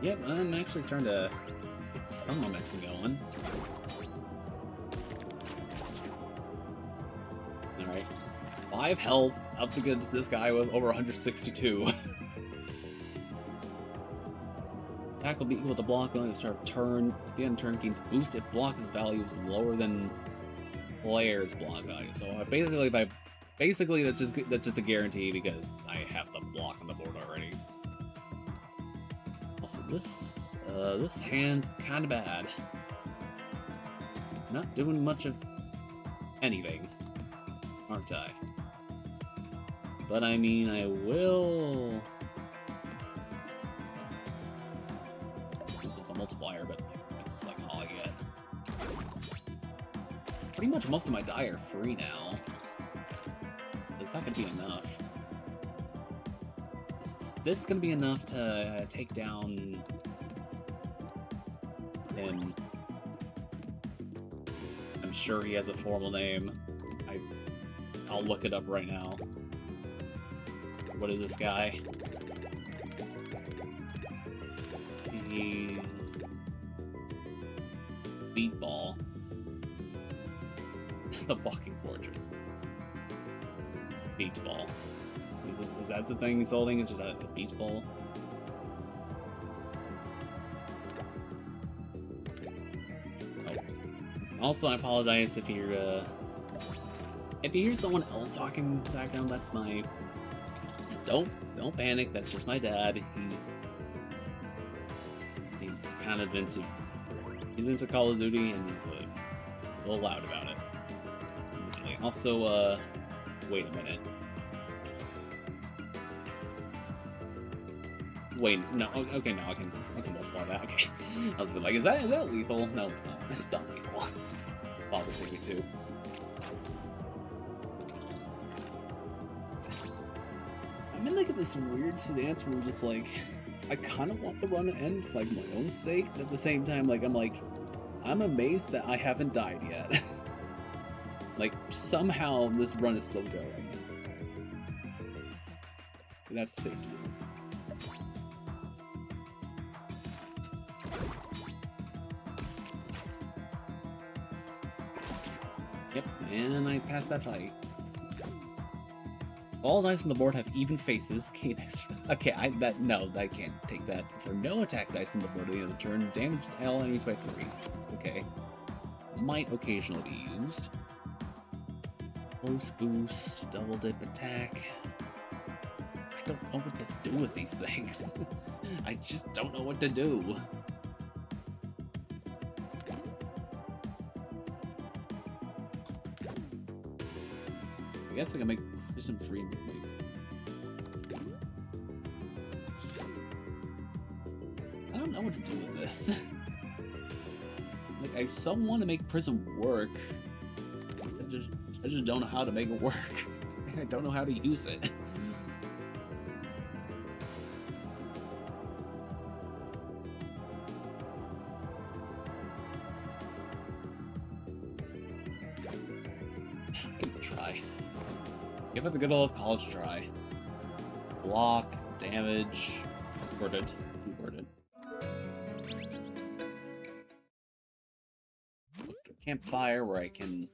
Yep, I'm actually starting to get some momentum going. Alright. 5 health, up against this guy with over 162. Attack will be equal to block when at the start of turn. At the end of turn, gains boost if block's value is lower than player's block value. So basically that's just a guarantee because I have the block on the board already. Also, this hand's kind of bad. Not doing much of anything, aren't I? But I mean, I will. This is the multiplier, but it's like all I get. Pretty much most of my die are free now. It's not gonna be enough. Is this gonna be enough to take down him? I'm sure he has a formal name. I'll look it up right now. What is this guy? He's Beatball. The Walking Fortress. Beatball. Is that the thing he's holding? Is just a beatball? Oh. Also, I apologize if you're if you hear someone else talking in the background. That's my. Don't panic. That's just my dad. He's kind of into. He's into Call of Duty and he's a little loud about it. Also, wait a minute. Wait, no. Okay, no, I can multiply that. Okay, I was a bit like, is that lethal? No, it's not. It's not lethal. Father saved me too. I'm in like this weird stance where I'm just like, I kind of want the run to end for like my own sake, but at the same time, like I'm amazed that I haven't died yet. Like somehow this run is still going. That's safe to do. Yep, and I passed that fight. All dice on the board have even faces. Gain extra. Okay, I can't take that. If there are no attack dice on the board at the end of the turn, damage all enemies by 3. Okay. Might occasionally be used. Close boost, double dip attack. I don't know what to do with these things. I just don't know what to do. I guess I can make some free. Wait. I don't know what to do with this. Like, I so want to make Prism work. I just don't know how to make it work. I don't know how to use it. try. Give it the good old college try. Block, damage, converted, converted. Campfire where I can...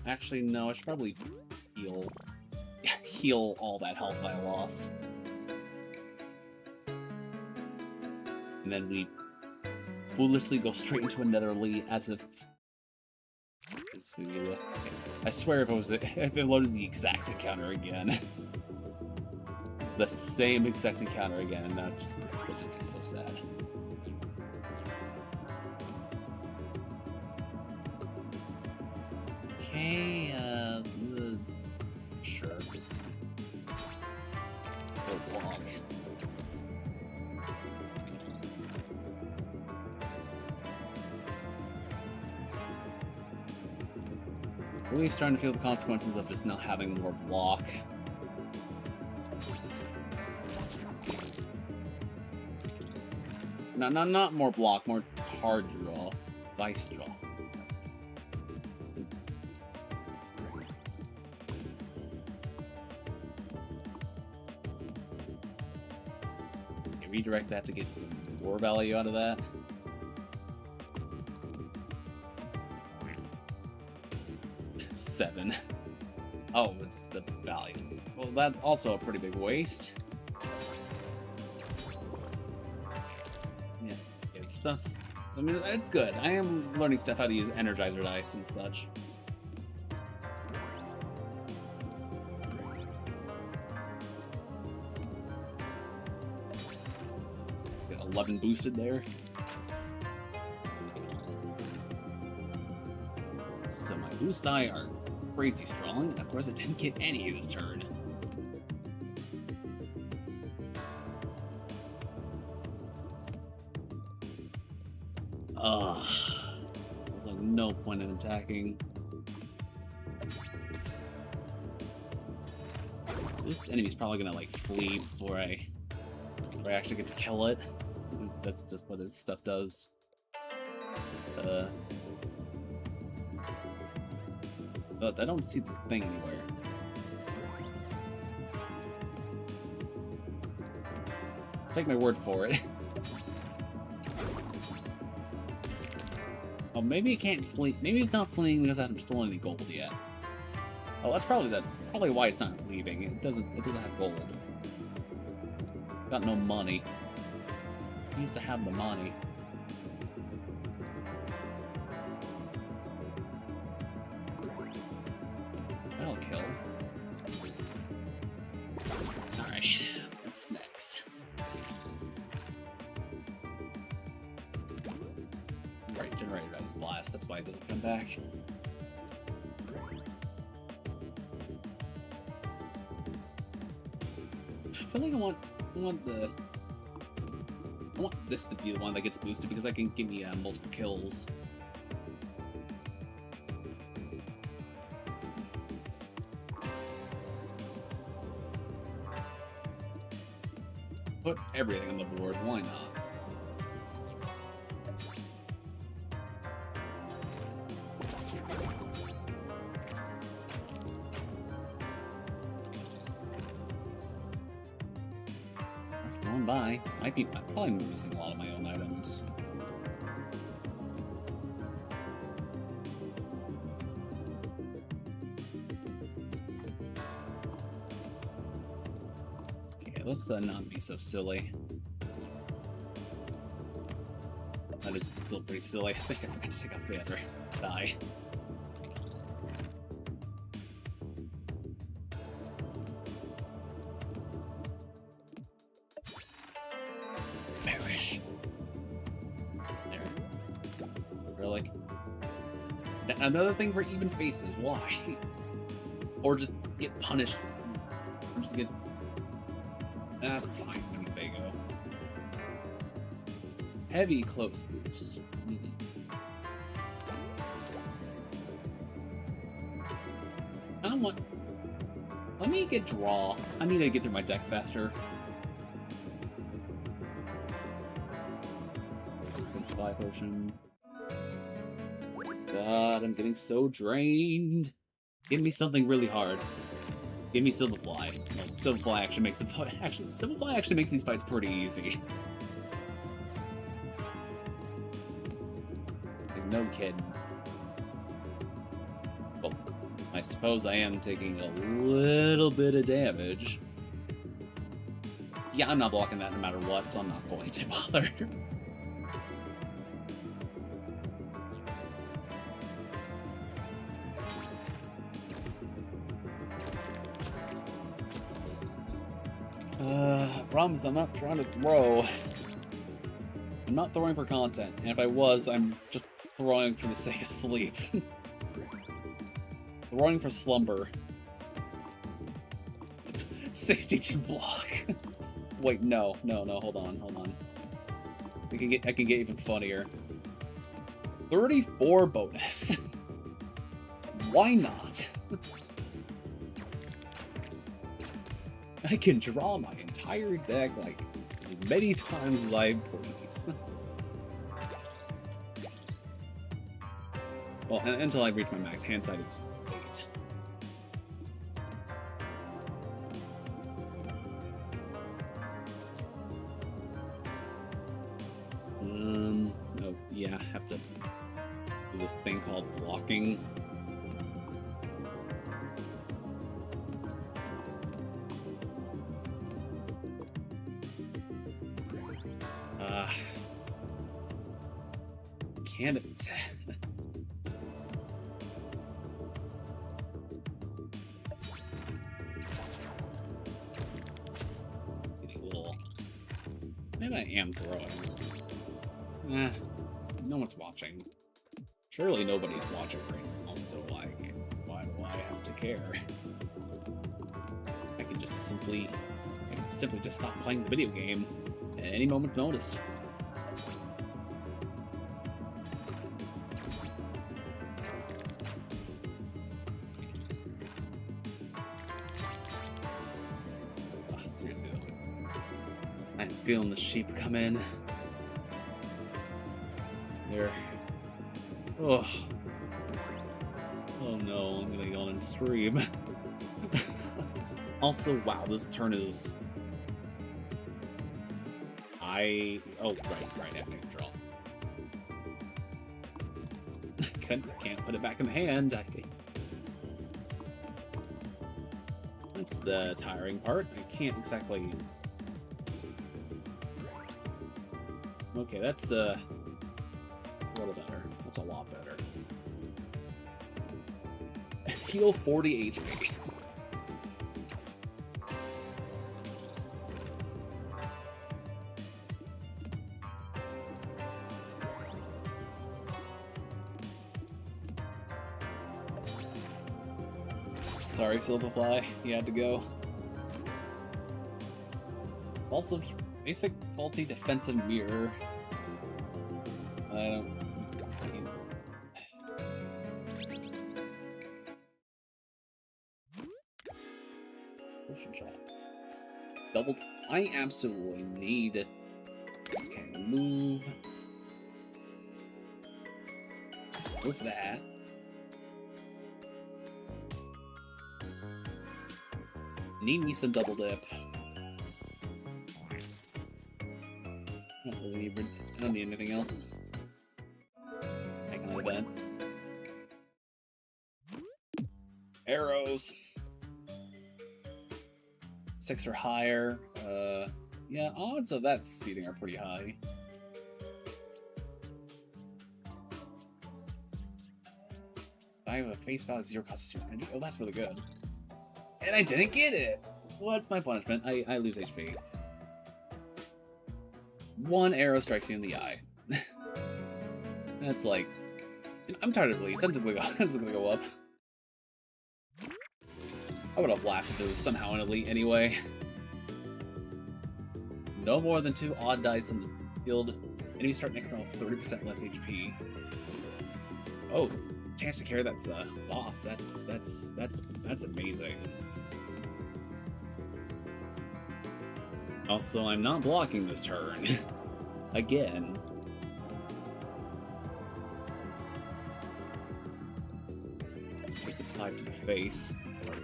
actually, no, I should probably heal. Heal all that health I lost. And then we foolishly go straight into a Netherly as if... I swear if it loaded the exact encounter again. The same exact encounter again, and that just makes me so sad. Okay, sure. For block. Really starting to feel the consequences of just not having more block. No, not more block, more card draw, dice draw. Redirect that to get more value out of that. Seven. Oh, it's the value. Well, that's also a pretty big waste. Yeah, it's stuff. I mean, it's good. I am learning stuff how to use Energizer dice and such. Get 11 boosted there. So my boost die are crazy strong, and of course I didn't get any this turn. There's like no point in attacking. This enemy's probably gonna like flee before I actually get to kill it. That's just what this stuff does. But I don't see the thing anywhere. Take my word for it. Oh, maybe it can't flee. Maybe it's not fleeing because I haven't stolen any gold yet. Oh, that's probably why it's not leaving. It doesn't have gold. Got no money. It needs to have the money. That'll kill. Alright, what's next? Right, generator dice blast, that's why it doesn't come back. I feel like I want this to be the one that gets boosted because that can give me multiple kills. Put everything on the board, why not? Going by, I'm probably missing a lot of my own items. Okay, let's not be so silly. That is still pretty silly. I think I forgot to take off the other die. Another thing for even faces, why? Or just get punished. Or just get... fine, Winnebago. Heavy close boost. I don't want... Let me get draw. I need to get through my deck faster. Fly potion. God, I'm getting so drained. Give me something really hard. Give me Silverfly. Well, Silverfly actually makes Silverfly actually makes these fights pretty easy. Like, no kidding. Well, I suppose I am taking a little bit of damage. Yeah, I'm not blocking that no matter what, so I'm not going to bother. Promise I'm not trying to throw. I'm not throwing for content, and if I was, I'm just throwing for the sake of sleep. Throwing for slumber. 62 block. Wait, no, hold on. I can get even funnier. 34 bonus. Why not? I can draw my entire deck like as many times as I please. Well, until I reach my max hand size of 8. Oh yeah, I have to do this thing called blocking. Can it? Getting a little. Maybe I am throwing. No one's watching. Surely nobody's watching right now, so like, why do I have to care? I can simply just stop playing the video game at any moment's notice. Seriously though, I'm feeling the sheep come in. There. Oh no, I'm gonna go on and stream. Also, wow, this turn is. Oh, right, I have to draw. Can't put it back in the hand. That's the tiring part. I can't exactly. Okay, that's a little better. That's a lot better. Heal 40 HP. Sorry, Silverfly, you had to go. Also, basic faulty defensive mirror. I don't. Potion shot. Double. I absolutely need. Okay, move. With that. Need me some double dip. I don't need anything else. Take on event. Arrows. 6 or higher. Yeah, odds of that succeeding are pretty high. I have a face value of 0 cost 0 energy. Oh, that's really good. And I didn't get it! What's my punishment? I lose HP. 1 arrow strikes you in the eye. That's like... I'm tired of bleeds. I'm just gonna go up. I would have laughed if it was somehow an elite anyway. No more than 2 odd dice on the field. Enemies start next round with 30% less HP. Oh, chance to carry that's the boss. That's amazing. Also, I'm not blocking this turn. Again. 5 to the face. Or,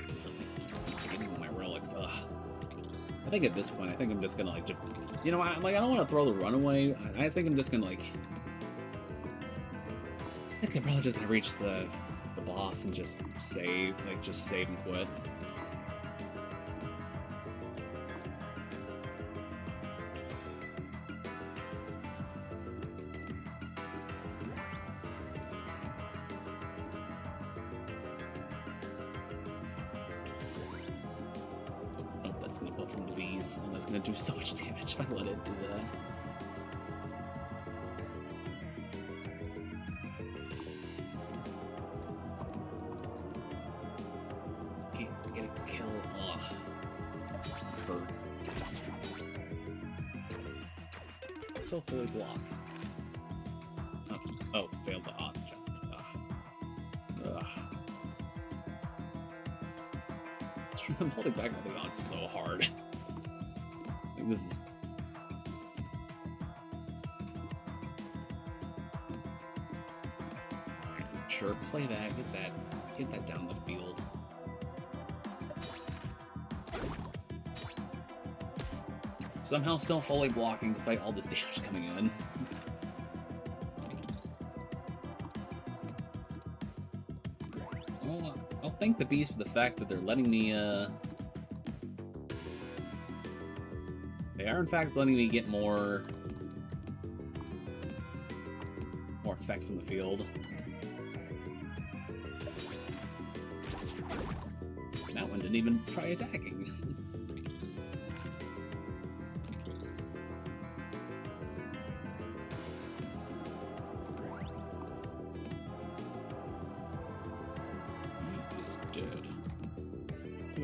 getting my relics. Ugh. I think at this point, I think I'm just gonna like, you know, I don't want to throw the runaway. I think I'm just gonna like, I think I'm probably just gonna reach the boss and just save, like just save and quit. Gonna buff from the bees, and that's gonna do so much damage if I let it do that. Can't get a kill. Ugh. Hurt. Still fully blocked. Oh, failed the odd jump. Ugh. I'm holding back my thing on so hard. Like, this is... Sure, play that, get that down the field. Somehow still fully blocking despite all this damage coming in. I'll thank the beast for the fact that they're letting me, they are in fact letting me get more effects in the field. That one didn't even try attacking.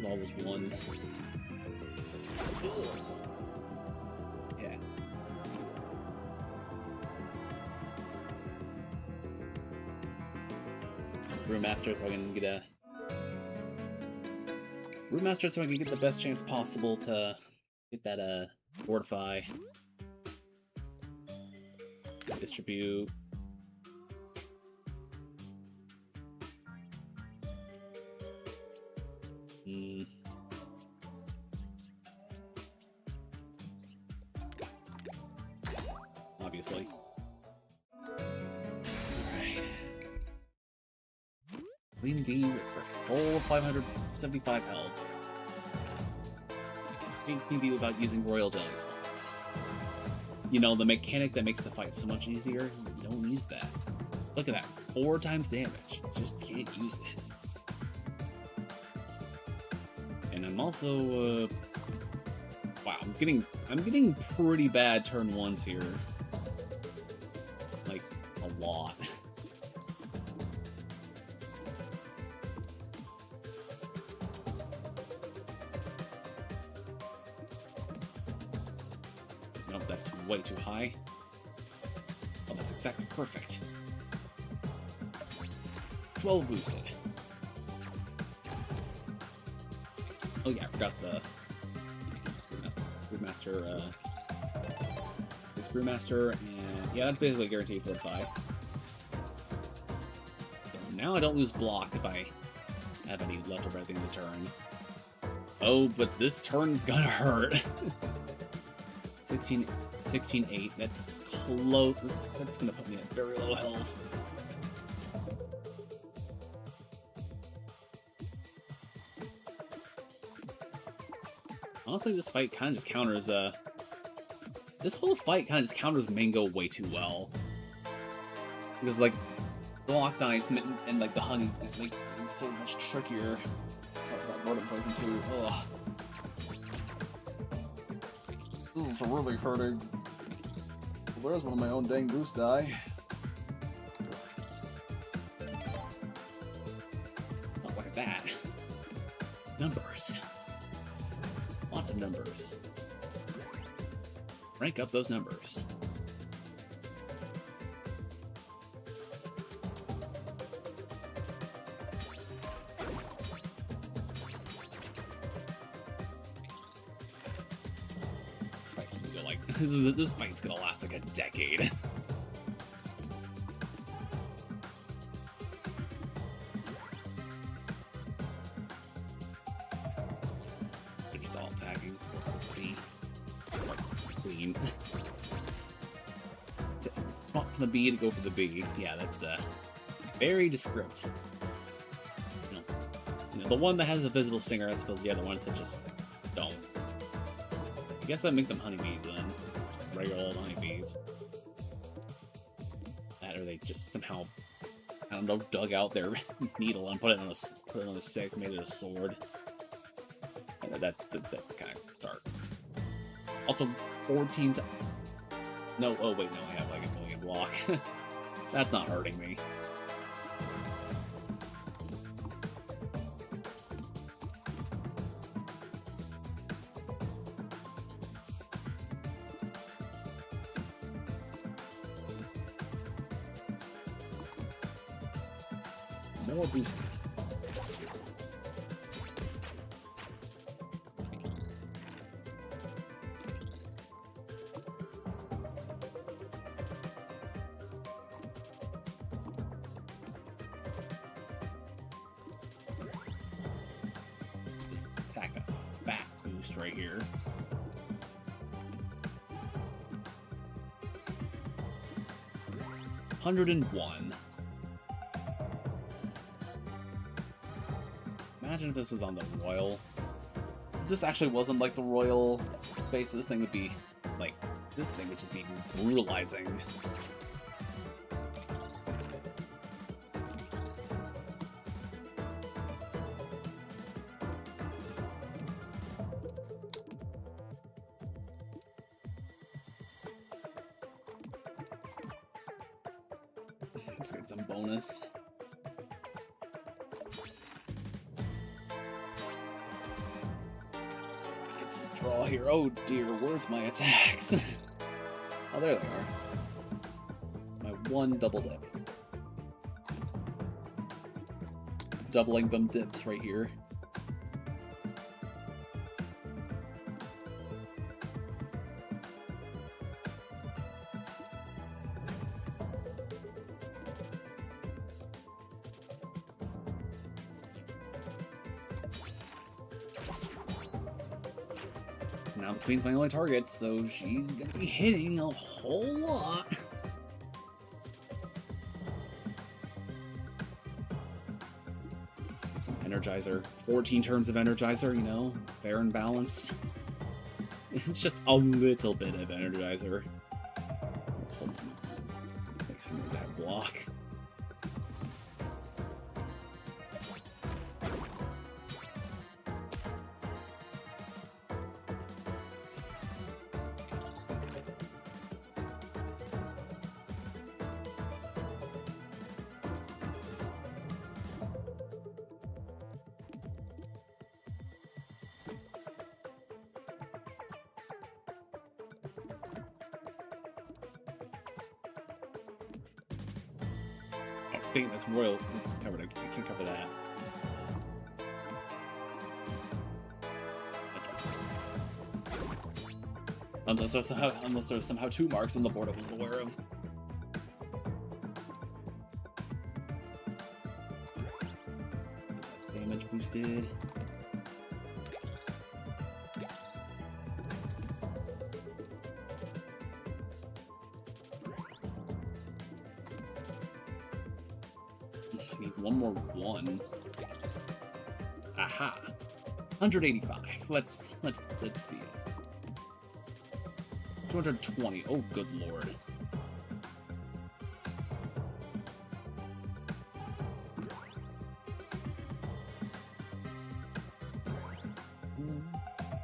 All those ones. Ugh. Yeah. Brewmaster so I can get Brewmaster so I can get the best chance possible to get that fortify. Distribute. Obviously. Alright. Queen B for full 575 health. Queen B without using Royal Jelly Slots. You know, the mechanic that makes the fight so much easier, you don't use that. Look at that, 4 times damage. Just can't use it. And I'm also, wow, I'm getting pretty bad turn 1s here. Like, a lot. Nope, that's way too high. Oh, that's exactly perfect. 12 boosted. Oh yeah, I forgot the Brewmaster, it's Brewmaster, and yeah, that's basically guaranteed for 5. So now I don't lose block if I have any left over at the end of the turn. Oh, but this turn's gonna hurt. 16-8, that's close, that's gonna put me at very low health. Honestly, this fight kind of just counters, this whole fight kind of just counters Mango way too well. Because, like, the Locked Eyes and, like, the honey, like, it's so much trickier. That rodent poison, too. Ugh. This is really hurting. Where's one of my own dang boost die? Oh, look at that. Numbers. Lots of numbers. Rank up those numbers. This fight's gonna go like this fight's gonna last like a decade. from the B to go for the B. Yeah, that's very descriptive. You know, the one that has a visible stinger, I suppose the other ones that just don't. I guess I'd make them honeybees then. Regular old honeybees. That or they just somehow, I don't know, dug out their needle and put it on a stick, made it a sword. And that's kind of dark. Also, 14 times. No, oh wait, no, I have like a million block. That's not hurting me. More boosting. Just attack a fat boost right here. $101. Imagine if this was on the Royal. If this actually wasn't like the Royal space, this thing would be like, this thing would just be brutalizing. Let's get some bonus. Draw here. Oh dear, where's my attacks? Oh, there they are. My one double dip. Doubling them dips right here. Now the Queen's my only target, so she's gonna be hitting a whole lot. Some Energizer. 14 turns of Energizer, you know? Fair and balanced. It's just a little bit of Energizer. Make some of that block. Dang, that's Royal covered. I can't cover that. Unless there's somehow 2 marks on the board I wasn't aware of. Damage boosted. I need one more 1. Aha. 185. Let's see it. 220. Oh, good lord.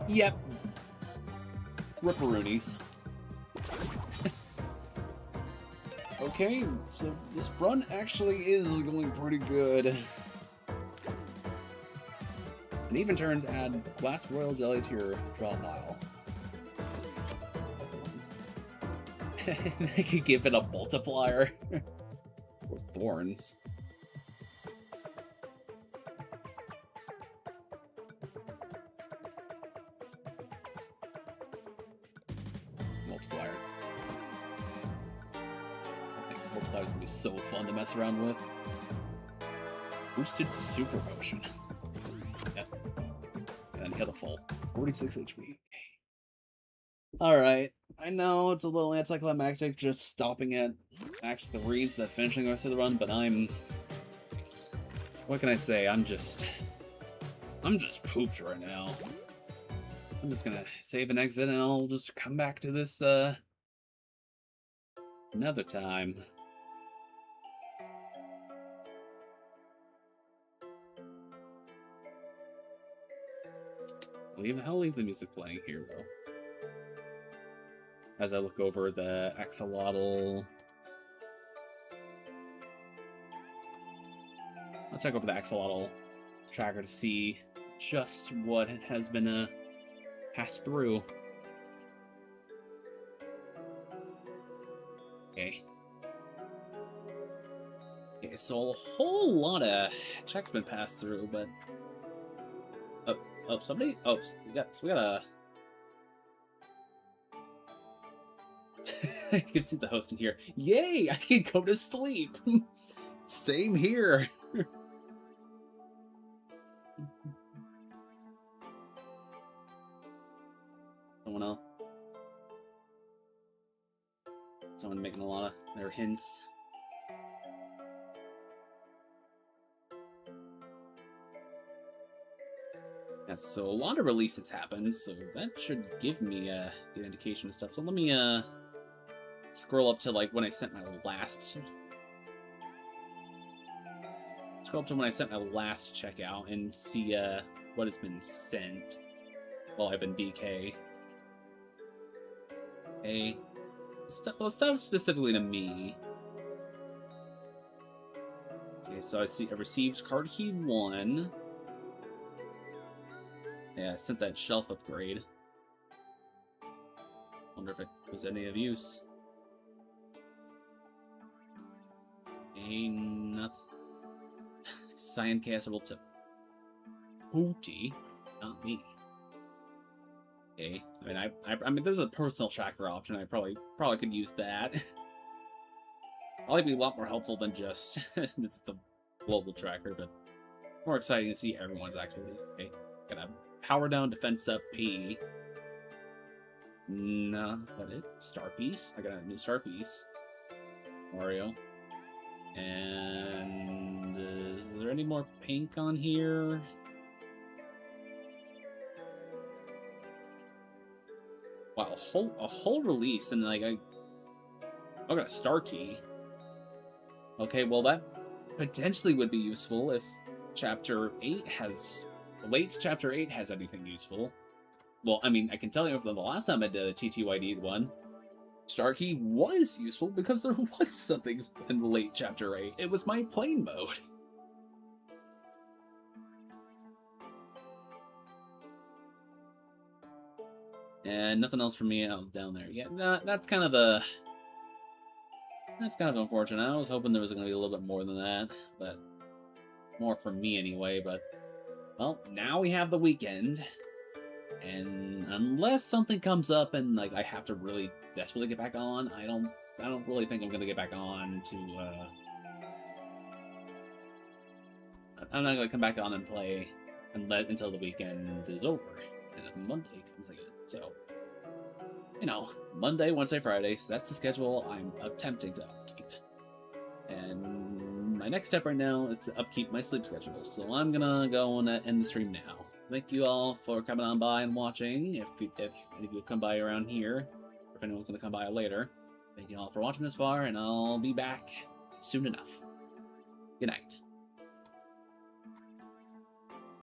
Yep. Ripperoonies. Okay, so this run actually is going pretty good. And even turns add glass royal jelly to your draw pile. I could give it a multiplier. Or thorns. Multiplier. I think multiplier is going to be so fun to mess around with. Boosted super potion. Yep. And then hit a full 46 HP. Alright. I know it's a little anticlimactic just stopping at Act 3 instead of finishing the rest of the run, but what can I say? I'm just pooped right now. I'm just gonna save and exit, and I'll just come back to this, another time. I'll leave the music playing here, though. As I look over the axolotl. I'll check over the axolotl tracker to see just what has been passed through. Okay. Okay, so a whole lot of checks been passed through, but somebody. Oh, we got a. I can see the host in here. Yay! I can go to sleep. Same here. Someone making a lot of their hints. Yeah, so a lot of releases happened, so that should give me a good indication of stuff. So let me scroll up to like when I sent my last. Scroll up to when I sent my last checkout and see what has been sent while I've been BK. Okay. Stuff specifically to me. Okay, so I received card key 1. Yeah, I sent that shelf upgrade. Wonder if it was any of use. Ain't nothing. Cyan castable to Hootie, not me. Okay, I mean, there's a personal tracker option. I probably could use that. Probably be a lot more helpful than just it's the global tracker, but more exciting to see everyone's activities. Okay, gotta power down, defense up, P. No, what it? Star piece. I got a new star piece. Mario. And is there any more pink on here? Wow, a whole release, and like I got a star key. Okay, well that potentially would be useful if late chapter 8 has anything useful. Well, I mean, I can tell you from the last time I did a TTYD one, star key was useful because there was something in the late chapter 8. It was my plane mode. And nothing else for me down there. Yeah, that's kind of unfortunate. I was hoping there was going to be a little bit more than that, but more for me anyway. But well, now we have the weekend, and unless something comes up and like I have to really desperately get back on, I don't really think I'm going to get back on to. I'm not going to come back on and play until the weekend is over and Monday comes again. So, you know, Monday, Wednesday, Fridays, that's the schedule I'm attempting to upkeep. And my next step right now is to upkeep my sleep schedule. So I'm gonna go and end the stream now. Thank you all for coming on by and watching. If any of you come by around here, or if anyone's gonna come by later, thank you all for watching this far, and I'll be back soon enough. Good night.